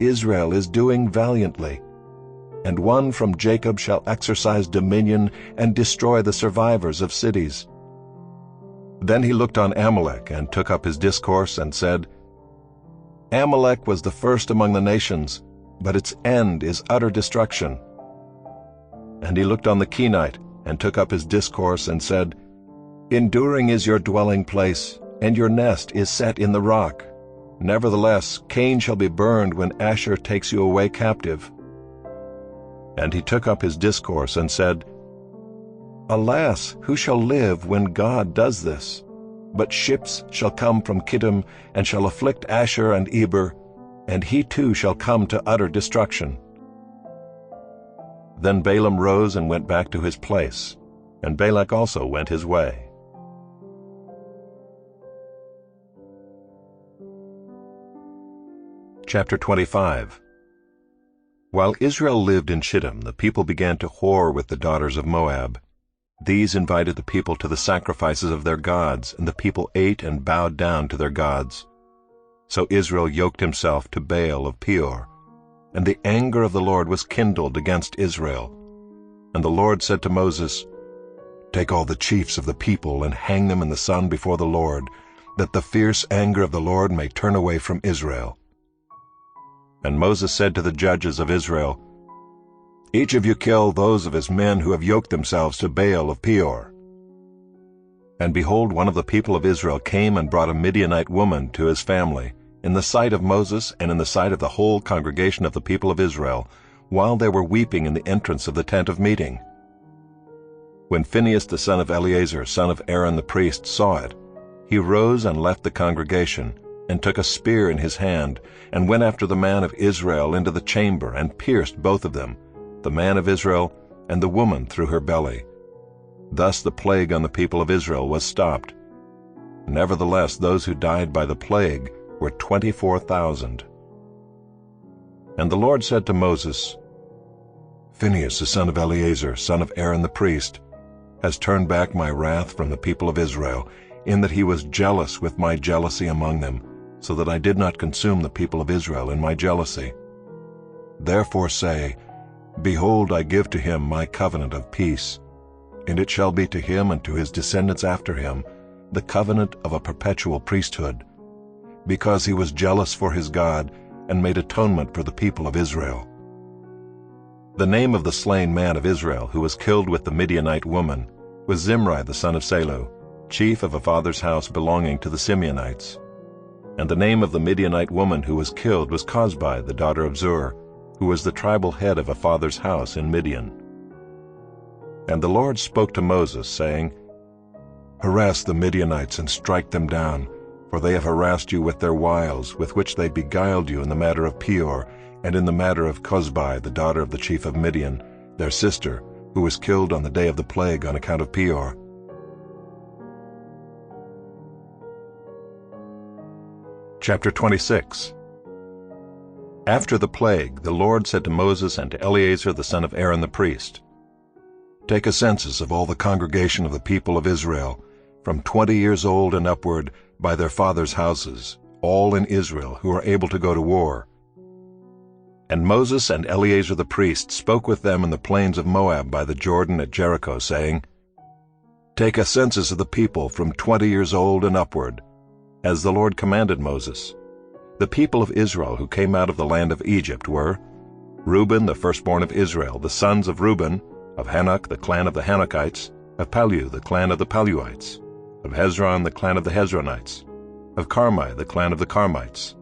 Israel is doing valiantly. And one from Jacob shall exercise dominion, and destroy the survivors of cities. Then he looked on Amalek, and took up his discourse, and said, Amalek was the first among the nations, but its end is utter destruction. And he looked on the Kenite, and took up his discourse, and said, Enduring is your dwelling place, and your nest is set in the rock. Nevertheless, Cain shall be burned when Asher takes you away captive. And he took up his discourse, and said, Alas, who shall live when God does this? But ships shall come from Kittim, and shall afflict Asher and Eber, and he too shall come to utter destruction. Then Balaam rose and went back to his place, and Balak also went his way. Chapter 25. While Israel lived in Shittim, the people began to whore with the daughters of Moab. These invited the people to the sacrifices of their gods, and the people ate and bowed down to their gods. So Israel yoked himself to Baal of Peor, and the anger of the Lord was kindled against Israel. And the Lord said to Moses, Take all the chiefs of the people and hang them in the sun before the Lord, that the fierce anger of the Lord may turn away from Israel. And Moses said to the judges of Israel, Each of you kill those of his men who have yoked themselves to Baal of Peor. And behold, one of the people of Israel came and brought a Midianite woman to his family, in the sight of Moses and in the sight of the whole congregation of the people of Israel, while they were weeping in the entrance of the tent of meeting. When Phinehas the son of Eleazar, son of Aaron the priest, saw it, he rose and left the congregation, and took a spear in his hand, and went after the man of Israel into the chamber, and pierced both of them, the man of Israel and the woman through her belly. Thus the plague on the people of Israel was stopped. Nevertheless, those who died by the plague were 24,000. And the Lord said to Moses, Phinehas the son of Eleazar, son of Aaron the priest, has turned back my wrath from the people of Israel, in that he was jealous with my jealousy among them, so that I did not consume the people of Israel in my jealousy. Therefore say, Behold, I give to him my covenant of peace, and it shall be to him and to his descendants after him the covenant of a perpetual priesthood. because he was jealous for his God and made atonement for the people of Israel. The name of the slain man of Israel who was killed with the Midianite woman was Zimri the son of Salu, chief of a father's house belonging to the Simeonites. And the name of the Midianite woman who was killed was Cosbi the daughter of Zur, who was the tribal head of a father's house in Midian. And the Lord spoke to Moses, saying, Harass the Midianites and strike them down, for they have harassed you with their wiles, with which they beguiled you in the matter of Peor, and in the matter of Cosbi the daughter of the chief of Midian, their sister, who was killed on the day of the plague on account of Peor. Chapter 26. After the plague, the Lord said to Moses and to Eleazar the son of Aaron the priest, Take a census of all the congregation of the people of Israel, from 20 years old and upward, by their fathers' houses, all in Israel who are able to go to war. And Moses and Eleazar the priest spoke with them in the plains of Moab by the Jordan at Jericho, saying, Take a census of the people from 20 years old and upward, as the Lord commanded Moses. The people of Israel who came out of the land of Egypt were Reuben, the firstborn of Israel, the sons of Reuben, of Hanok, the clan of the Hanokites, of Palu, the clan of the Paluites, of Hezron, the clan of the Hezronites, of Carmi, the clan of the Carmites.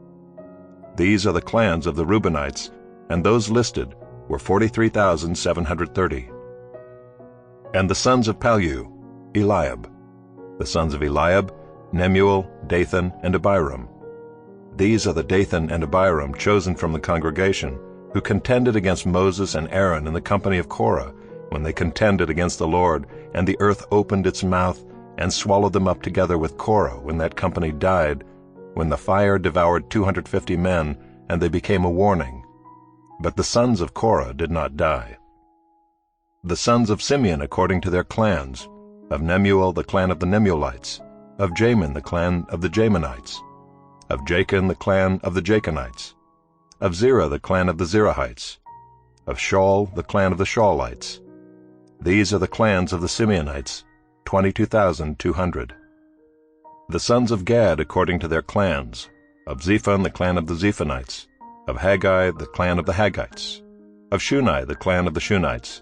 These are the clans of the Reubenites, and those listed were 43,730. And the sons of Palu, Eliab. The sons of Eliab, Nemuel, Dathan, and Abiram. These are the Dathan and Abiram chosen from the congregation, who contended against Moses and Aaron in the company of Korah, when they contended against the Lord, and the earth opened its mouth and swallowed them up together with Korah when that company died, when the fire devoured 250 men, and they became a warning. But the sons of Korah did not die. The sons of Simeon according to their clans, of Nemuel the clan of the Nemuelites, of Jamin the clan of the Jaminites, of Jachin the clan of the Jachinites, of Zerah the clan of the Zerahites, of Shaul the clan of the Shaulites. These are the clans of the Simeonites, 22,200. The sons of Gad according to their clans, of Zephon the clan of the Zephonites, of Haggai the clan of the Haggites, of Shuni the clan of the Shunites,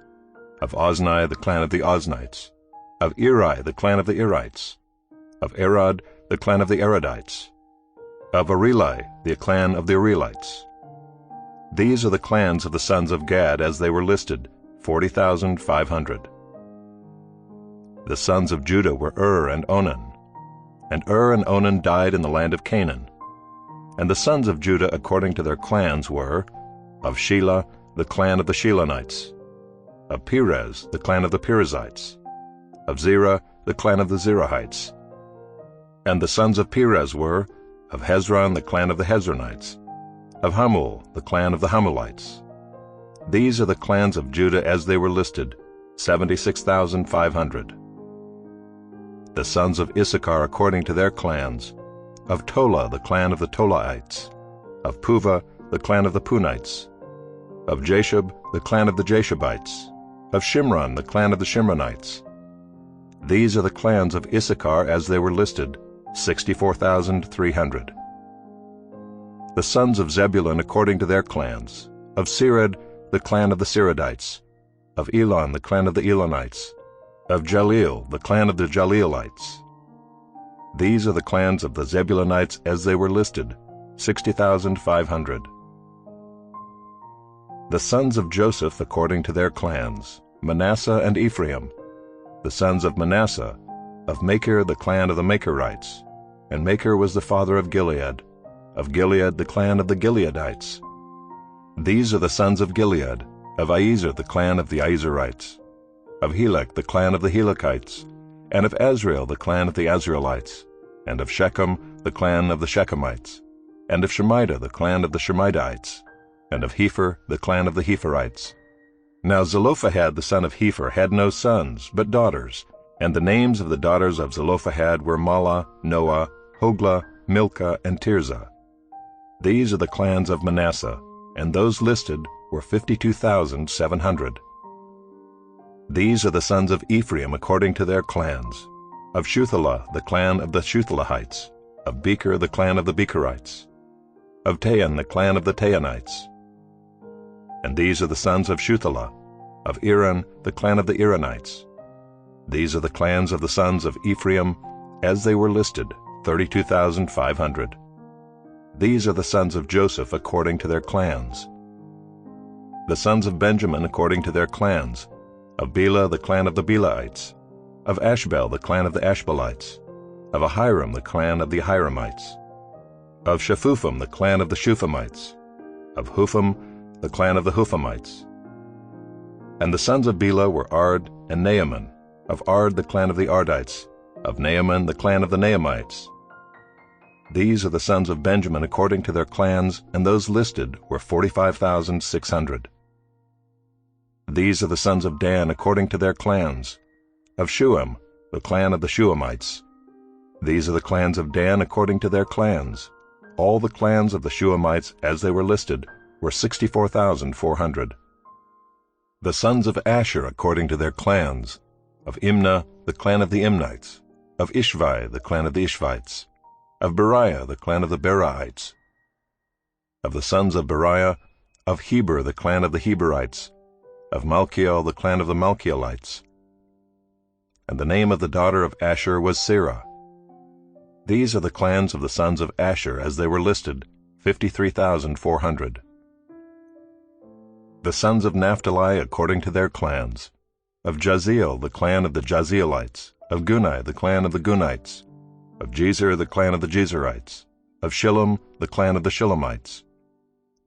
of Ozni the clan of the Oznites, of Eri the clan of the Erites, of Arod the clan of the Arodites, of Areli the clan of the Arelites. These are the clans of the sons of Gad as they were listed, 40,500. The sons of Judah were and Onan. And and Onan died in the land of Canaan. And the sons of Judah according to their clans were, of Shelah, the clan of the Shelonites, of Perez, the clan of the Perizzites, of Zerah, the clan of the Zerahites. And the sons of Perez were, of Hezron, the clan of the Hezronites, of Hamul, the clan of the Hamulites. These are the clans of Judah as they were listed, 76,500. The sons of Issachar according to their clans, of Tola, the clan of the Tolaites, of Puvah, the clan of the Punites, of Jashub, the clan of the Jashubites, of Shimron, the clan of the Shimronites. These are the clans of Issachar as they were listed, 64,300. The sons of Zebulun according to their clans, of Sered, the clan of the Seredites, of Elon, the clan of the Elonites, of Jaleel, the clan of the Jaleelites. These are the clans of the Zebulunites as they were listed, 60,500. The sons of Joseph according to their clans, Manasseh and Ephraim. The sons of Manasseh, of Machir the clan of the Machirites, and Machir was the father of Gilead the clan of the Gileadites. These are the sons of Gilead, of Iezer the clan of the Iezerites, of Helek the clan of the Helekites, and of Azrael the clan of the Azraelites, and of Shechem the clan of the Shechemites, and of Shemida the clan of the Shemidaites, and of Hepher the clan of the Hepherites. Now Zelophehad the son of Hepher had no sons, but daughters, and the names of the daughters of Zelophehad were Mahlah, Noah, Hoglah, Milcah, and Tirzah. These are the clans of Manasseh, and those listed were 52,700. These are the sons of Ephraim according to their clans, of Shuthelah the clan of the Shuthelahites, Of Becher the clan of the Becherites. Of Tahan the clan of the Tahanites. And these are the sons of Shuthelah. Of Iran the clan of the Iranites. These are the clans of the sons of Ephraim, as they were listed, 32,500. These are the sons of Joseph according to their clans. The sons of Benjamin according to their clans. Of Bela the clan of the Belaites. Of Ashbel the clan of the Ashbelites. Of Ahiram the clan of the Ahiramites. Of Shephupham the clan of the Shuphamites. Of Hupham the clan of the Huphamites. And the sons of Bela were Ard and Naaman. Of Ard the clan of the Ardites. Of Naaman the clan of the Naamites. These are the sons of Benjamin according to their clans, and those listed were 45,600. These are the sons of Dan according to their clans. Of Shuam, the clan of the Shuamites. These are the clans of Dan according to their clans. All the clans of the Shuamites, as they were listed, were 64,400. The sons of Asher according to their clans. Of Imnah, the clan of the Imnites. Of Ishvi, the clan of the Ishvites. Of Beriah, the clan of the Beraites. Of the sons of Beriah, of Heber, the clan of the Heberites. Of Malchiel, the clan of the Malchielites. And the name of the daughter of Asher was Serah. These are the clans of the sons of Asher as they were listed, 53,400. The sons of Naphtali according to their clans. Of Jaziel, the clan of the Jazielites. Of Gunai, the clan of the Gunites. Of Jezer, the clan of the Jezerites. Of Shillem, the clan of the Shillemites.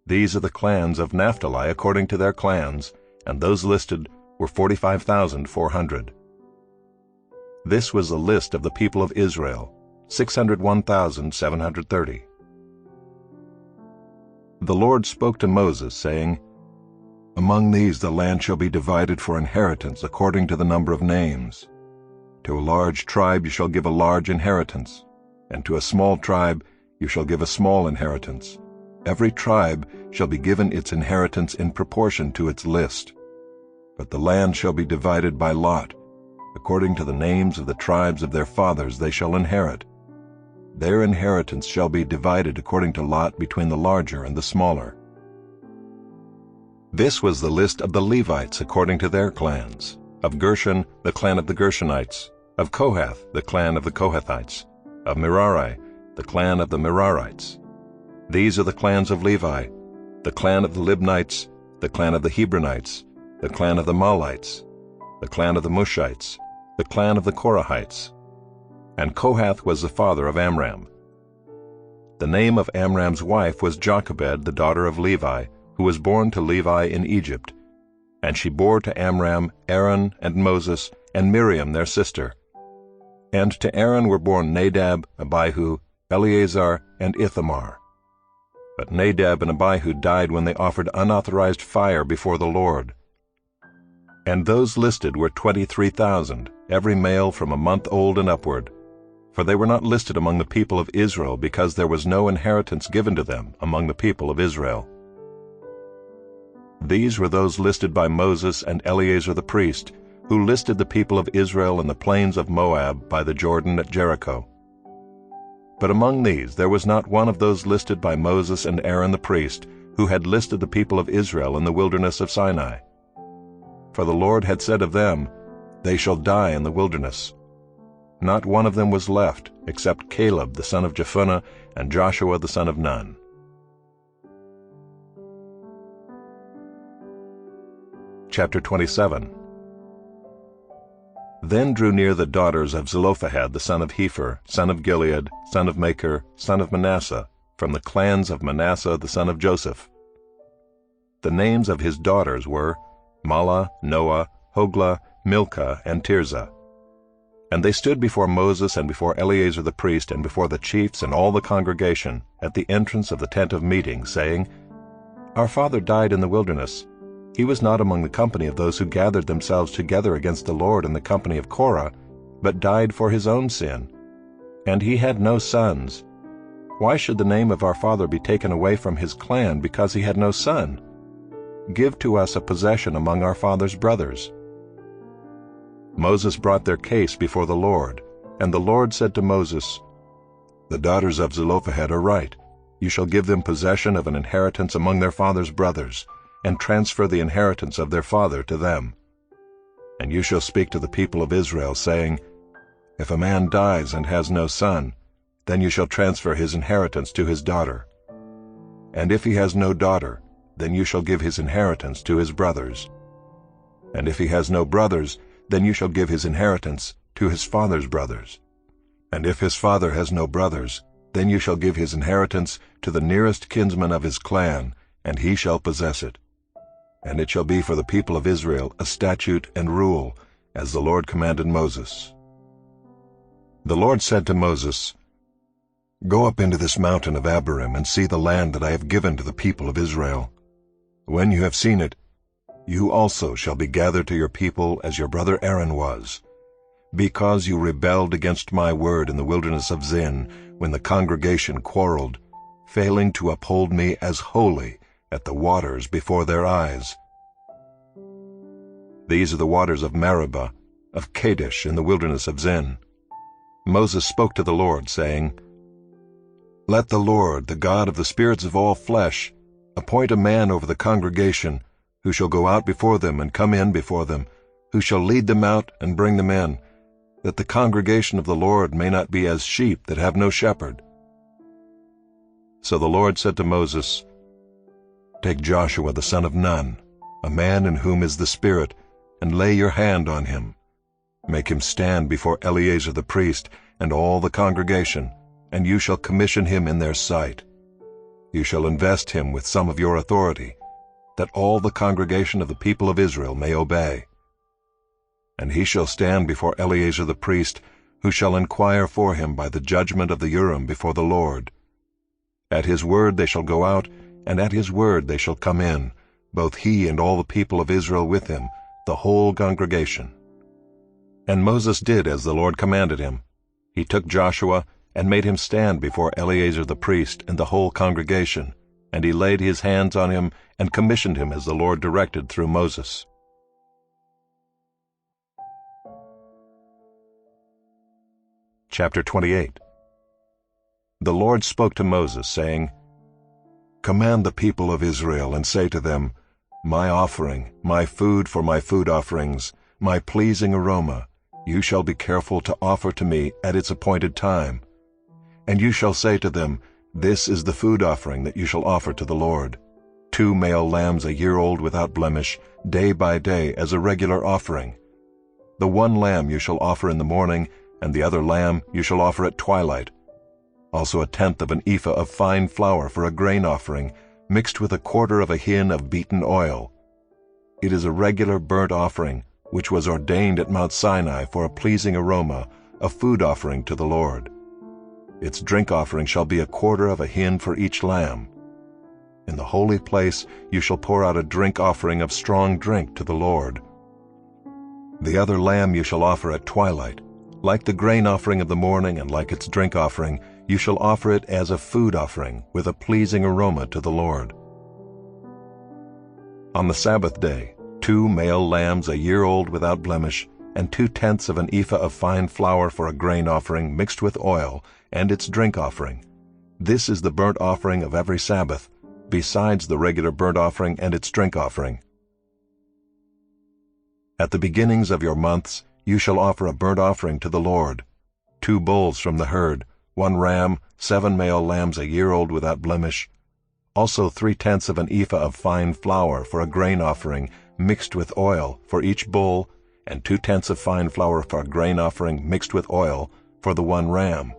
These are the clans of Naphtali according to their clans, and those listed were 45,400. This was the list of the people of Israel, 601,730. The Lord spoke to Moses, saying, Among these the land shall be divided for inheritance according to the number of names. To a large tribe you shall give a large inheritance, and to a small tribe you shall give a small inheritance. Every tribe shall be given its inheritance in proportion to its list. But the land shall be divided by lot. According to the names of the tribes of their fathers they shall inherit. Their inheritance shall be divided according to lot between the larger and the smaller. This was the list of the Levites according to their clans. Of Gershon, the clan of the Gershonites. Of Kohath, the clan of the Kohathites. Of Merari, the clan of the Merarites. These are the clans of Levi, the clan of the Libnites, the clan of the Hebronites, the clan of the Malites, the clan of the Mushites, the clan of the Korahites. And Kohath was the father of Amram. The name of Amram's wife was Jochebed, the daughter of Levi, who was born to Levi in Egypt. And she bore to Amram Aaron and Moses and Miriam their sister. And to Aaron were born Nadab, Abihu, Eleazar, and Ithamar. But Nadab and Abihu died when they offered unauthorized fire before the Lord. And those listed were 23,000, every male from a month old and upward. For they were not listed among the people of Israel, because there was no inheritance given to them among the people of Israel. These were those listed by Moses and Eleazar the priest, who listed the people of Israel in the plains of Moab by the Jordan at Jericho. But among these there was not one of those listed by Moses and Aaron the priest, who had listed the people of Israel in the wilderness of Sinai. For the Lord had said of them, They shall die in the wilderness. Not one of them was left, except Caleb the son of Jephunneh and Joshua the son of Nun. Chapter 27. Then drew near the daughters of Zelophehad the son of Hepher, son of Gilead, son of Machir, son of Manasseh, from the clans of Manasseh the son of Joseph. The names of his daughters were Mahlah, Noah, Hoglah, Milcah, and Tirzah. And they stood before Moses and before Eleazar the priest and before the chiefs and all the congregation at the entrance of the tent of meeting, saying, Our father died in the wilderness. He was not among the company of those who gathered themselves together against the Lord in the company of Korah, but died for his own sin. And he had no sons. Why should the name of our father be taken away from his clan because he had no son? Give to us a possession among our father's brothers. Moses brought their case before the Lord, and the Lord said to Moses, The daughters of Zelophehad are right. You shall give them possession of an inheritance among their father's brothers, and transfer the inheritance of their father to them. And you shall speak to the people of Israel, saying, If a man dies and has no son, then you shall transfer his inheritance to his daughter. And if he has no daughter, then you shall give his inheritance to his brothers. And if he has no brothers, then you shall give his inheritance to his father's brothers. And if his father has no brothers, then you shall give his inheritance to the nearest kinsman of his clan, and he shall possess it. And it shall be for the people of Israel a statute and rule, as the Lord commanded Moses. The Lord said to Moses, Go up into this mountain of Abarim, and see the land that I have given to the people of Israel. When you have seen it, you also shall be gathered to your people as your brother Aaron was, because you rebelled against my word in the wilderness of Zin, when the congregation quarreled, failing to uphold me as holy at the waters before their eyes. These are the waters of Meribah, of Kadesh in the wilderness of Zin. Moses spoke to the Lord, saying, Let the Lord, the God of the spirits of all flesh, appoint a man over the congregation, who shall go out before them and come in before them, who shall lead them out and bring them in, that the congregation of the Lord may not be as sheep that have no shepherd. So the Lord said to Moses, Take Joshua the son of Nun, a man in whom is the Spirit, and lay your hand on him. Make him stand before Eleazar the priest and all the congregation, and you shall commission him in their sight. You shall invest him with some of your authority, that all the congregation of the people of Israel may obey. And he shall stand before Eleazar the priest, who shall inquire for him by the judgment of the Urim before the Lord. At his word they shall go out, and at his word they shall come in, both he and all the people of Israel with him, the whole congregation. And Moses did as the Lord commanded him. He took Joshua and made him stand before Eleazar the priest and the whole congregation, and he laid his hands on him and commissioned him as the Lord directed through Moses. Chapter 28. The Lord spoke to Moses, saying, Command the people of Israel, and say to them, My offering, my food for my food offerings, my pleasing aroma, you shall be careful to offer to me at its appointed time. And you shall say to them, This is the food offering that you shall offer to the Lord: 2 male lambs a year old without blemish, day by day as a regular offering. The one lamb you shall offer in the morning, and the other lamb you shall offer at twilight. Also 1/10 of an ephah of fine flour for a grain offering, mixed with 1/4 of a hin of beaten oil. It is a regular burnt offering, which was ordained at Mount Sinai for a pleasing aroma, a food offering to the Lord. Its drink offering shall be 1/4 of a hin for each lamb. In the holy place you shall pour out a drink offering of strong drink to the Lord. The other lamb you shall offer at twilight. Like the grain offering of the morning and like its drink offering, you shall offer it as a food offering with a pleasing aroma to the Lord. On the Sabbath day, 2 male lambs a year old without blemish, and 2/10 of an ephah of fine flour for a grain offering mixed with oil, and its drink offering. This is the burnt offering of every Sabbath, besides the regular burnt offering and its drink offering. At the beginnings of your months you shall offer a burnt offering to the Lord: 2 bulls from the herd, 1 ram, 7 male lambs a year old without blemish, also 3/10 of an ephah of fine flour for a grain offering mixed with oil for each bull, and 2/10 of fine flour for a grain offering mixed with oil for the 1 ram,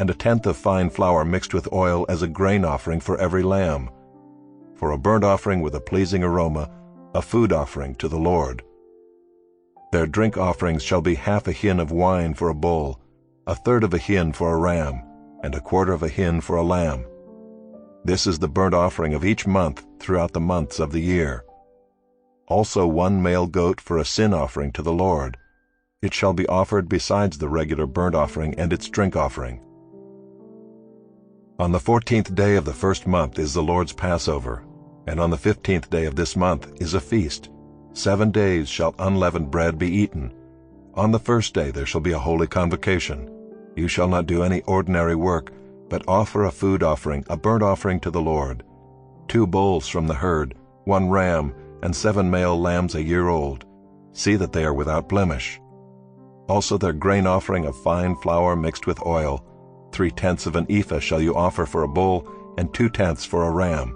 and 1/10 of fine flour mixed with oil as a grain offering for every lamb, for a burnt offering with a pleasing aroma, a food offering to the Lord. Their drink offerings shall be 1/2 a hin of wine for a bull, 1/3 of a hin for a ram, and 1/4 of a hin for a lamb. This is the burnt offering of each month throughout the months of the year. Also 1 male goat for a sin offering to the Lord. It shall be offered besides the regular burnt offering and its drink offering. On the 14th day of the first month is the Lord's Passover, and on the 15th day of this month is a feast. 7 days shall unleavened bread be eaten. On the first day there shall be a holy convocation. You shall not do any ordinary work, but offer a food offering, a burnt offering to the Lord. 2 bulls from the herd, 1 ram, and 7 male lambs a year old. See that they are without blemish. Also their grain offering of fine flour mixed with oil. 3/10 of an ephah shall you offer for a bull, and 2/10 for a ram.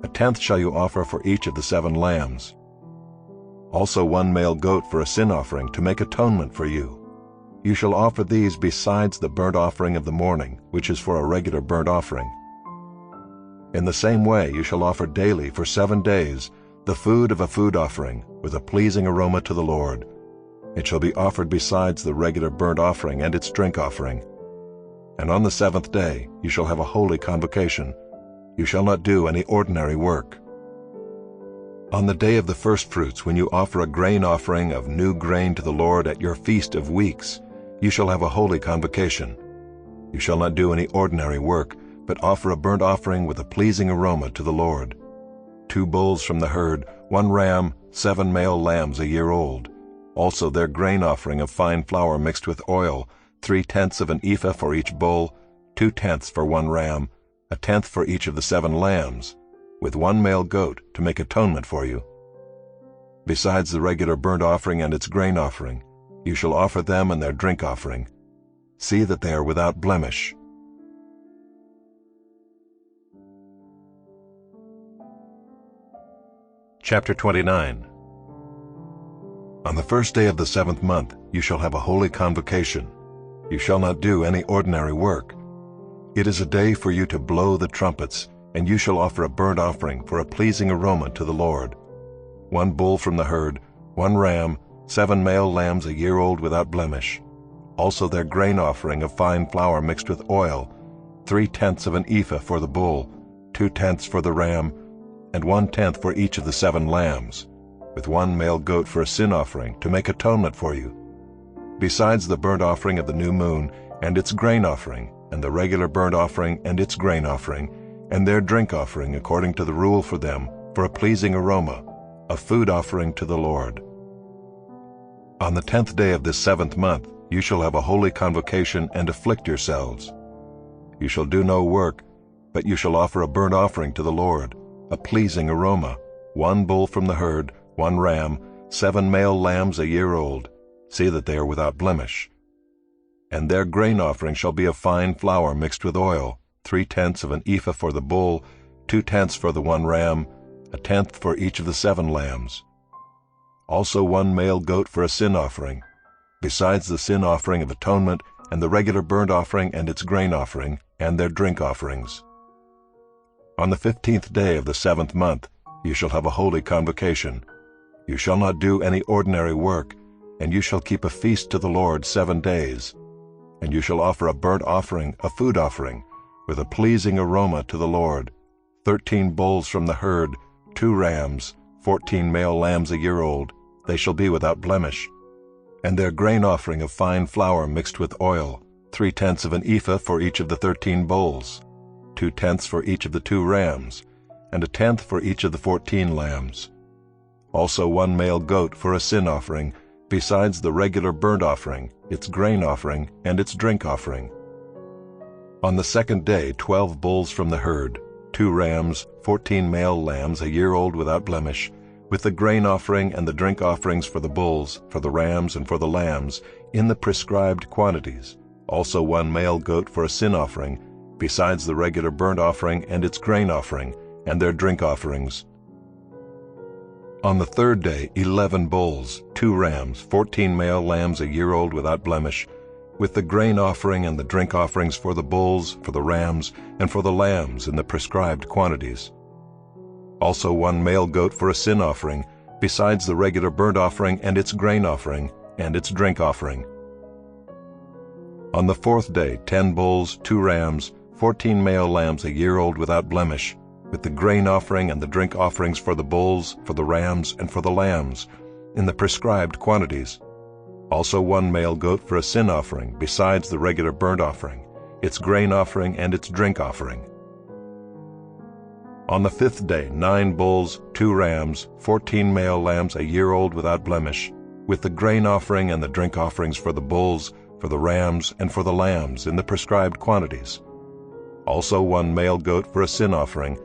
1/10 shall you offer for each of the 7 lambs. Also 1 male goat for a sin offering, to make atonement for you. You shall offer these besides the burnt offering of the morning, which is for a regular burnt offering. In the same way you shall offer daily for 7 days the food of a food offering, with a pleasing aroma to the Lord. It shall be offered besides the regular burnt offering and its drink offering. And on the 7th day you shall have a holy convocation. You shall not do any ordinary work. On the day of the firstfruits, when you offer a grain offering of new grain to the Lord at your feast of weeks, you shall have a holy convocation. You shall not do any ordinary work, but offer a burnt offering with a pleasing aroma to the Lord. 2 bulls from the herd, 1 ram, 7 male lambs a year old. Also their grain offering of fine flour mixed with oil, 3/10 of an ephah for each bull, 2/10 for 1 ram, 1/10 for each of the 7 lambs, with 1 male goat to make atonement for you. Besides the regular burnt offering and its grain offering, you shall offer them and their drink offering. See that they are without blemish. Chapter 29. On the first day of the 7th month you shall have a holy convocation. You shall not do any ordinary work. It is a day for you to blow the trumpets, and you shall offer a burnt offering for a pleasing aroma to the Lord. 1 bull from the herd, 1 ram, 7 male lambs a year old without blemish. Also their grain offering of fine flour mixed with oil, 3/10 of an ephah for the bull, 2/10 for the ram, and 1/10 for each of the 7 lambs, with 1 male goat for a sin offering, to make atonement for you. Besides the burnt offering of the new moon, and its grain offering, and the regular burnt offering and its grain offering, and their drink offering according to the rule for them, for a pleasing aroma, a food offering to the Lord. On the 10th day of this 7th month you shall have a holy convocation and afflict yourselves. You shall do no work, but you shall offer a burnt offering to the Lord, a pleasing aroma, 1 bull from the herd, 1 ram, 7 male lambs a year old. See that they are without blemish. And their grain offering shall be of fine flour mixed with oil, 3/10 of an ephah for the bull, 2/10 for the 1 ram, 1/10 for each of the 7 lambs. Also 1 male goat for a sin offering, besides the sin offering of atonement, and the regular burnt offering and its grain offering, and their drink offerings. On the 15th day of the 7th month you shall have a holy convocation. You shall not do any ordinary work, and you shall keep a feast to the Lord 7 days. And you shall offer a burnt offering, a food offering, with a pleasing aroma to the Lord, 13 bulls from the herd, 2 rams, 14 male lambs a year old. They shall be without blemish. And their grain offering of fine flour mixed with oil, 3/10 of an ephah for each of the 13 bulls, 2/10 for each of the 2 rams, and 1/10 for each of the 14 lambs. Also 1 male goat for a sin offering, besides the regular burnt offering, its grain offering, and its drink offering. On the 2nd day 12 bulls from the herd, 2 rams, 14 male lambs a year old without blemish, with the grain offering and the drink offerings for the bulls, for the rams, and for the lambs, in the prescribed quantities. Also 1 male goat for a sin offering, besides the regular burnt offering and its grain offering, and their drink offerings. On the 3rd day 11 bulls, 2 rams, 14 male lambs a year old without blemish, with the grain offering and the drink offerings for the bulls, for the rams, and for the lambs in the prescribed quantities. Also 1 male goat for a sin offering, besides the regular burnt offering and its grain offering, and its drink offering. On the 4th day 10 bulls, 2 rams, 14 male lambs a year old without blemish, with the grain offering and the drink offerings for the bulls, for the rams, and for the lambs, in the prescribed quantities. Also 1 male goat for a sin offering, besides the regular burnt offering, its grain offering, and its drink offering. On the 5th day 9 bulls, 2 rams, 14 male lambs a year old without blemish, with the grain offering and the drink offerings for the bulls, for the rams, and for the lambs in the prescribed quantities. Also 1 male goat for a sin offering,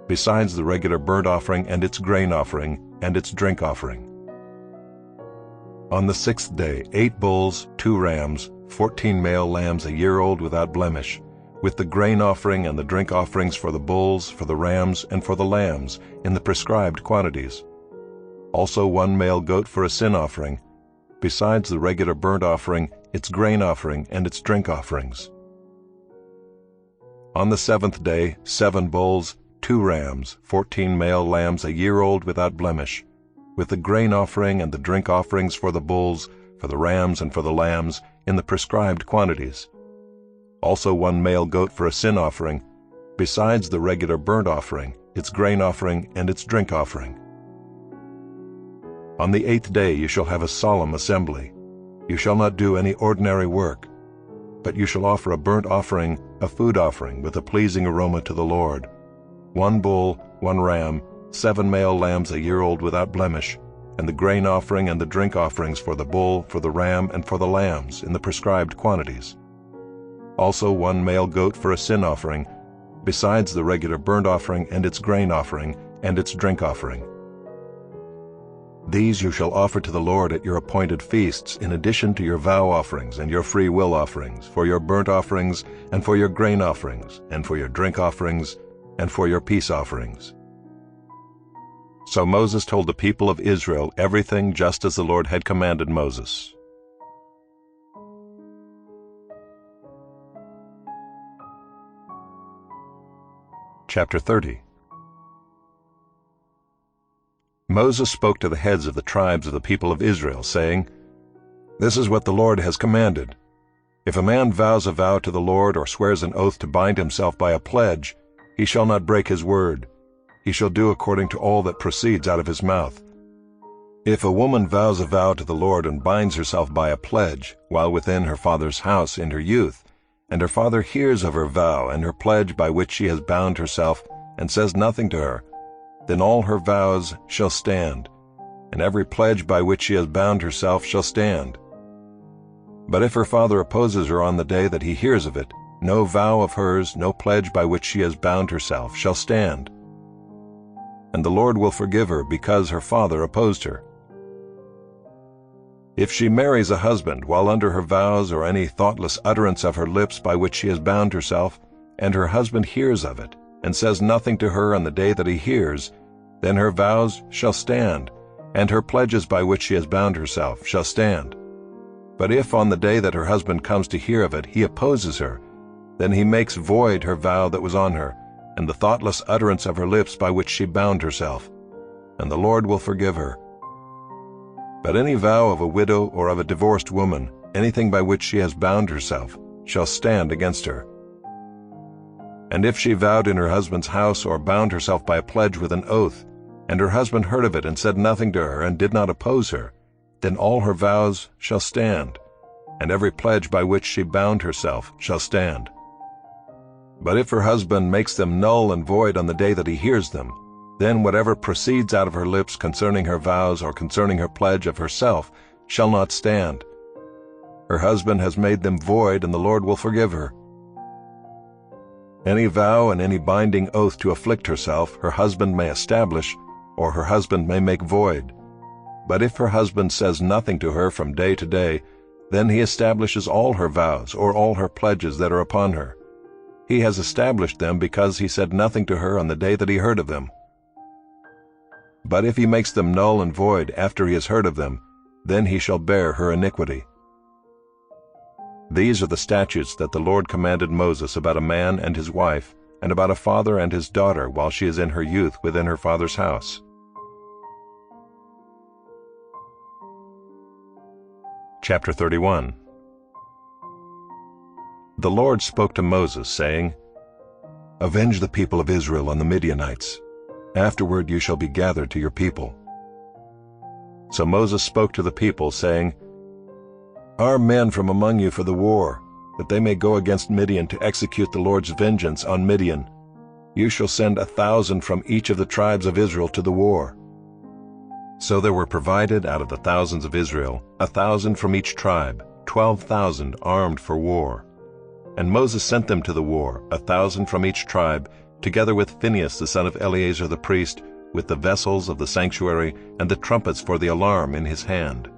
besides the regular burnt offering and its grain offering and its drink offering. On the 6th day 8 bulls, 2 rams, 14 male lambs a year old without blemish, with the grain offering and the drink offerings for the bulls, for the rams, and for the lambs in the prescribed quantities. Also 1 male goat for a sin offering, besides the regular burnt offering, its grain offering, and its drink offerings. On the 7th day 7 bulls, 2 rams, 14 male lambs a year old without blemish, with the grain offering and the drink offerings for the bulls, for the rams, and for the lambs in the prescribed quantities. Also 1 male goat for a sin offering, besides the regular burnt offering, its grain offering, and its drink offering. On the 8th day you shall have a solemn assembly. You shall not do any ordinary work, but you shall offer a burnt offering, a food offering with a pleasing aroma to the Lord. 1 bull, 1 ram, 7 male lambs a year old without blemish, and the grain offering and the drink offerings for the bull, for the ram, and for the lambs in the prescribed quantities. Also 1 male goat for a sin offering, besides the regular burnt offering and its grain offering and its drink offering. These you shall offer to the Lord at your appointed feasts, in addition to your vow offerings and your free will offerings, for your burnt offerings, and for your grain offerings, and for your drink offerings, and for your peace offerings. So Moses told the people of Israel everything just as the Lord had commanded Moses. Chapter 30. Moses spoke to the heads of the tribes of the people of Israel, saying, "This is what the Lord has commanded. If a man vows a vow to the Lord or swears an oath to bind himself by a pledge, he shall not break his word. He shall do according to all that proceeds out of his mouth. If a woman vows a vow to the Lord and binds herself by a pledge, while within her father's house in her youth, and her father hears of her vow and her pledge by which she has bound herself, and says nothing to her, then all her vows shall stand, and every pledge by which she has bound herself shall stand. But if her father opposes her on the day that he hears of it, no vow of hers, no pledge by which she has bound herself, shall stand. And the Lord will forgive her because her father opposed her. If she marries a husband while under her vows or any thoughtless utterance of her lips by which she has bound herself, and her husband hears of it, and says nothing to her on the day that he hears, then her vows shall stand, and her pledges by which she has bound herself shall stand. But if on the day that her husband comes to hear of it he opposes her, then he makes void her vow that was on her, and the thoughtless utterance of her lips by which she bound herself, and the Lord will forgive her. But any vow of a widow or of a divorced woman, anything by which she has bound herself, shall stand against her. And if she vowed in her husband's house or bound herself by a pledge with an oath, and her husband heard of it and said nothing to her and did not oppose her, then all her vows shall stand, and every pledge by which she bound herself shall stand. But if her husband makes them null and void on the day that he hears them, then whatever proceeds out of her lips concerning her vows or concerning her pledge of herself shall not stand. Her husband has made them void, and the Lord will forgive her. Any vow and any binding oath to afflict herself her husband may establish, or her husband may make void. But if her husband says nothing to her from day to day, then he establishes all her vows or all her pledges that are upon her. He has established them because he said nothing to her on the day that he heard of them. But if he makes them null and void after he has heard of them, then he shall bear her iniquity. These are the statutes that the Lord commanded Moses about a man and his wife, and about a father and his daughter while she is in her youth within her father's house. Chapter 31. The Lord spoke to Moses, saying, "Avenge the people of Israel on the Midianites. Afterward you shall be gathered to your people." So Moses spoke to the people, saying, "Arm men from among you for the war, that they may go against Midian to execute the Lord's vengeance on Midian. You shall send 1,000 from each of the tribes of Israel to the war." So there were provided out of the thousands of Israel 1,000 from each tribe, 12,000 armed for war. And Moses sent them to the war, 1,000 from each tribe, together with Phinehas the son of Eleazar the priest, with the vessels of the sanctuary and the trumpets for the alarm in his hand.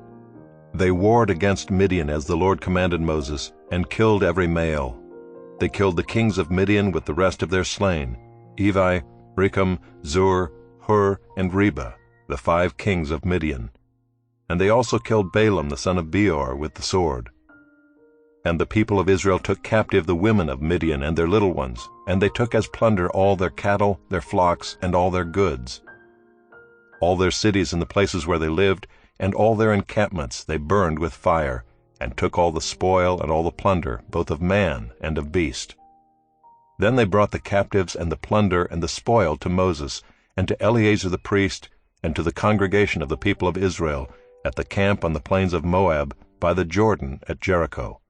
They warred against Midian as the Lord commanded Moses, and killed every male. They killed the kings of Midian with the rest of their slain, Evi, Recham, Zur, Hur, and Reba, the 5 kings of Midian. And they also killed Balaam the son of Beor with the sword. And the people of Israel took captive the women of Midian and their little ones, and they took as plunder all their cattle, their flocks, and all their goods. All their cities and the places where they lived, and all their encampments they burned with fire, and took all the spoil and all the plunder, both of man and of beast. Then they brought the captives and the plunder and the spoil to Moses, and to Eleazar the priest, and to the congregation of the people of Israel, at the camp on the plains of Moab, by the Jordan at Jericho.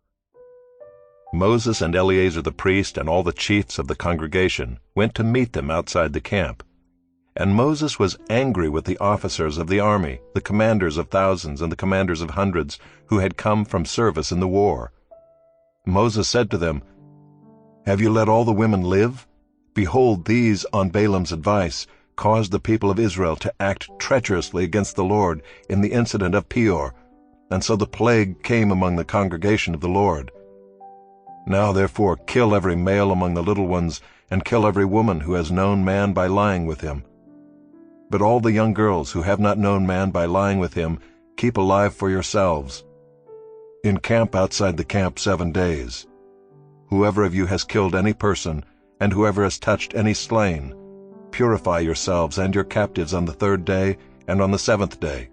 Moses and Eleazar the priest and all the chiefs of the congregation went to meet them outside the camp. And Moses was angry with the officers of the army, the commanders of thousands and the commanders of hundreds, who had come from service in the war. Moses said to them, "Have you let all the women live? Behold, these, on Balaam's advice, caused the people of Israel to act treacherously against the Lord in the incident of Peor, and so the plague came among the congregation of the Lord. Now therefore kill every male among the little ones, and kill every woman who has known man by lying with him. But all the young girls who have not known man by lying with him, keep alive for yourselves. Encamp outside the camp 7 days. Whoever of you has killed any person, and whoever has touched any slain, purify yourselves and your captives on the 3rd day and on the 7th day.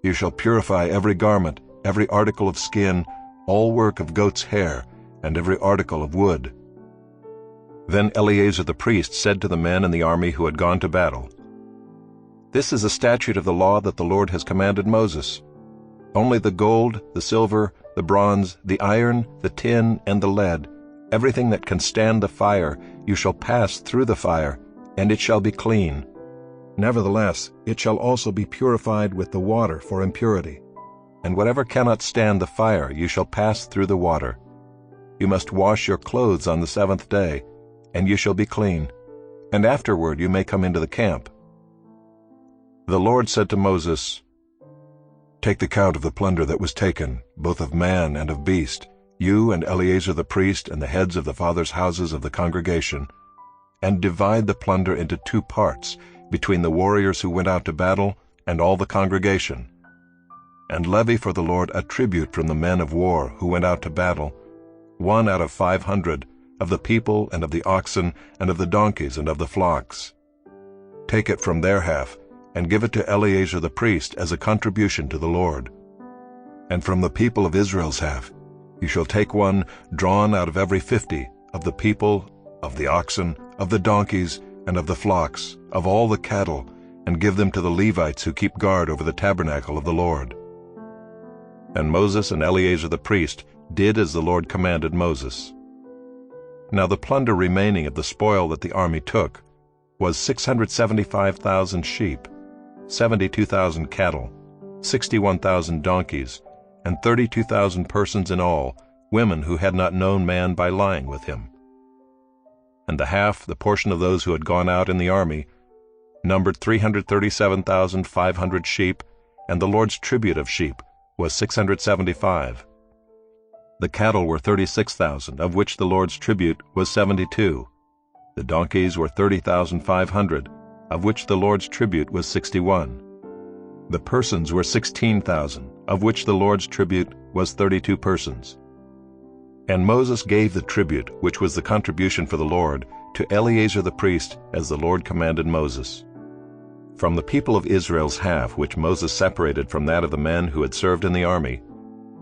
You shall purify every garment, every article of skin, all work of goat's hair, and every article of wood." Then Eleazar the priest said to the men in the army who had gone to battle, "This is a statute of the law that the Lord has commanded Moses. Only the gold, the silver, the bronze, the iron, the tin, and the lead, everything that can stand the fire, you shall pass through the fire, and it shall be clean. Nevertheless, it shall also be purified with the water for impurity. And whatever cannot stand the fire, you shall pass through the water. You must wash your clothes on the 7th day, and you shall be clean, and afterward you may come into the camp." The Lord said to Moses, "Take the count of the plunder that was taken, both of man and of beast, you and Eleazar the priest and the heads of the fathers' houses of the congregation, and divide the plunder into 2 parts, between the warriors who went out to battle and all the congregation. And levy for the Lord a tribute from the men of war who went out to battle, 1 out of 500, of the people and of the oxen and of the donkeys and of the flocks. Take it from their half, and give it to Eleazar the priest as a contribution to the Lord. And from the people of Israel's half, you shall take 1 drawn out of every 50, of the people, of the oxen, of the donkeys, and of the flocks, of all the cattle, and give them to the Levites who keep guard over the tabernacle of the Lord." And Moses and Eleazar the priest did as the Lord commanded Moses. Now the plunder remaining of the spoil that the army took was 675,000 sheep, 72,000 cattle, 61,000 donkeys, and 32,000 persons in all, women who had not known man by lying with him. And the half, the portion of those who had gone out in the army, numbered 337,500 sheep, and the Lord's tribute of sheep was 675. The cattle were 36,000, of which the Lord's tribute was 72. The donkeys were 30,500, of which the Lord's tribute was 61. The persons were 16,000, of which the Lord's tribute was 32 persons. And Moses gave the tribute, which was the contribution for the Lord, to Eleazar the priest, as the Lord commanded Moses. From the people of Israel's half, which Moses separated from that of the men who had served in the army,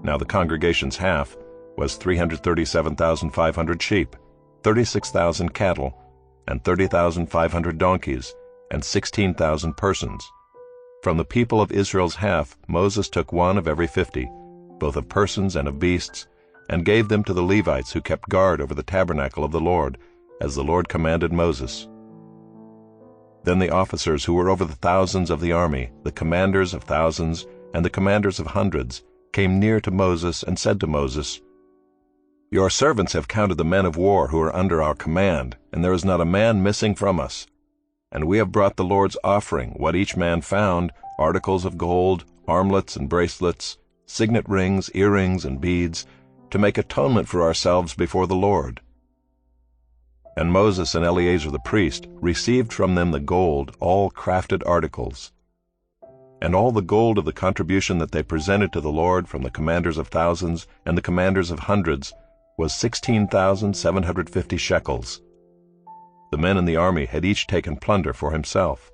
now the congregation's half was 337,500 sheep, 36,000 cattle, and 30,500 donkeys, and 16,000 persons. From the people of Israel's half Moses took 1 of every 50, both of persons and of beasts, and gave them to the Levites who kept guard over the tabernacle of the Lord, as the Lord commanded Moses. Then the officers who were over the thousands of the army, the commanders of thousands, and the commanders of hundreds, came near to Moses and said to Moses, "Your servants have counted the men of war who are under our command, and there is not a man missing from us. And we have brought the Lord's offering, what each man found, articles of gold, armlets and bracelets, signet rings, earrings, and beads, to make atonement for ourselves before the Lord." And Moses and Eleazar the priest received from them the gold, all crafted articles. And all the gold of the contribution that they presented to the Lord from the commanders of thousands and the commanders of hundreds was 16,750 shekels. The men in the army had each taken plunder for himself.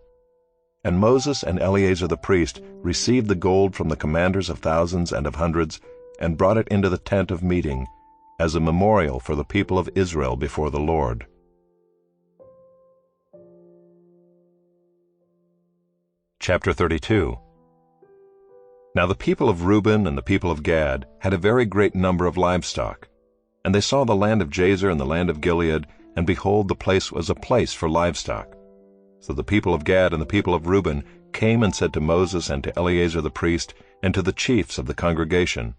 And Moses and Eleazar the priest received the gold from the commanders of thousands and of hundreds, and brought it into the tent of meeting, as a memorial for the people of Israel before the Lord. Chapter 32. Now the people of Reuben and the people of Gad had a very great number of livestock. And they saw the land of Jazer and the land of Gilead, and behold, the place was a place for livestock. So the people of Gad and the people of Reuben came and said to Moses and to Eleazar the priest, and to the chiefs of the congregation,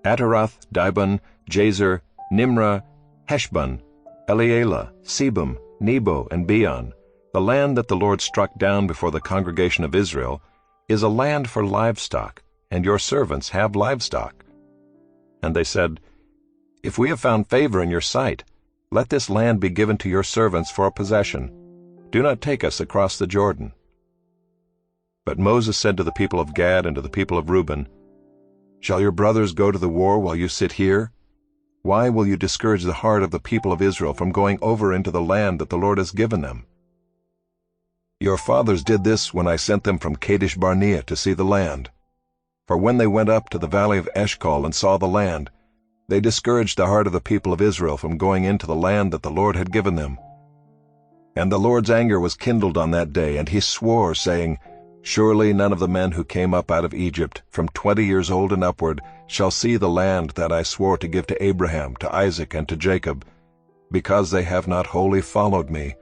Ataroth, Dibon, Jazer, Nimrah, Heshbon, Elealeh, Sebum, Nebo, and Beon, the land that the Lord struck down before the congregation of Israel, is a land for livestock, and your servants have livestock. And they said, If we have found favor in your sight, let this land be given to your servants for a possession. Do not take us across the Jordan. But Moses said to the people of Gad and to the people of Reuben, Shall your brothers go to the war while you sit here? Why will you discourage the heart of the people of Israel from going over into the land that the Lord has given them? Your fathers did this when I sent them from Kadesh Barnea to see the land. For when they went up to the valley of Eshcol and saw the land, they discouraged the heart of the people of Israel from going into the land that the Lord had given them. And the Lord's anger was kindled on that day, and he swore, saying, Surely none of the men who came up out of Egypt, from 20 years old and upward, shall see the land that I swore to give to Abraham, to Isaac, and to Jacob, because they have not wholly followed me,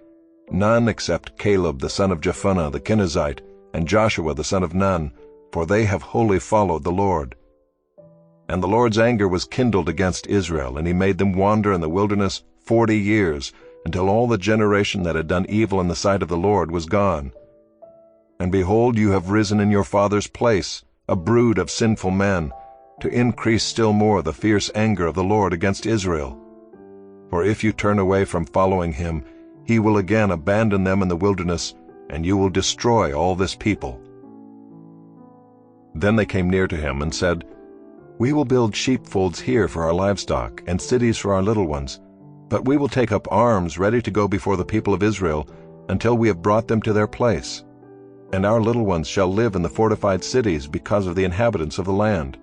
none except Caleb the son of Jephunneh the Kenizzite, and Joshua the son of Nun, for they have wholly followed the Lord. And the Lord's anger was kindled against Israel, and he made them wander in the wilderness 40 years, until all the generation that had done evil in the sight of the Lord was gone. And behold, you have risen in your father's place, a brood of sinful men, to increase still more the fierce anger of the Lord against Israel. For if you turn away from following him, he will again abandon them in the wilderness, and you will destroy all this people. Then they came near to him and said, We will build sheepfolds here for our livestock, and cities for our little ones, but we will take up arms ready to go before the people of Israel, until we have brought them to their place. And our little ones shall live in the fortified cities because of the inhabitants of the land.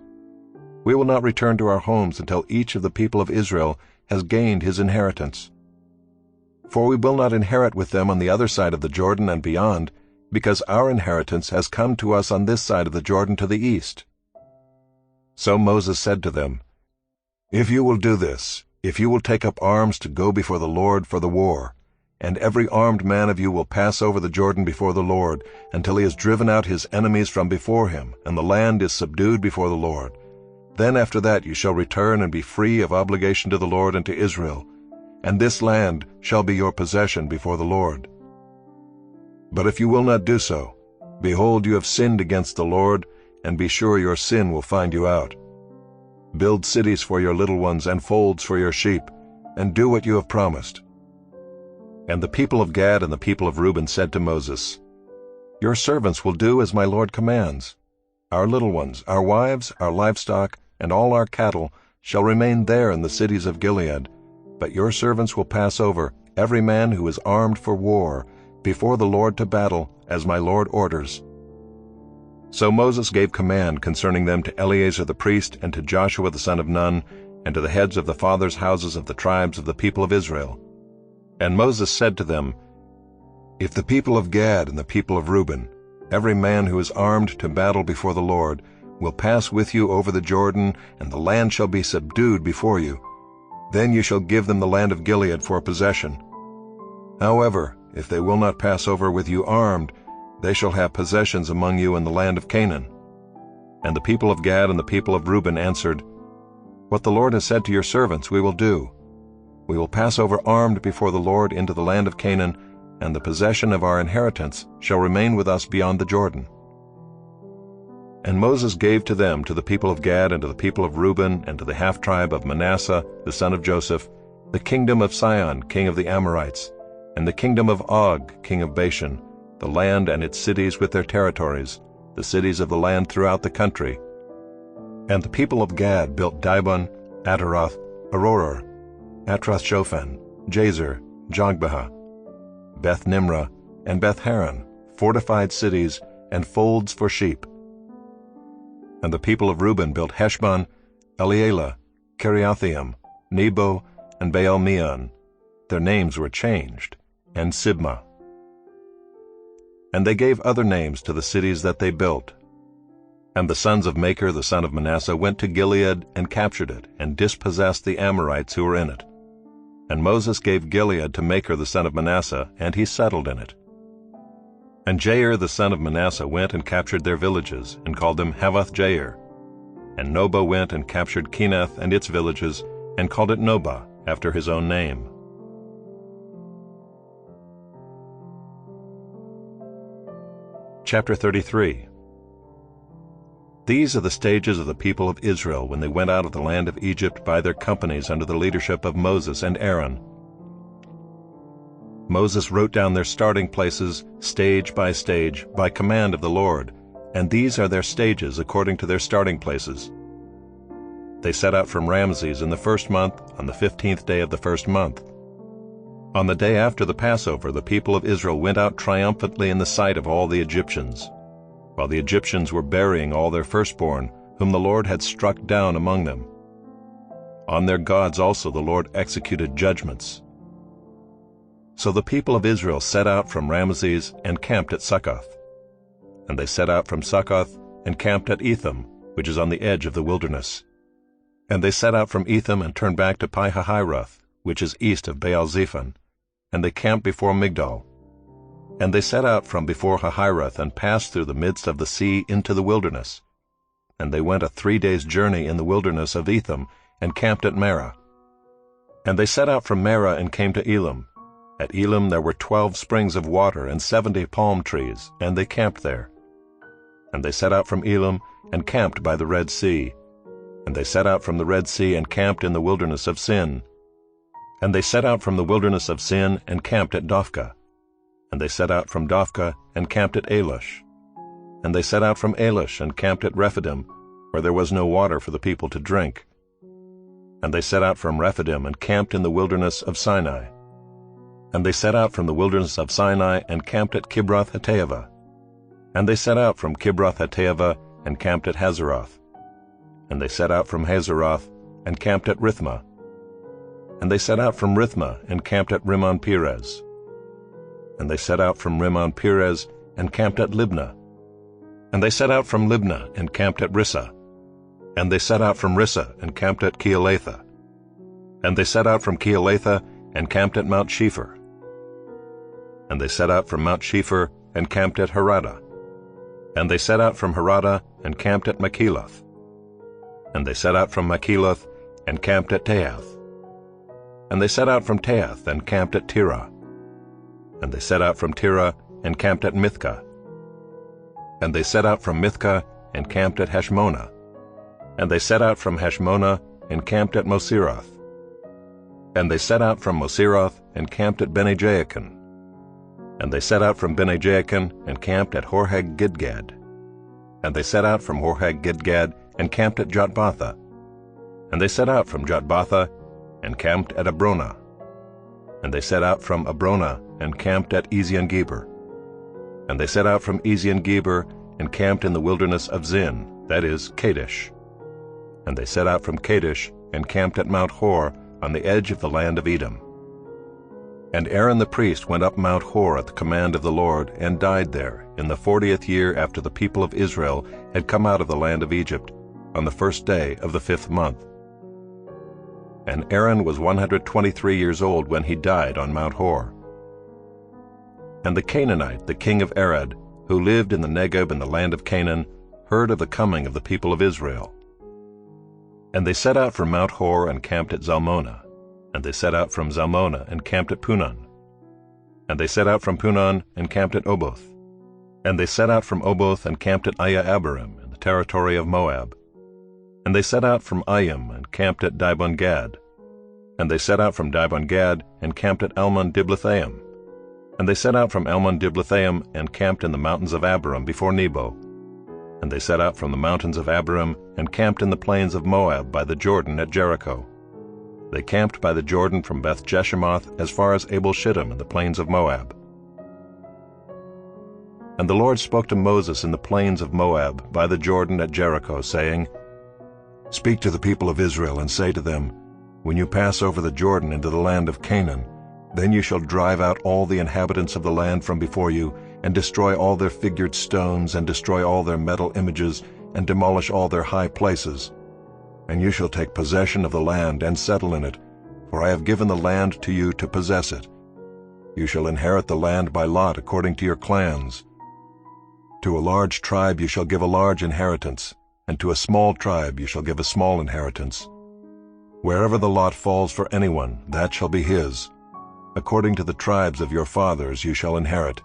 We will not return to our homes until each of the people of Israel has gained his inheritance. For we will not inherit with them on the other side of the Jordan and beyond, because our inheritance has come to us on this side of the Jordan to the east. So Moses said to them, If you will do this, if you will take up arms to go before the Lord for the war, and every armed man of you will pass over the Jordan before the Lord, until he has driven out his enemies from before him, and the land is subdued before the Lord, then after that you shall return and be free of obligation to the Lord and to Israel, and this land shall be your possession before the Lord. But if you will not do so, behold, you have sinned against the Lord, and be sure your sin will find you out. Build cities for your little ones and folds for your sheep, and do what you have promised. And the people of Gad and the people of Reuben said to Moses, Your servants will do as my Lord commands. Our little ones, our wives, our livestock, and all our cattle shall remain there in the cities of Gilead, but your servants will pass over, every man who is armed for war, before the Lord to battle, as my Lord orders. So Moses gave command concerning them to Eleazar the priest, and to Joshua the son of Nun, and to the heads of the fathers' houses of the tribes of the people of Israel. And Moses said to them, If the people of Gad and the people of Reuben, every man who is armed to battle before the Lord, will pass with you over the Jordan, and the land shall be subdued before you, then you shall give them the land of Gilead for a possession. However, if they will not pass over with you armed, they shall have possessions among you in the land of Canaan. And the people of Gad and the people of Reuben answered, "What the Lord has said to your servants we will do. We will pass over armed before the Lord into the land of Canaan, and the possession of our inheritance shall remain with us beyond the Jordan." And Moses gave to them, to the people of Gad and to the people of Reuben and to the half-tribe of Manasseh the son of Joseph, the kingdom of Sihon king of the Amorites, and the kingdom of Og king of Bashan, the land and its cities with their territories, the cities of the land throughout the country. And the people of Gad built Dibon, Ataroth, Aroer, Atroth-Shophan, Jazer, Jogbehah, Beth-Nimrah, and Beth-Haran, fortified cities, and folds for sheep. And the people of Reuben built Heshbon, Elealeh, Kiriathaim, Nebo, and Baal-Meon. Their names were changed, and Sibmah. And they gave other names to the cities that they built. And the sons of Machir the son of Manasseh went to Gilead and captured it, and dispossessed the Amorites who were in it. And Moses gave Gilead to Machir the son of Manasseh, and he settled in it. And Jair the son of Manasseh went and captured their villages, and called them Havoth-Jair. And Nobah went and captured Kenath and its villages, and called it Nobah, after his own name. Chapter 33. These are the stages of the people of Israel when they went out of the land of Egypt by their companies under the leadership of Moses and Aaron. Moses wrote down their starting places, stage by stage, by command of the Lord, and these are their stages according to their starting places. They set out from Ramses in the first month, on the 15th day of the first month. On the day after the Passover, the people of Israel went out triumphantly in the sight of all the Egyptians, while the Egyptians were burying all their firstborn, whom the Lord had struck down among them. On their gods also the Lord executed judgments. So the people of Israel set out from Ramses and camped at Succoth. And they set out from Succoth and camped at Etham, which is on the edge of the wilderness. And they set out from Etham and turned back to Pi-hahiroth, which is east of Baal-Zephon, and they camped before Migdol. And they set out from before Hahiroth and passed through the midst of the sea into the wilderness. And they went a 3 days' journey in the wilderness of Etham, and camped at Marah. And they set out from Marah and came to Elim. At Elim there were 12 springs of water and 70 palm trees, and they camped there. And they set out from Elim and camped by the Red Sea. And they set out from the Red Sea and camped in the wilderness of Sin. And they set out from the wilderness of Sin and camped at Dophkah. And they set out from Dophkah and camped at Alush. And they set out from Alush and camped at Rephidim, where there was no water for the people to drink. And they set out from Rephidim and camped in the wilderness of Sinai. And they set out from the wilderness of Sinai and camped at Kibroth-Hattaavah. And they set out from Kibroth-Hattaavah and camped at Hazeroth. And they set out from Hazeroth and camped at Rithmah. And they set out from Rithmah and camped at Rimmon-Perez. And they set out from Rimmon-Perez and camped at Libnah. And they set out from Libnah and camped at Rissah. And they set out from Rissah and camped at Keelatha. And they set out from Keelatha and camped at Mount Shepher. And they set out from Mount Shepher and camped at Haradah. And they set out from Haradah and camped at Makheloth. And they set out from Makheloth and camped at Teath. And they set out from Teath and camped at Tirah. And they set out from Tirah and camped at Mithkah. And they set out from Mithkah and camped at Heshmonah. And they set out from Heshmonah and camped at Moseroth. And they set out from Moseroth and camped at Bene-Jaakan. And they set out from Bene-Jaakan and camped at Horhag-Gidgad. And they set out from Horhag-Gidgad and camped at Jotbatha. And they set out from Jotbatha and camped at Abronah. And they set out from Abronah and camped at Ezion-Geber. And they set out from Ezion-Geber and camped in the wilderness of Zin, that is, Kadesh. And they set out from Kadesh and camped at Mount Hor on the edge of the land of Edom. And Aaron the priest went up Mount Hor at the command of the Lord, and died there, in the 40th year after the people of Israel had come out of the land of Egypt, on the 1st day of the 5th month. And Aaron was 123 years old when he died on Mount Hor. And the Canaanite, the king of Arad, who lived in the Negeb in the land of Canaan, heard of the coming of the people of Israel. And they set out from Mount Hor and camped at Zalmonah. And they set out from Zalmonah and camped at Punon. And they set out from Punon and camped at Oboth. And they set out from Oboth and camped at Abarim in the territory of Moab. And they set out from Ayim and camped at Dibon-Gad. And they set out from Dibon-Gad and camped at Almon-Diblathaim. And they set out from Almon-Diblathaim and camped in the mountains of Abarim before Nebo. And they set out from the mountains of Abarim and camped in the plains of Moab by the Jordan at Jericho. They camped by the Jordan from Beth-Jeshimoth as far as Abel-Shittim in the plains of Moab. And the Lord spoke to Moses in the plains of Moab by the Jordan at Jericho, saying, Speak to the people of Israel and say to them, When you pass over the Jordan into the land of Canaan, then you shall drive out all the inhabitants of the land from before you, and destroy all their figured stones, and destroy all their metal images, and demolish all their high places. And you shall take possession of the land and settle in it, for I have given the land to you to possess it. You shall inherit the land by lot according to your clans. To a large tribe you shall give a large inheritance, and to a small tribe you shall give a small inheritance. Wherever the lot falls for anyone, that shall be his. According to the tribes of your fathers you shall inherit.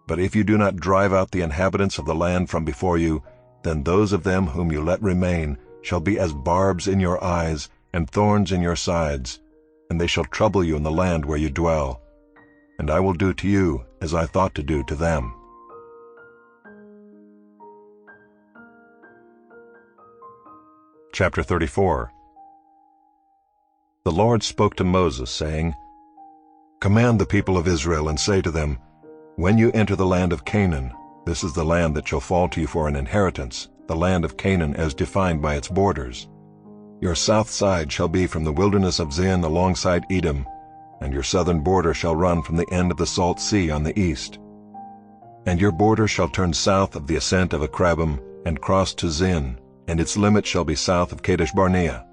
But if you do not drive out the inhabitants of the land from before you, then those of them whom you let remain shall be as barbs in your eyes and thorns in your sides, and they shall trouble you in the land where you dwell. And I will do to you as I thought to do to them. Chapter 34. The Lord spoke to Moses, saying, Command the people of Israel and say to them, When you enter the land of Canaan, this is the land that shall fall to you for an inheritance, the land of Canaan as defined by its borders. Your south side shall be from the wilderness of Zin alongside Edom, and your southern border shall run from the end of the Salt Sea on the east. And your border shall turn south of the ascent of Akrabim, and cross to Zin, and its limit shall be south of Kadesh Barnea.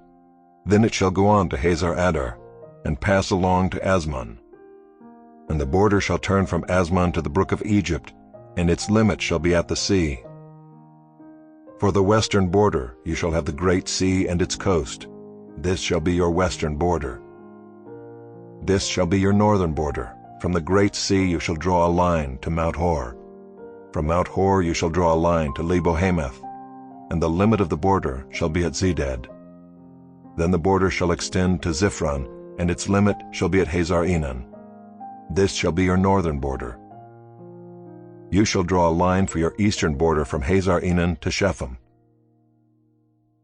Then it shall go on to Hazar Adar, and pass along to Asmon. And the border shall turn from Asmon to the brook of Egypt, and its limit shall be at the sea. For the western border you shall have the great sea and its coast. This shall be your western border. This shall be your northern border. From the great sea you shall draw a line to Mount Hor. From Mount Hor you shall draw a line to Lebo-Hamath, and the limit of the border shall be at Zedad. Then the border shall extend to Ziphron, and its limit shall be at Hazar-Enan. This shall be your northern border. You shall draw a line for your eastern border from Hazar-Enan to Shephem.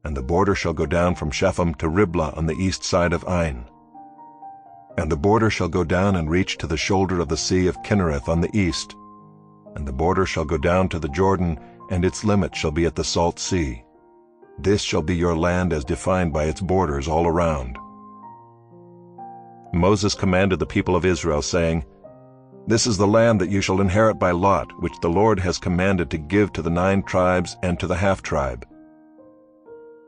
And the border shall go down from Shephem to Riblah on the east side of Ain. And the border shall go down and reach to the shoulder of the sea of Kinnereth on the east. And the border shall go down to the Jordan, and its limit shall be at the Salt Sea. This shall be your land as defined by its borders all around. Moses commanded the people of Israel, saying, This is the land that you shall inherit by lot, which the Lord has commanded to give to the 9 tribes and to the half-tribe.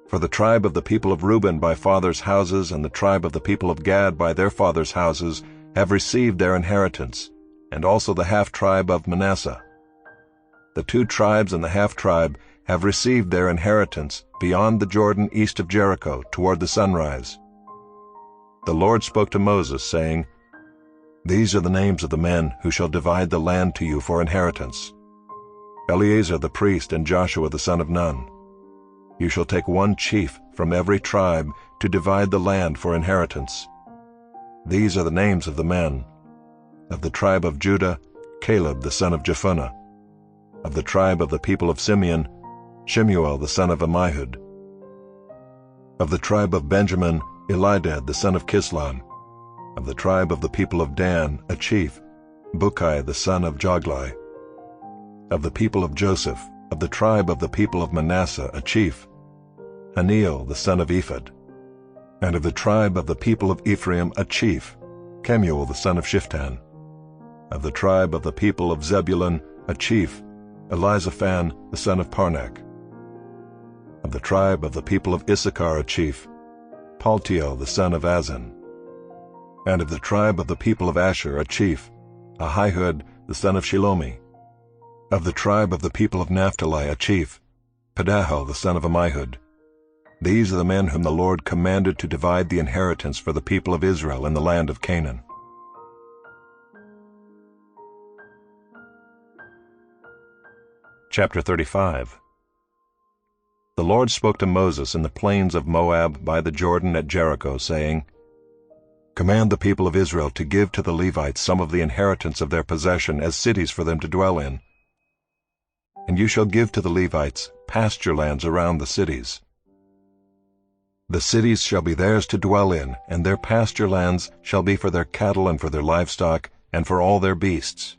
For the tribe of the people of Reuben by fathers' houses and the tribe of the people of Gad by their fathers' houses have received their inheritance, and also the half-tribe of Manasseh. The 2 tribes and the half-tribe have received their inheritance beyond the Jordan east of Jericho toward the sunrise. The Lord spoke to Moses, saying, These are the names of the men who shall divide the land to you for inheritance. Eleazar the priest and Joshua the son of Nun. You shall take 1 chief from every tribe to divide the land for inheritance. These are the names of the men. Of the tribe of Judah, Caleb the son of Jephunneh. Of the tribe of the people of Simeon, Shemuel the son of Ammihud. Of the tribe of Benjamin, Elidad the son of Kislon. Of the tribe of the people of Dan, a chief, Bukai the son of Joglai. Of the people of Joseph, of the tribe of the people of Manasseh, a chief, Haniel the son of Ephod. And of the tribe of the people of Ephraim, a chief, Kemuel the son of Shiftan. Of the tribe of the people of Zebulun, a chief, Elizaphan the son of Parnak. Of the tribe of the people of Issachar, a chief, Paltiel the son of Azan. And of the tribe of the people of Asher, a chief, Ahihud the son of Shilomi. Of the tribe of the people of Naphtali, a chief, Pedahel the son of Ammihud. These are the men whom the Lord commanded to divide the inheritance for the people of Israel in the land of Canaan. Chapter 35. The Lord spoke to Moses in the plains of Moab by the Jordan at Jericho, saying, Command the people of Israel to give to the Levites some of the inheritance of their possession as cities for them to dwell in. And you shall give to the Levites pasture lands around the cities. The cities shall be theirs to dwell in, and their pasture lands shall be for their cattle and for their livestock and for all their beasts.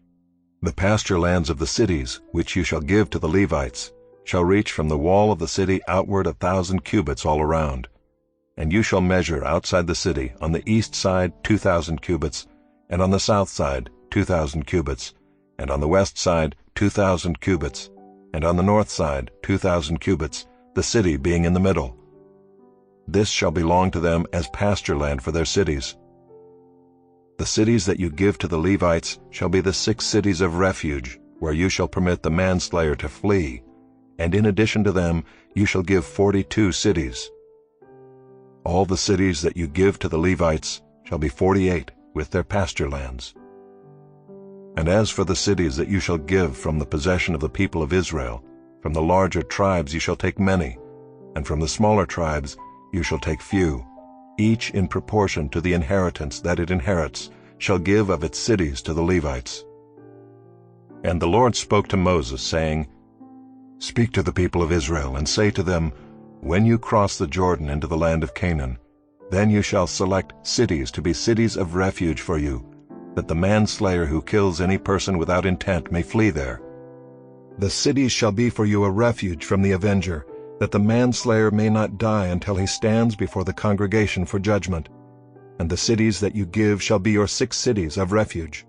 The pasture lands of the cities, which you shall give to the Levites, shall reach from the wall of the city outward 1,000 cubits all around. And you shall measure outside the city on the east side 2,000 cubits, and on the south side 2,000 cubits, and on the west side 2,000 cubits, and on the north side 2,000 cubits, the city being in the middle. This shall belong to them as pasture land for their cities. The cities that you give to the Levites shall be the 6 cities of refuge, where you shall permit the manslayer to flee, and in addition to them you shall give 42 cities. All the cities that you give to the Levites shall be 48 with their pasture lands. And as for the cities that you shall give from the possession of the people of Israel, from the larger tribes you shall take many, and from the smaller tribes you shall take few, each in proportion to the inheritance that it inherits, shall give of its cities to the Levites. And the Lord spoke to Moses, saying, Speak to the people of Israel, and say to them, When you cross the Jordan into the land of Canaan, then you shall select cities to be cities of refuge for you, that the manslayer who kills any person without intent may flee there. The cities shall be for you a refuge from the avenger, that the manslayer may not die until he stands before the congregation for judgment. And the cities that you give shall be your 6 cities of refuge.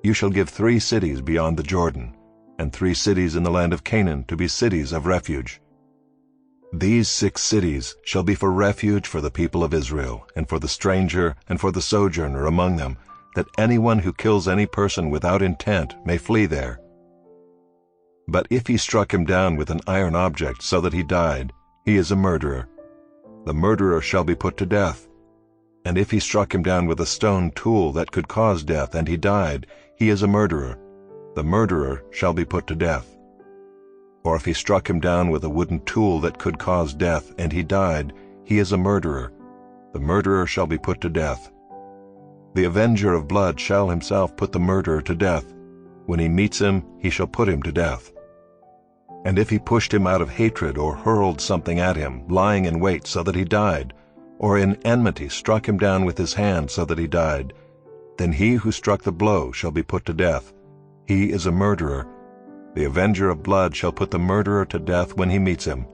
You shall give 3 cities beyond the Jordan, and 3 cities in the land of Canaan to be cities of refuge. These 6 cities shall be for refuge for the people of Israel, and for the stranger and for the sojourner among them, that anyone who kills any person without intent may flee there. But if he struck him down with an iron object so that he died, he is a murderer. The murderer shall be put to death. And if he struck him down with a stone tool that could cause death, and he died, he is a murderer. The murderer shall be put to death. Or if he struck him down with a wooden tool that could cause death, and he died, he is a murderer. The murderer shall be put to death. The avenger of blood shall himself put the murderer to death. When he meets him, he shall put him to death. And if he pushed him out of hatred or hurled something at him, lying in wait so that he died, or in enmity struck him down with his hand so that he died, then he who struck the blow shall be put to death. He is a murderer. The avenger of blood shall put the murderer to death when he meets him.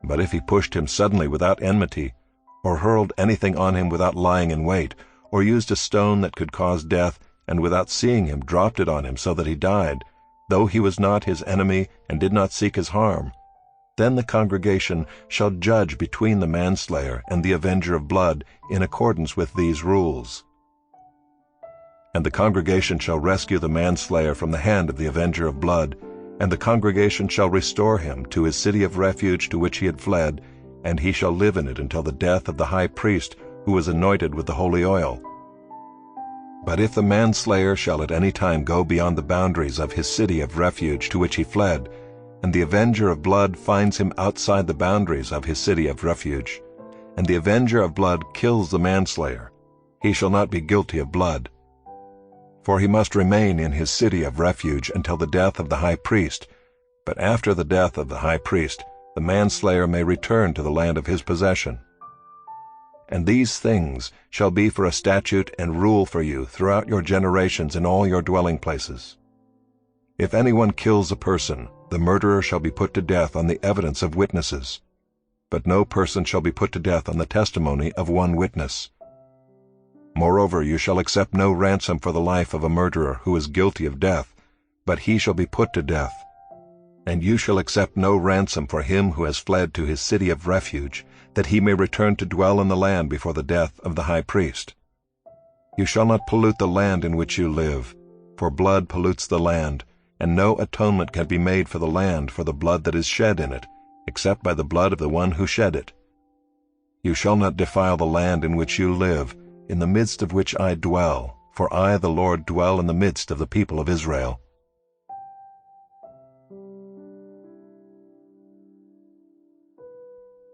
But if he pushed him suddenly without enmity, or hurled anything on him without lying in wait, or used a stone that could cause death, and without seeing him dropped it on him so that he died, though he was not his enemy and did not seek his harm, then the congregation shall judge between the manslayer and the avenger of blood in accordance with these rules. And the congregation shall rescue the manslayer from the hand of the avenger of blood, and the congregation shall restore him to his city of refuge to which he had fled, and he shall live in it until the death of the high priest who was anointed with the holy oil. But if the manslayer shall at any time go beyond the boundaries of his city of refuge to which he fled, and the avenger of blood finds him outside the boundaries of his city of refuge, and the avenger of blood kills the manslayer, he shall not be guilty of blood. For he must remain in his city of refuge until the death of the high priest, but after the death of the high priest, the manslayer may return to the land of his possession. And these things shall be for a statute and rule for you throughout your generations in all your dwelling places. If anyone kills a person, the murderer shall be put to death on the evidence of witnesses. But no person shall be put to death on the testimony of one witness. Moreover, you shall accept no ransom for the life of a murderer who is guilty of death, but he shall be put to death. And you shall accept no ransom for him who has fled to his city of refuge, that he may return to dwell in the land before the death of the high priest. You shall not pollute the land in which you live, for blood pollutes the land, and no atonement can be made for the land for the blood that is shed in it, except by the blood of the one who shed it. You shall not defile the land in which you live, in the midst of which I dwell, for I, the Lord, dwell in the midst of the people of Israel.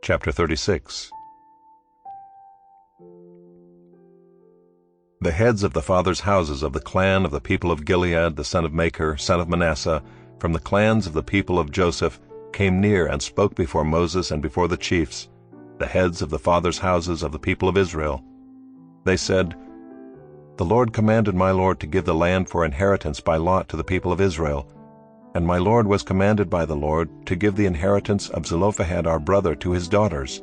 Chapter 36. The heads of the fathers' houses of the clan of the people of Gilead, the son of Machir, son of Manasseh, from the clans of the people of Joseph, came near and spoke before Moses and before the chiefs, the heads of the fathers' houses of the people of Israel. They said, The Lord commanded my Lord to give the land for inheritance by lot to the people of Israel, and my Lord was commanded by the Lord to give the inheritance of Zelophehad our brother to his daughters.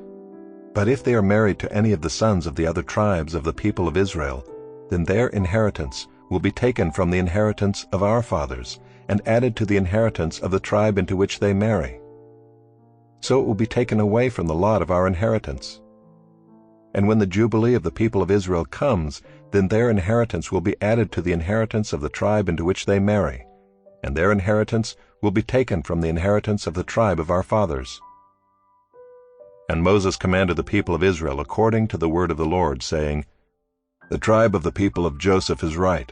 But if they are married to any of the sons of the other tribes of the people of Israel, then their inheritance will be taken from the inheritance of our fathers, and added to the inheritance of the tribe into which they marry. So it will be taken away from the lot of our inheritance. And when the Jubilee of the people of Israel comes, then their inheritance will be added to the inheritance of the tribe into which they marry, and their inheritance will be taken from the inheritance of the tribe of our fathers. And Moses commanded the people of Israel according to the word of the Lord, saying, The tribe of the people of Joseph is right.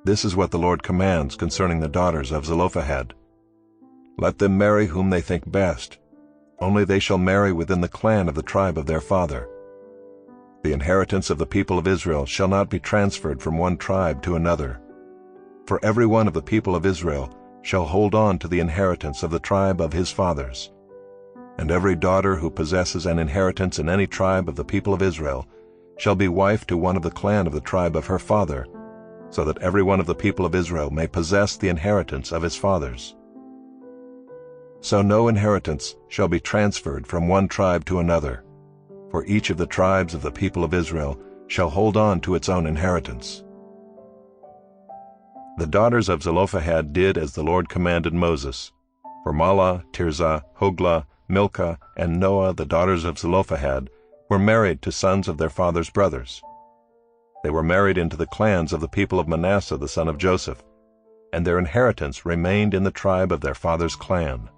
This is what the Lord commands concerning the daughters of Zelophehad. Let them marry whom they think best, only they shall marry within the clan of the tribe of their father. The inheritance of the people of Israel shall not be transferred from one tribe to another. For every one of the people of Israel shall hold on to the inheritance of the tribe of his fathers. And every daughter who possesses an inheritance in any tribe of the people of Israel shall be wife to one of the clan of the tribe of her father, so that every one of the people of Israel may possess the inheritance of his fathers. So no inheritance shall be transferred from one tribe to another, for each of the tribes of the people of Israel shall hold on to its own inheritance. The daughters of Zelophehad did as the Lord commanded Moses, for Mahlah, Tirzah, Hoglah, Milcah, and Noah, the daughters of Zelophehad, were married to sons of their father's brothers. They were married into the clans of the people of Manasseh the son of Joseph, and their inheritance remained in the tribe of their father's clan.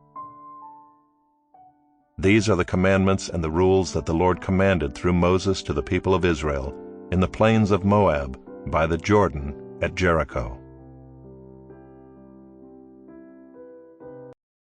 These are the commandments and the rules that the Lord commanded through Moses to the people of Israel in the plains of Moab by the Jordan at Jericho.